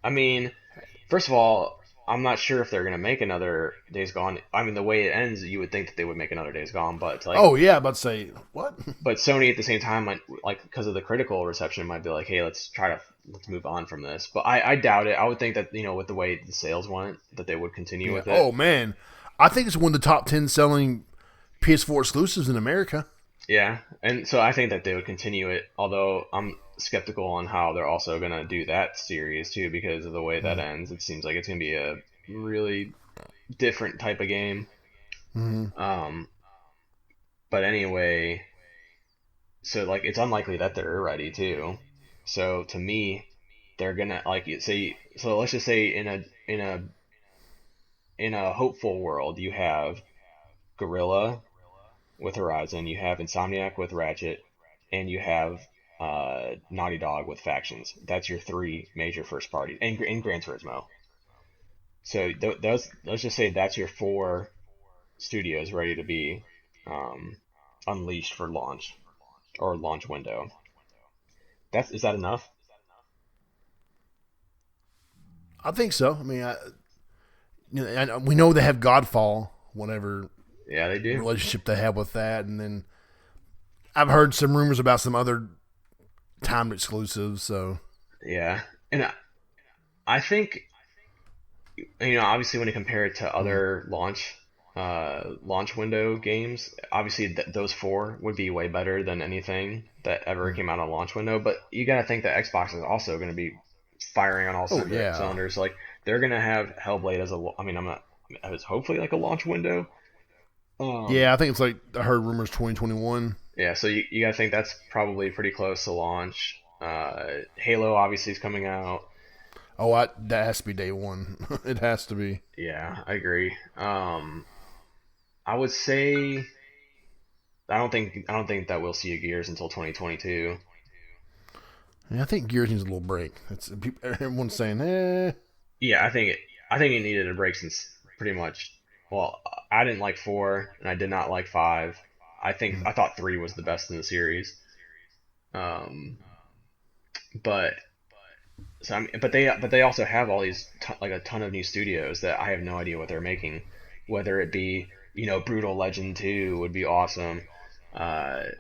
I mean, first of all, I'm not sure if they're going to make another Days Gone. I mean, the way it ends, you would think that they would make another Days Gone, but like, oh yeah, about to say what? but Sony at the same time might, like, because of the critical reception, might be like, hey, let's move on from this. But I doubt it. I would think that, with the way the sales went, that they would continue with it. Oh man, I think it's one of the top 10 selling PS4 exclusives in America. Yeah, and so I think that they would continue it. Although I'm skeptical on how they're also gonna do that series too, because of the way that ends. It seems like it's gonna be a really different type of game. But anyway, so like it's unlikely that they're ready too. So to me, they're gonna like say. So let's just say in a hopeful world, you have Gorilla with Horizon, you have Insomniac with Ratchet, and you have Naughty Dog with Factions. That's your three major first parties, and in Gran Turismo. So those, let's just say that's your four studios ready to be unleashed for launch or launch window. Is that enough? I think so. I mean, we know they have Godfall, whatever. Yeah, they do. Relationship they have with that, and then I've heard some rumors about some other timed exclusives. So yeah, and I think obviously when you compare it to other launch window games, obviously those four would be way better than anything that ever came out on launch window. But you got to think that Xbox is also going to be firing on all cylinders. Like they're going to have Hellblade as as hopefully like a launch window. Yeah, I think it's like I heard rumors 2021. Yeah, so you got to think that's probably pretty close to launch. Halo obviously is coming out. Oh, that has to be day one. It has to be. Yeah, I agree. I would say I don't think that we'll see a Gears until 2022. Yeah, I think Gears needs a little break. Everyone's saying, eh. Yeah, I think it needed a break since pretty much. Well, I didn't like 4, and I did not like 5. I thought 3 was the best in the series. But they also have all these like a ton of new studios that I have no idea what they're making. Whether it be Brutal Legend 2 would be awesome, and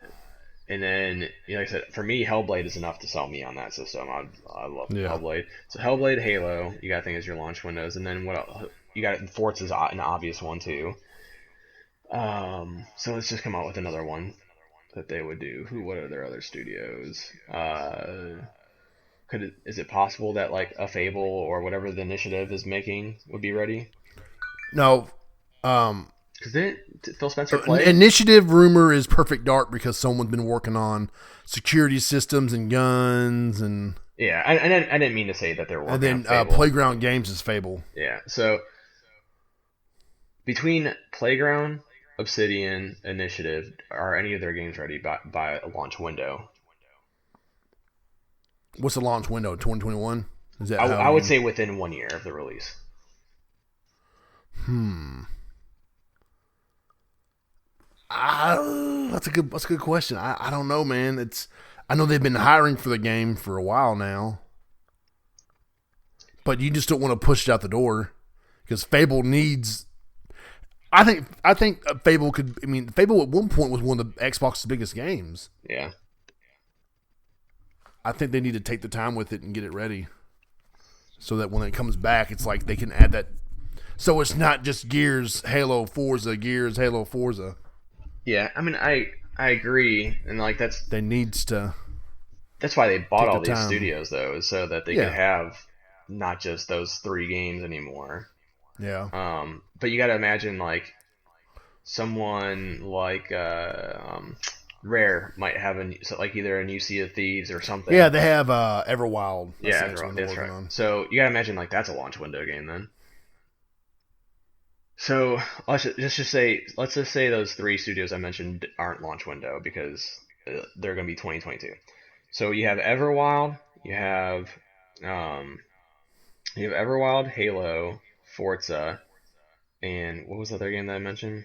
then like I said, for me Hellblade is enough to sell me on that system. I love Hellblade. So Hellblade, Halo, you got to think is your launch windows, and then what else? You got Forza's an obvious one too. So let's just come out with another one that they would do. What are their other studios? Is it possible that like a Fable or whatever the Initiative is making would be ready? No. Because didn't Phil Spencer play? Initiative rumor is Perfect Dark because someone's been working on security systems and guns and. Yeah, I didn't mean to say that they're working. And then on Playground Games is Fable. Yeah, so between Playground, Obsidian, Initiative, are any of their games ready by a launch window? What's the launch window? 2021? Is that I would say within 1 year of the release. That's a good question. I don't know, man. I know they've been hiring for the game for a while now, but you just don't want to push it out the door because Fable needs. I think Fable could. I mean, Fable at one point was one of the Xbox's biggest games. Yeah. I think they need to take the time with it and get it ready, so that when it comes back, it's like they can add that. So it's not just Gears, Halo, Forza, Gears, Halo, Forza. Yeah, I mean, I agree, and like that's why they bought all these studios though, is so that they could have not just those 3 games anymore. Yeah. But you got to imagine like someone like Rare might have either a new Sea of Thieves or something. Yeah, they have Everwild. That's right. So you got to imagine like that's a launch window game then. So let's just say those 3 studios I mentioned aren't launch window because they're going to be 2022. So you have Everwild, you have Everwild, Halo, Forza, and what was the other game that I mentioned?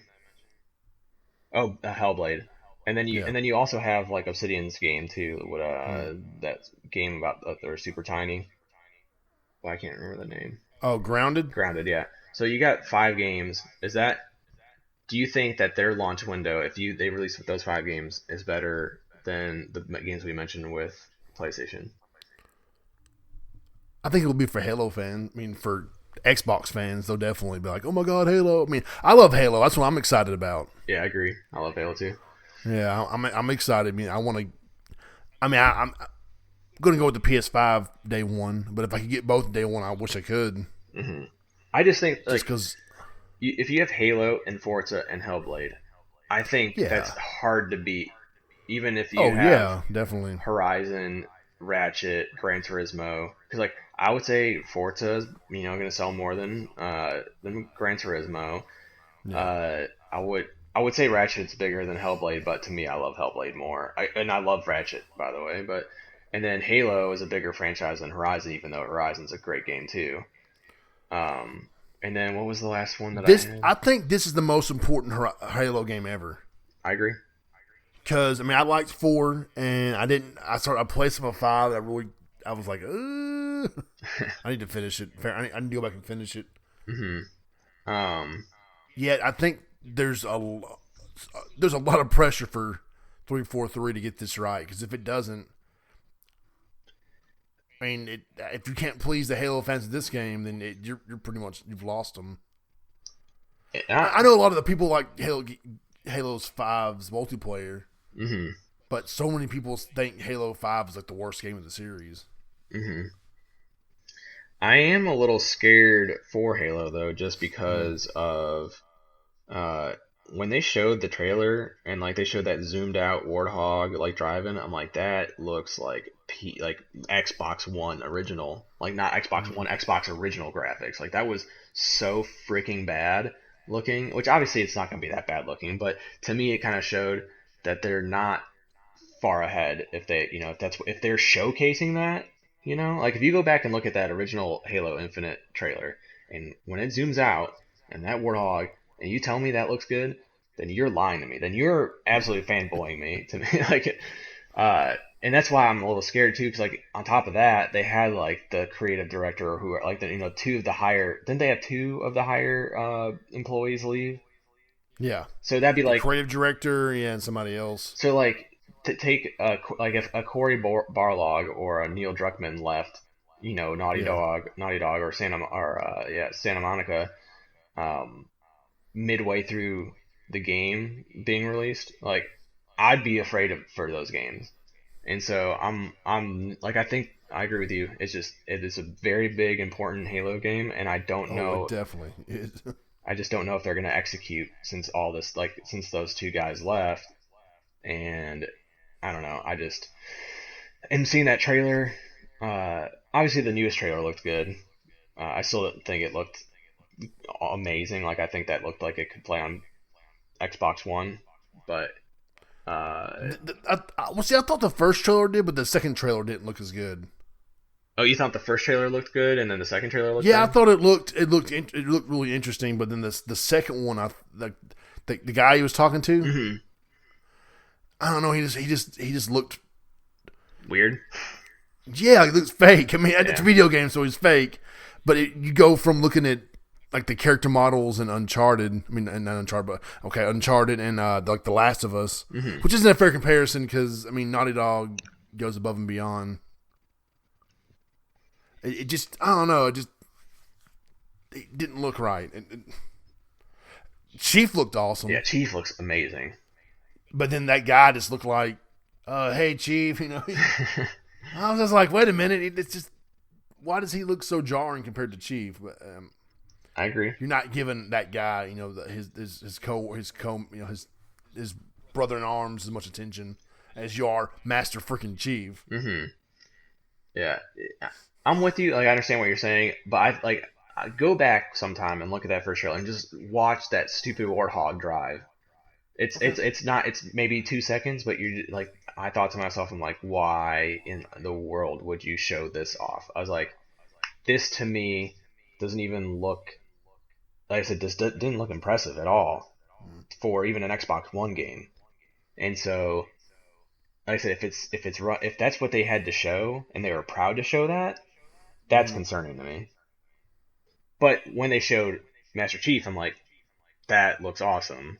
Oh, Hellblade. Yeah. and then you also have like Obsidian's game too. What Mm. that game about they're super tiny. Well, I can't remember the name. Oh, Grounded. Grounded, yeah. So you got 5 games. Is that? Do you think that their launch window, if they release with those 5 games, is better than the games we mentioned with PlayStation? I think it'll be for Halo fans. I mean, for Xbox fans, they'll definitely be like, "Oh my god, Halo!" I mean, I love Halo. That's what I'm excited about. Yeah, I agree. I love Halo too. Yeah, I'm excited. I mean, I want to. I mean, I'm going to go with the PS5 day one, but if I could get both day one, I wish I could. hmm I just think Just like because, if you have Halo and Forza and Hellblade, I think that's yeah. hard to beat. Even if you Oh have yeah, definitely. Horizon, Ratchet, Gran Turismo, because like I would say Forza is going to sell more than Gran Turismo. Yeah. Uh, I would I would say Ratchet's bigger than Hellblade, but to me I love Hellblade more. And I love Ratchet by the way, but and then Halo is a bigger franchise than Horizon, even though Horizon's a great game too. Um, and then what was the last one that I had? I think this is the most important Halo game ever. I agree. Because I mean, I liked four, and I didn't. I played some of five. I was like, I need to finish it. I need to go back and finish it. hmm Um, Yet I think there's a lot of pressure for 343 to get this right. Because if it doesn't, I mean, if you can't please the Halo fans of this game, then you're pretty much you've lost them. I, I know a lot of the people like Halo's 5's multiplayer, hmm but so many people think Halo 5 is like the worst game of the series. hmm I am a little scared for Halo though, just Mm. because of uh when they showed the trailer and like they showed that zoomed out warthog like driving. I'm like that looks like Xbox One original, like not Xbox Mm. One, Xbox original graphics. Like that was so freaking bad looking, which obviously it's not going to be that bad looking, but to me it kind of showed that they're not far ahead if they, if they're showcasing that, like if you go back and look at that original Halo Infinite trailer, and when it zooms out and that warthog, and you tell me that looks good, then you're lying to me. Then you're absolutely fanboying me to me, like, and that's why I'm a little scared too, because like on top of that, they had like the creative director who are like the two of the higher. Didn't they have two of the higher employees leave? Yeah, So that'd be the like creative director, yeah, and somebody else. So like to take like if a Corey Barlog or a Neil Druckmann left, Yeah, Naughty Dog or Santa Monica, um, midway through the game being released, like I'd be afraid for those games. And so I'm like I think I agree with you. It's just it is a very big important Halo game, and I don't oh, it know. definitely is. I just don't know if they're gonna execute since all this since those two guys left, and I don't know. I just and seeing that trailer. Obviously, the newest trailer looked good. I still don't think it looked amazing. Like I think that looked like it could play on Xbox One, but Well, see, I thought the first trailer did, but the second trailer didn't look as good. oh, you thought the first trailer looked good, and then the second trailer looked Yeah, I bad? thought it looked really interesting, but then the second one, the guy he was talking to, Mm-hmm. I don't know, he just looked, Weird. yeah, it looks fake. I mean, it's a Yeah. video game, so he's fake. But you go from looking at like the character models in Uncharted, I mean, not Uncharted, but okay, Uncharted and like The Last of Us, Mm-hmm. which isn't a fair comparison because I mean, Naughty Dog goes above and beyond. It just, I don't know, it didn't look right. Chief looked Yeah. awesome, Chief looks amazing. but then that guy just looked like, hey Chief, you know. I was just like, wait a minute, it's just why does he look so jarring compared to Chief? But I agree. you're not giving that guy, you know, his brother in arms as much attention as you are Master Freaking Chief. Mm-hmm. Yeah. I'm with you. Like I understand what you're saying, but I go back sometime and look at that first trailer and just watch that stupid warthog drive. It's not it's maybe 2 seconds, but you're like I thought to myself, I'm like, why in the world would you show this off? I was like, this to me doesn't even look like I said, this didn't look impressive at all for even an Xbox One game. And so, like I said, if that's what they had to show and they were proud to show that, that's Mm. concerning to me. But when they showed Master Chief, I'm like, that looks awesome.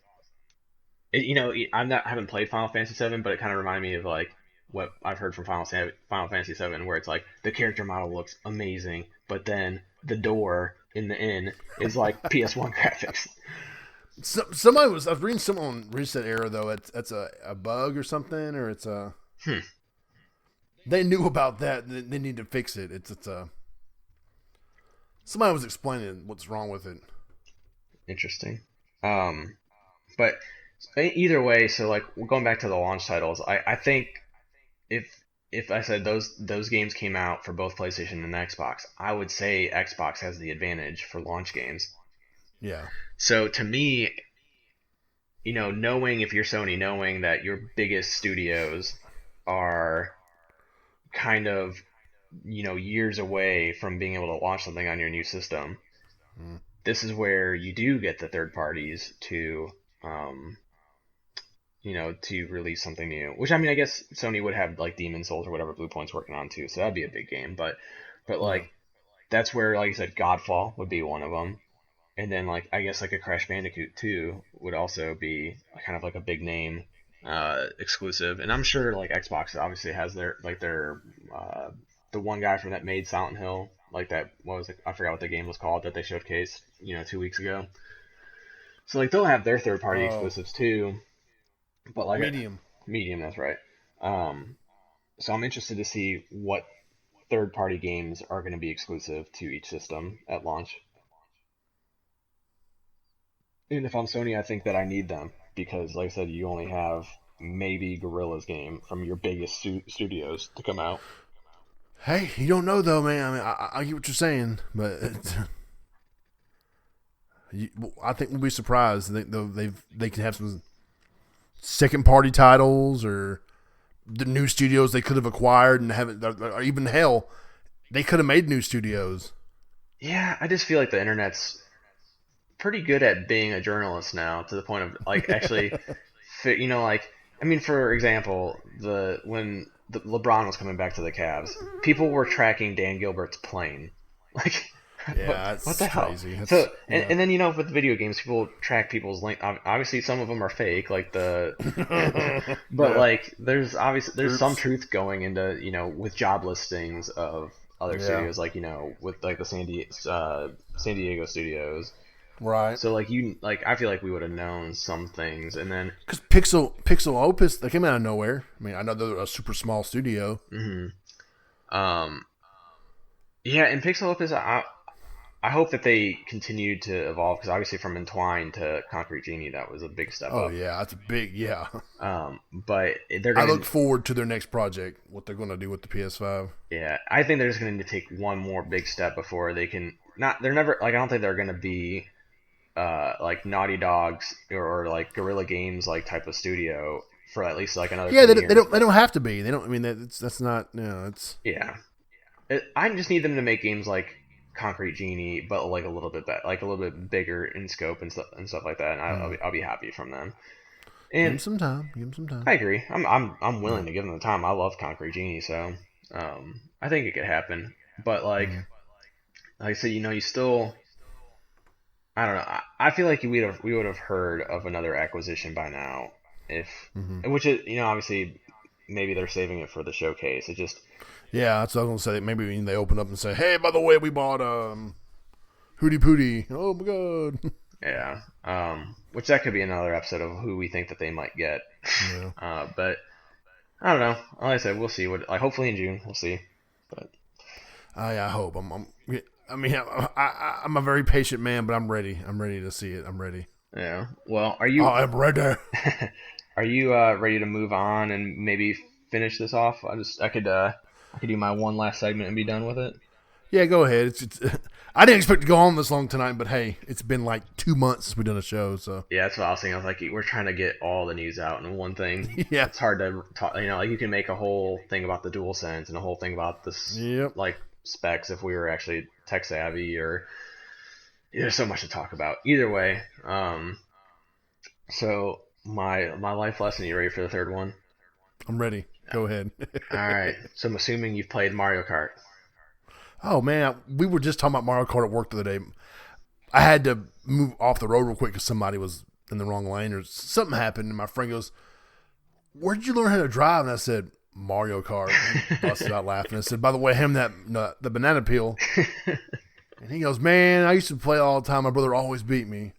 I haven't played Final Fantasy VII, but it kind of reminded me of like what I've heard from Final Fantasy VII, where it's like the character model looks amazing, but then the door in the inn is like PS1 graphics. Somebody was. I was reading someone on Reset Era though. That's a bug or something, or it's a. They knew about that. They need to fix it. It's a. Somebody was explaining what's wrong with it. Interesting. But either way, so like going back to the launch titles, I think if I said those games came out for both PlayStation and Xbox, I would say Xbox has the advantage for launch games. Yeah. So to me, knowing if you're Sony, knowing that your biggest studios are kind of years away from being able to launch something on your new system, this is where you do get the third parties to to release something new. Which, I mean, I guess Sony would have like Demon Souls or whatever Blue Point's working on too, so that'd be a big game. But Yeah. like that's where, like I said, Godfall would be one of them, and then like I guess like a Crash Bandicoot 2 would also be kind of like a big name exclusive. And I'm sure like Xbox obviously has their the one guy from that made Silent Hill, like that, what was it? I forgot what the game was called that they showcased 2 weeks ago. So like they'll have their third party Oh, exclusives too. But like medium. medium, that's right. Um, so I'm interested to see what third party games are going to be exclusive to each system at launch. And if I'm Sony, I think that I need them because, like I said, you only have maybe Guerrilla's game from your biggest studios to come out. Hey, you don't know though, man. I mean, I get what you're saying, but I think we'll be surprised. They can have some second party titles or the new studios they could have acquired and haven't, or even hell, they could have made new studios. Yeah, I just feel like the internet's pretty good at being a journalist now, to the point of like actually, like I mean, for example, when the LeBron was coming back to the Cavs, people were tracking Dan Gilbert's plane. Like, Yeah, what it's the hell? crazy. So, Yeah. and then with the video games, people track people's link. Obviously, some of them are fake, like the, but Yeah. like there's some Oops. truth going into with job listings of other Yeah. studios, like with like the San Diego studios. Right. So like I feel like we would have known some things, and then Because Pixel Opus, they came out of nowhere. I mean, I know they're a super small studio. mhm. um yeah, and Pixel Opus, I hope that they continue to evolve, because obviously from Entwine to Concrete Genie, that was a big step Oh up. yeah, that's a big yeah. But they're I gonna look forward to their next project. What they're going to do with the PS5. yeah, I think they're just gonna need to take one more big step before they can not. They're never like I don't think they're gonna be like Naughty Dogs or like Guerrilla Games like type of studio for at least like another Yeah, 10 years. they But don't have to be. They don't. I mean, that's not. It's yeah, I just need them to make games like Concrete Genie, but like a little bit like a little bit bigger in scope and stuff like that. And I'll be happy from them. give And them some time. Give them some I time. agree. I'm Yeah. willing to give them the time. I love Concrete Genie, so I think it could happen. But like I said, you still, I don't know. I feel like we would have heard of another acquisition by now, if Mm-hmm. which is obviously maybe they're saving it for the showcase. It just Yeah, that's what I was gonna say. Maybe when they open up and say, "Hey, by the way, we bought Hootie Pootie." Oh my god. yeah. Which that could be another episode of who we think that they might get. Yeah. But I don't know. Like I said, we'll see. What, like, hopefully in June, we'll see. But I hope. I mean, I'm a very patient man, but I'm ready. I'm ready to see it. I'm ready. yeah. Well, I'm ready. are you ready to move on and maybe finish this off? I could do my one last segment and be done with it. Yeah, go ahead. I didn't expect to go on this long tonight, but hey, it's been like 2 months since we've done a show, so Yeah, that's what I was thinking. I was like, we're trying to get all the news out in one thing. yeah. It's hard to talk. Like you can make a whole thing about the DualSense and a whole thing about this, Yep. like specs, if we were actually tech savvy, or there's so much to talk about. Either way, so my life lesson. You ready for the third one? I'm ready. Go ahead. All right. So I'm assuming you've played Mario Kart. Oh man, we were just talking about Mario Kart at work the other day. I had to move off the road real quick because somebody was in the wrong lane or something happened, and my friend goes, "Where did you learn how to drive?" And I said, "Mario Kart." He busted out laughing. I said, "By the way, the banana peel." And he goes, "Man, I used to play all the time. My brother always beat me."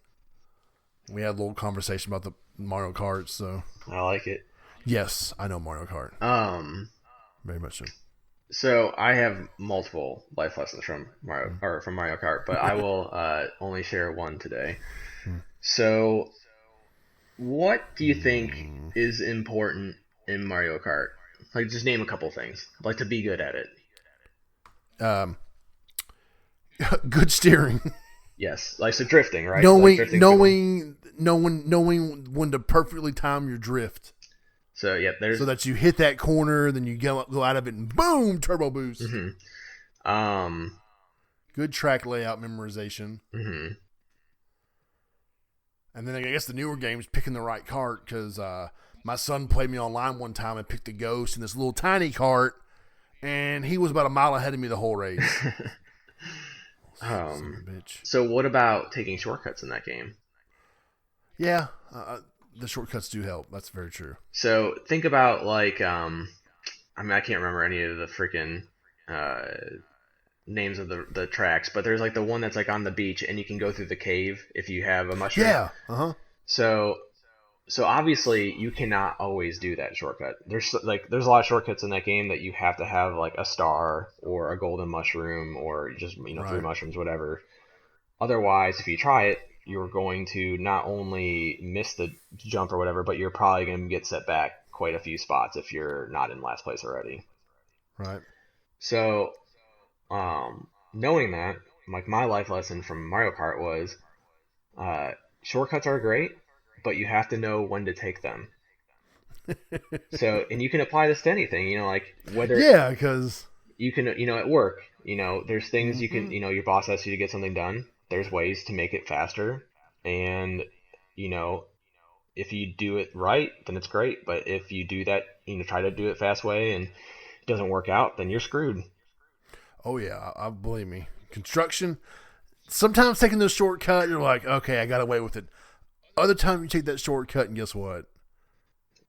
We had a little conversation about the Mario Kart. So I like it. yes, I know Mario Kart. Very much so. So I have multiple life lessons from Mario Kart, but I will only share one today. So, what do you think is important in Mario Kart? Like, just name a couple things. Like to be good at it. Good steering. Yes, like so drifting, right? Knowing like knowing when to perfectly time your drift. So yeah, so that you hit that corner, then you go out of it and boom, turbo boost. Mm-hmm. Good track layout memorization. Mm-hmm. And then I guess the newer games picking the right cart because my son played me online one time and picked the Ghost in this little tiny cart, and he was about a mile ahead of me the whole race. So what about taking shortcuts in that game? Yeah, the shortcuts do help. That's very true. So think about like, I can't remember any of the freaking names of the tracks, but there's like the one that's like on the beach, and you can go through the cave if you have a mushroom. Yeah. So obviously you cannot always do that shortcut. There's a lot of shortcuts in that game that you have to have like a star or a golden mushroom or just 3 mushrooms, whatever. Otherwise, if you try it, you're going to not only miss the jump or whatever, but you're probably going to get set back quite a few spots if you're not in last place already. Right. So, knowing that, like my life lesson from Mario Kart was, shortcuts are great, but you have to know when to take them. So, and you can apply this to anything, like whether because you can, at work, there's things you can, your boss asks you to get something done. There's ways to make it faster, and if you do it right, then it's great. But if you do that, try to do it fast way and it doesn't work out, then you're screwed. Oh yeah, I believe me. Construction. Sometimes taking the shortcut, you're like, okay, I got away with it. Other time you take that shortcut, and guess what?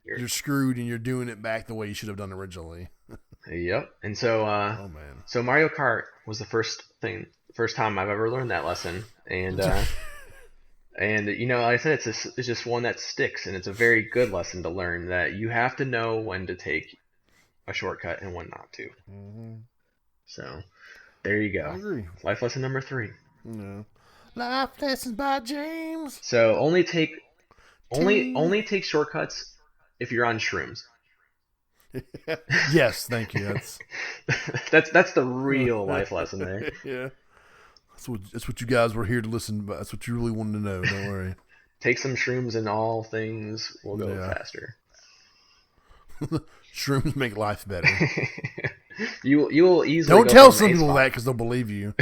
You're screwed, and you're doing it back the way you should have done originally. Yep. And so, oh man. So Mario Kart was the first time I've ever learned that lesson, and and like I said, it's just one that sticks, and it's a very good lesson to learn that you have to know when to take a shortcut and when not to. Mm-hmm. So there you go. I agree. Life lesson number 3. No. Life lessons by James. So only take shortcuts if you're on shrooms. Yes, thank you. That's the real life lesson there. Yeah. That's what you guys were here to listen about. That's what you really wanted to know. Don't worry. Take some shrooms and all things will go faster. Shrooms make life better. You will easily don't tell some people that because they'll believe you.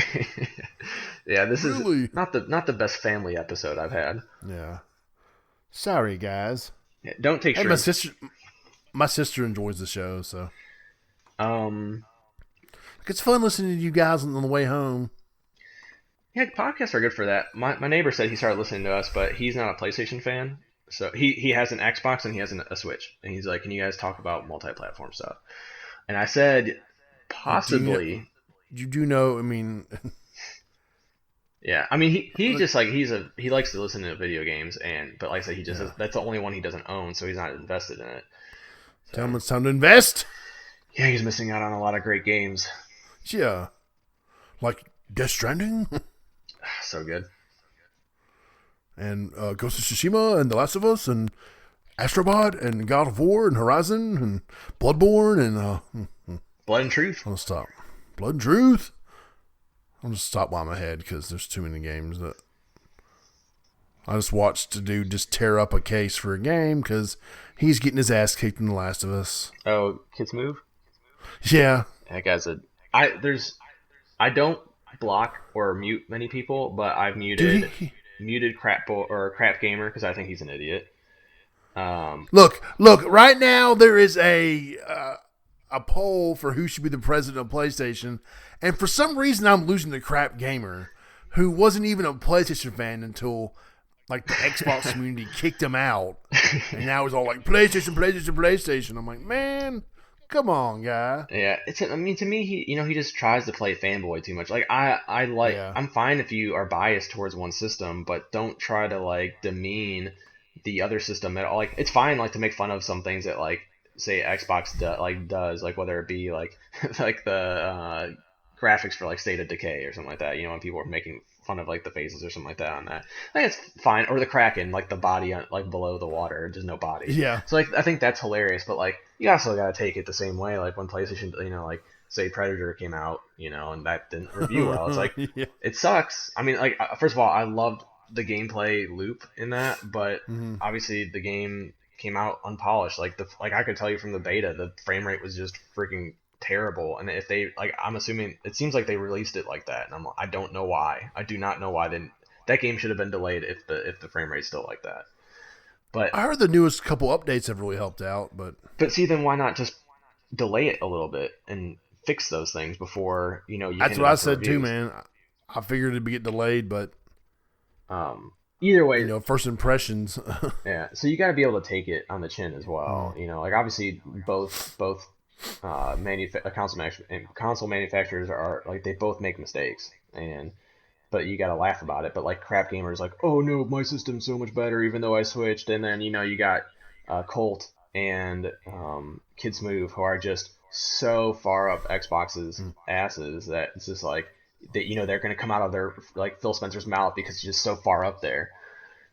Yeah, this is not the best family episode I've had. Yeah. Sorry, guys. Yeah, don't take shrooms. My sister enjoys the show, so it's fun listening to you guys on the way home. Yeah, podcasts are good for that. My neighbor said he started listening to us, but he's not a PlayStation fan. So he has an Xbox and he has a Switch. And he's like, can you guys talk about multi-platform stuff? And I said, possibly. You do know, I mean... Yeah, I mean, he just like, he likes to listen to video games, but like I said, that's the only one he doesn't own, so he's not invested in it. So, tell him it's time to invest. Yeah, he's missing out on a lot of great games. Yeah. Like Death Stranding. So good. And Ghost of Tsushima and The Last of Us and Astrobot and God of War and Horizon and Bloodborne and Blood and Truth. I'll stop. Blood and Truth. I'll just stop while I'm ahead because there's too many games that I just watched a dude just tear up a case for a game because he's getting his ass kicked in The Last of Us. Oh, Kids Move? Yeah. That guy's I don't block or mute many people, but I've muted Crap Gamer because I think he's an idiot. Look! Right now there is a poll for who should be the president of PlayStation, and for some reason I'm losing to Crap Gamer, who wasn't even a PlayStation fan until like the Xbox community kicked him out, and now it's all like PlayStation. I'm like, man, come on, guy. Yeah, I mean, to me, he just tries to play fanboy too much. Like I'm fine if you are biased towards one system, but don't try to like demean the other system at all. Like, it's fine like to make fun of some things that like say Xbox does, like whether it be like like the graphics for like State of Decay or something like that. When people are making fun of like the faces or something like that on that, I think it's fine. Or the Kraken, like the body like below the water, there's no body. Yeah. So like I think that's hilarious, but like you also gotta take it the same way. Like when PlayStation, like say Predator came out, and that didn't review well. It's like It sucks. I mean, like first of all, I loved the gameplay loop in that, but obviously the game came out unpolished. Like I could tell you from the beta, the frame rate was just freaking terrible. And if they I'm assuming it seems like they released it like that, and I don't know why. I do not know why. Then that game should have been delayed if the frame rate's still like that. But I heard the newest couple updates have really helped out. But see, then why not just delay it a little bit and fix those things before you That's what I said too, man. I figured it'd get delayed, but either way, first impressions. Yeah, so you got to be able to take it on the chin as well. Like obviously both console manufacturers are like, they both make mistakes, but you got to laugh about it. But like Crap Gamer's like, oh no, my system's so much better even though I switched. And then you got Colt and Kids Move, who are just so far up Xbox's asses that it's just like they're going to come out of their like Phil Spencer's mouth because he's just so far up there.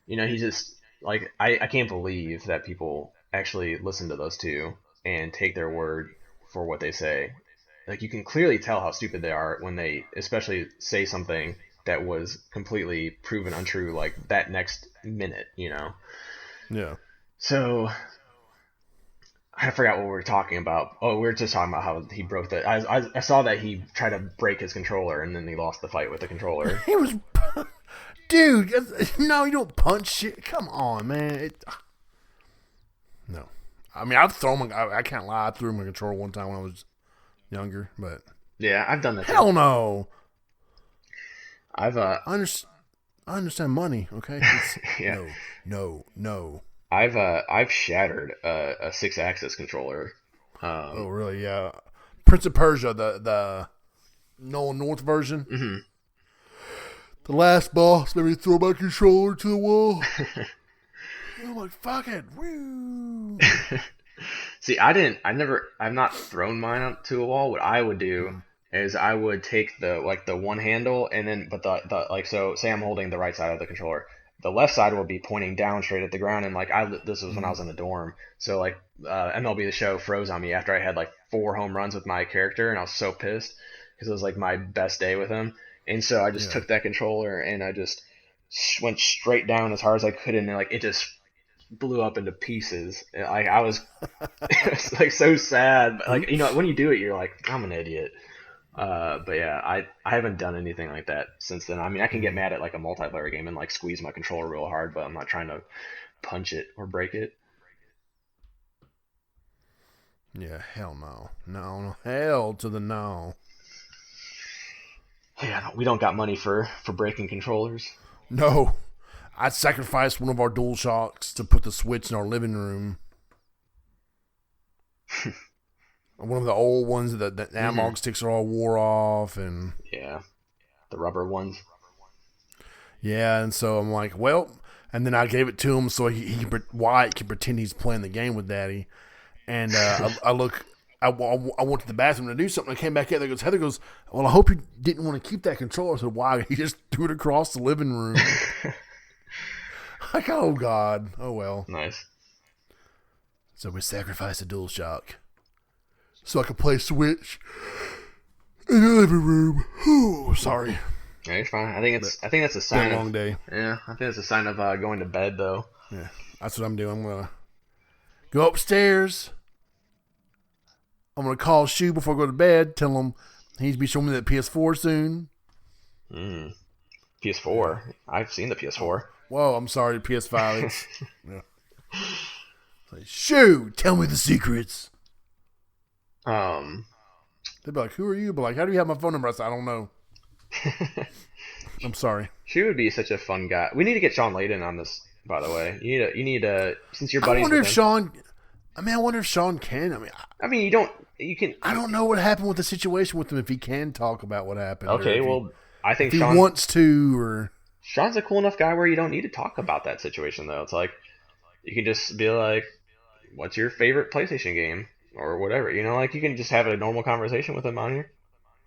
He just like I can't believe that people actually listen to those two and take their word for what they say. Like, you can clearly tell how stupid they are when they especially say something that was completely proven untrue like that next minute. Yeah. So I forgot what we were talking about. Oh, we were just talking about how he broke the. I saw that he tried to break his controller and then he lost the fight with the controller. He was, dude. No, you don't punch shit. Come on, man. No, I mean I've thrown. I can't lie. I threw my controller one time when I was younger, but yeah, I've done that. Hell too. No. I understand money. Okay. Yeah. No. I've shattered a 6-axis controller. Oh really? Yeah. Prince of Persia, the Nolan North version. Mm-hmm. The last boss made me throw my controller to the wall. I'm like, fuck it. Woo. See, I've not thrown mine up to a wall. What I would do is I would take the one handle and then, but the like, so say I'm holding the right side of the controller. The left side will be pointing down straight at the ground, and like this was when I was in the dorm, so like MLB The Show froze on me after I had like 4 home runs with my character, and I was so pissed because it was like my best day with him, and so I just took that controller and I just went straight down as hard as I could, and then like it just blew up into pieces. Like I was, it was like so sad, but, like when you do it, you're like, I'm an idiot. But yeah, I haven't done anything like that since then. I mean, I can get mad at like a multiplayer game and like squeeze my controller real hard, but I'm not trying to punch it or break it. Yeah, hell no. No, hell to the no. Yeah, we don't got money for breaking controllers. No. I'd sacrifice one of our DualShocks to put the Switch in our living room. One of the old ones that the analog sticks are all wore off, and yeah, the rubber ones. Yeah, and so I'm like, well, and then I gave it to him so Wyatt can pretend he's playing the game with Daddy, and I went to the bathroom to do something. I came back in. Heather goes, well, I hope you didn't want to keep that controller. I said, why? He just threw it across the living room. Like, oh God, oh well. Nice. So we sacrificed a DualShock so I could play Switch in the living room. Oh, sorry. Yeah, you're fine. I think that's a sign. Been a long day. Yeah, I think it's a sign of going to bed though. Yeah, that's what I'm doing. I'm gonna go upstairs. I'm gonna call Shu before I go to bed. Tell him he needs to be showing me that PS4 soon. PS4. I've seen the PS4. Whoa, I'm sorry, PS5. Yeah. Like, shoo, tell me the secrets. Um, They'd be like, who are you? But like, how do you have my phone number? I said, I don't know. I'm sorry. She would be such a fun guy. We need to get Sean Layden on this, by the way. You need to since you're buddies with him. I wonder if Sean can. You can. I don't know what happened with the situation with him, if he can talk about what happened. Okay, well, I think Sean wants to, or... Sean's a cool enough guy where you don't need to talk about that situation, though. It's like, you can just be like, what's your favorite PlayStation game? Or whatever, like you can just have a normal conversation with him on here.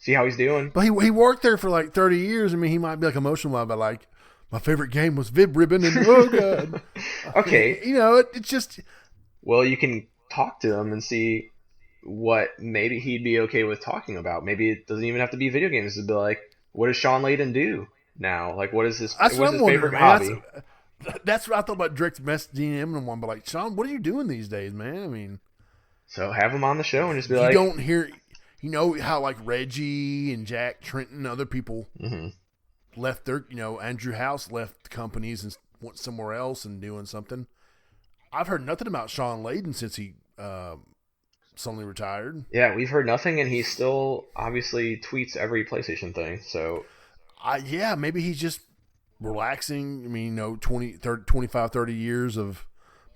See how he's doing. But he worked there for like 30 years. I mean, he might be like emotional about like, my favorite game was Vib Ribbon and oh god. Okay. It's just... Well, you can talk to him and see what maybe he'd be okay with talking about. Maybe it doesn't even have to be video games. It'd be like, what does Sean Layden do now? Like, what's his favorite hobby? That's what I thought about direct messaging him and one. But like, Sean, what are you doing these days, man? I mean... So have him on the show and just be like... You don't hear... how like Reggie and Jack Trenton and other people left their... Andrew House left companies and went somewhere else and doing something. I've heard nothing about Sean Layden since he suddenly retired. Yeah, we've heard nothing, and he still obviously tweets every PlayStation thing, so... maybe he's just relaxing. I mean, 25, 30 years of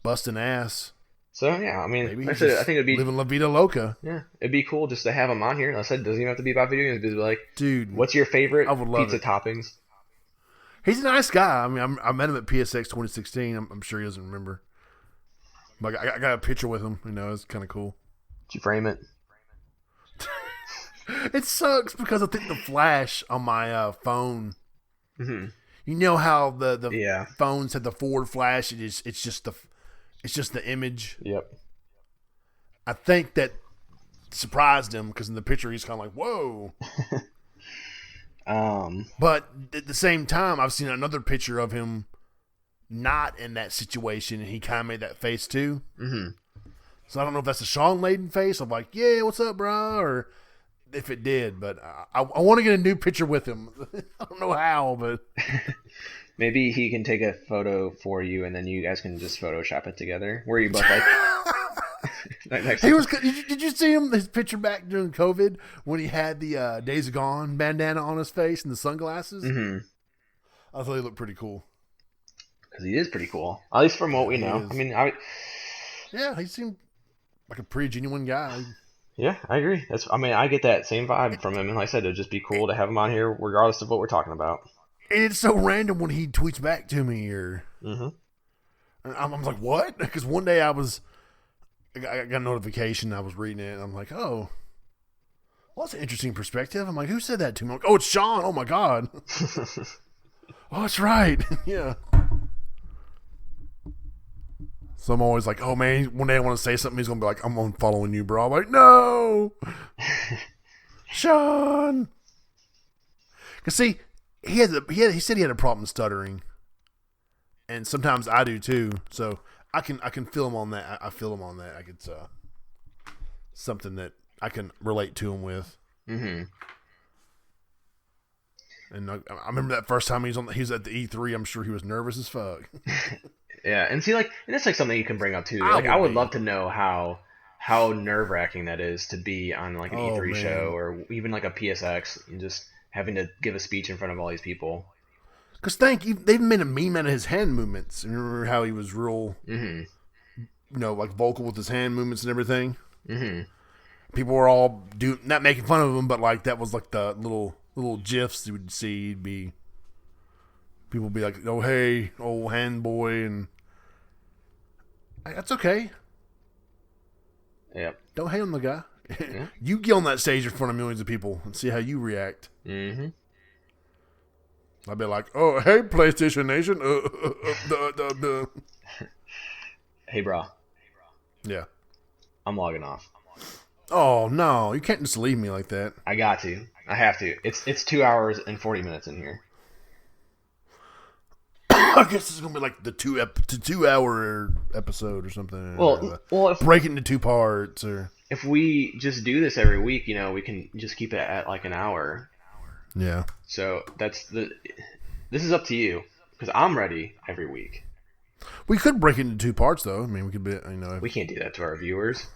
busting ass. So, yeah, I mean, I think it'd be... Living La Vida Loca. Yeah, it'd be cool just to have him on here. And I said, it doesn't even have to be about video games. It'd be like, dude, what's your favorite pizza toppings? He's a nice guy. I mean, I met him at PSX 2016. I'm sure he doesn't remember. But I got a picture with him. It's kind of cool. Did you frame it? It sucks because I think the flash on my phone... Mm-hmm. You know how the phones had the forward flash? It's just the image. Yep. I think that surprised him because in the picture he's kind of like, whoa. But at the same time, I've seen another picture of him not in that situation, and he kind of made that face too. Mm-hmm. So I don't know if that's a Sean Layden face of like, yeah, what's up, bro? Or if it did, but I want to get a new picture with him. I don't know how, but... Maybe he can take a photo for you, and then you guys can just Photoshop it together. Where you both like... Did you see his picture back during COVID when he had the Days Gone bandana on his face and the sunglasses? Mm-hmm. I thought he looked pretty cool. Because he is pretty cool, at least from what we know. I mean, he seemed like a pretty genuine guy. Yeah, I agree. I get that same vibe from him, and like I said, it'd just be cool to have him on here, regardless of what we're talking about. And it's so random when he tweets back to me, or I'm like, what? Because one day I got a notification, I was reading it, and I'm like, oh, well, that's an interesting perspective. I'm like, who said that to me? I'm like, oh, it's Sean. Oh my god. Oh, that's right. Yeah. So I'm always like, oh man, one day I want to say something. He's gonna be like, I'm unfollowing you, bro. I'm like, no, Sean. Cause see, he said he had a problem stuttering, and sometimes I do too. So I can feel him on that. I feel him on that. It's something that I can relate to him with. Mm-hmm. And I remember that first time he was at the E3. I'm sure he was nervous as fuck. Yeah, and see, and that's like something you can bring up too. I would love to know how nerve-wracking that is to be on like an E3 show or even like a PSX and just having to give a speech in front of all these people. Because they've made a meme out of his hand movements. Remember how he was real, like vocal with his hand movements and everything. Mm-hmm. People were all not making fun of him, but like that was like the little gifs you would see. People would be like, "Oh hey, old hand boy," and that's okay. Yep. Don't hate on the guy. Yeah. You get on that stage in front of millions of people and see how you react. Mm-hmm. I'd be like, "Oh, hey, PlayStation Nation." Hey, bro. Yeah. I'm logging off. Oh no, you can't just leave me like that. I got to. I have to. It's 2 hours and 40 minutes in here. I guess it's gonna be like the 2 hour episode or something. Well, break it into two parts, or if we just do this every week, we can just keep it at like an hour. Yeah. So this is up to you because I'm ready every week. We could break it into 2 parts, though. I mean, we could be, We can't do that to our viewers.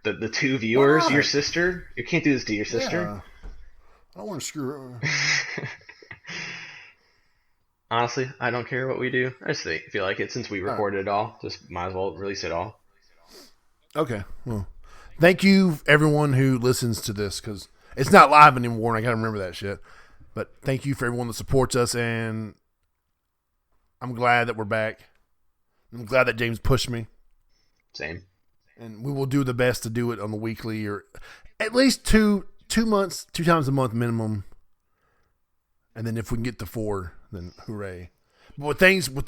The 2 viewers, your sister. You can't do this to your sister. Yeah. I don't want to screw her. Honestly, I don't care what we do. I just feel like it, since we recorded it all, just might as well release it all. Okay. Well, thank you, everyone who listens to this, because it's not live anymore, and I got to remember that shit. But thank you for everyone that supports us, and I'm glad that we're back. I'm glad that James pushed me. Same. And we will do the best to do it on the weekly, or at least two months, 2 times a month minimum. And then if we can get to 4, then hooray. But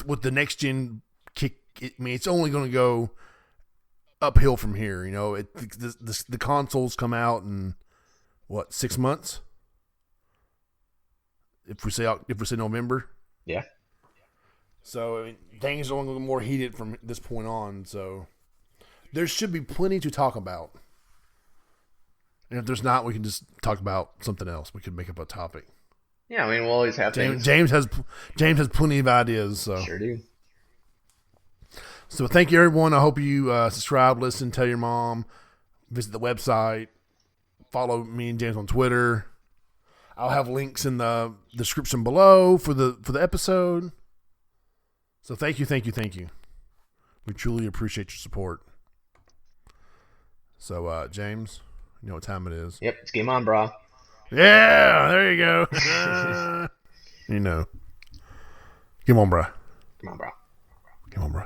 with the next gen kick, it's only going to go uphill from here. The consoles come out in 6 months? If we say November. Yeah. So things are only going to get more heated from this point on. So there should be plenty to talk about. And if there's not, we can just talk about something else. We could make up a topic. Yeah, I mean, we'll always have things. James has plenty of ideas. So sure do. So thank you, everyone. I hope you subscribe, listen, tell your mom, visit the website, follow me and James on Twitter. I'll have links in the description below for the episode. So thank you. We truly appreciate your support. So James, you know what time it is. Yep, it's game on, bro. Yeah, there you go. Come on, bro. Come on, bro. Come on, bro.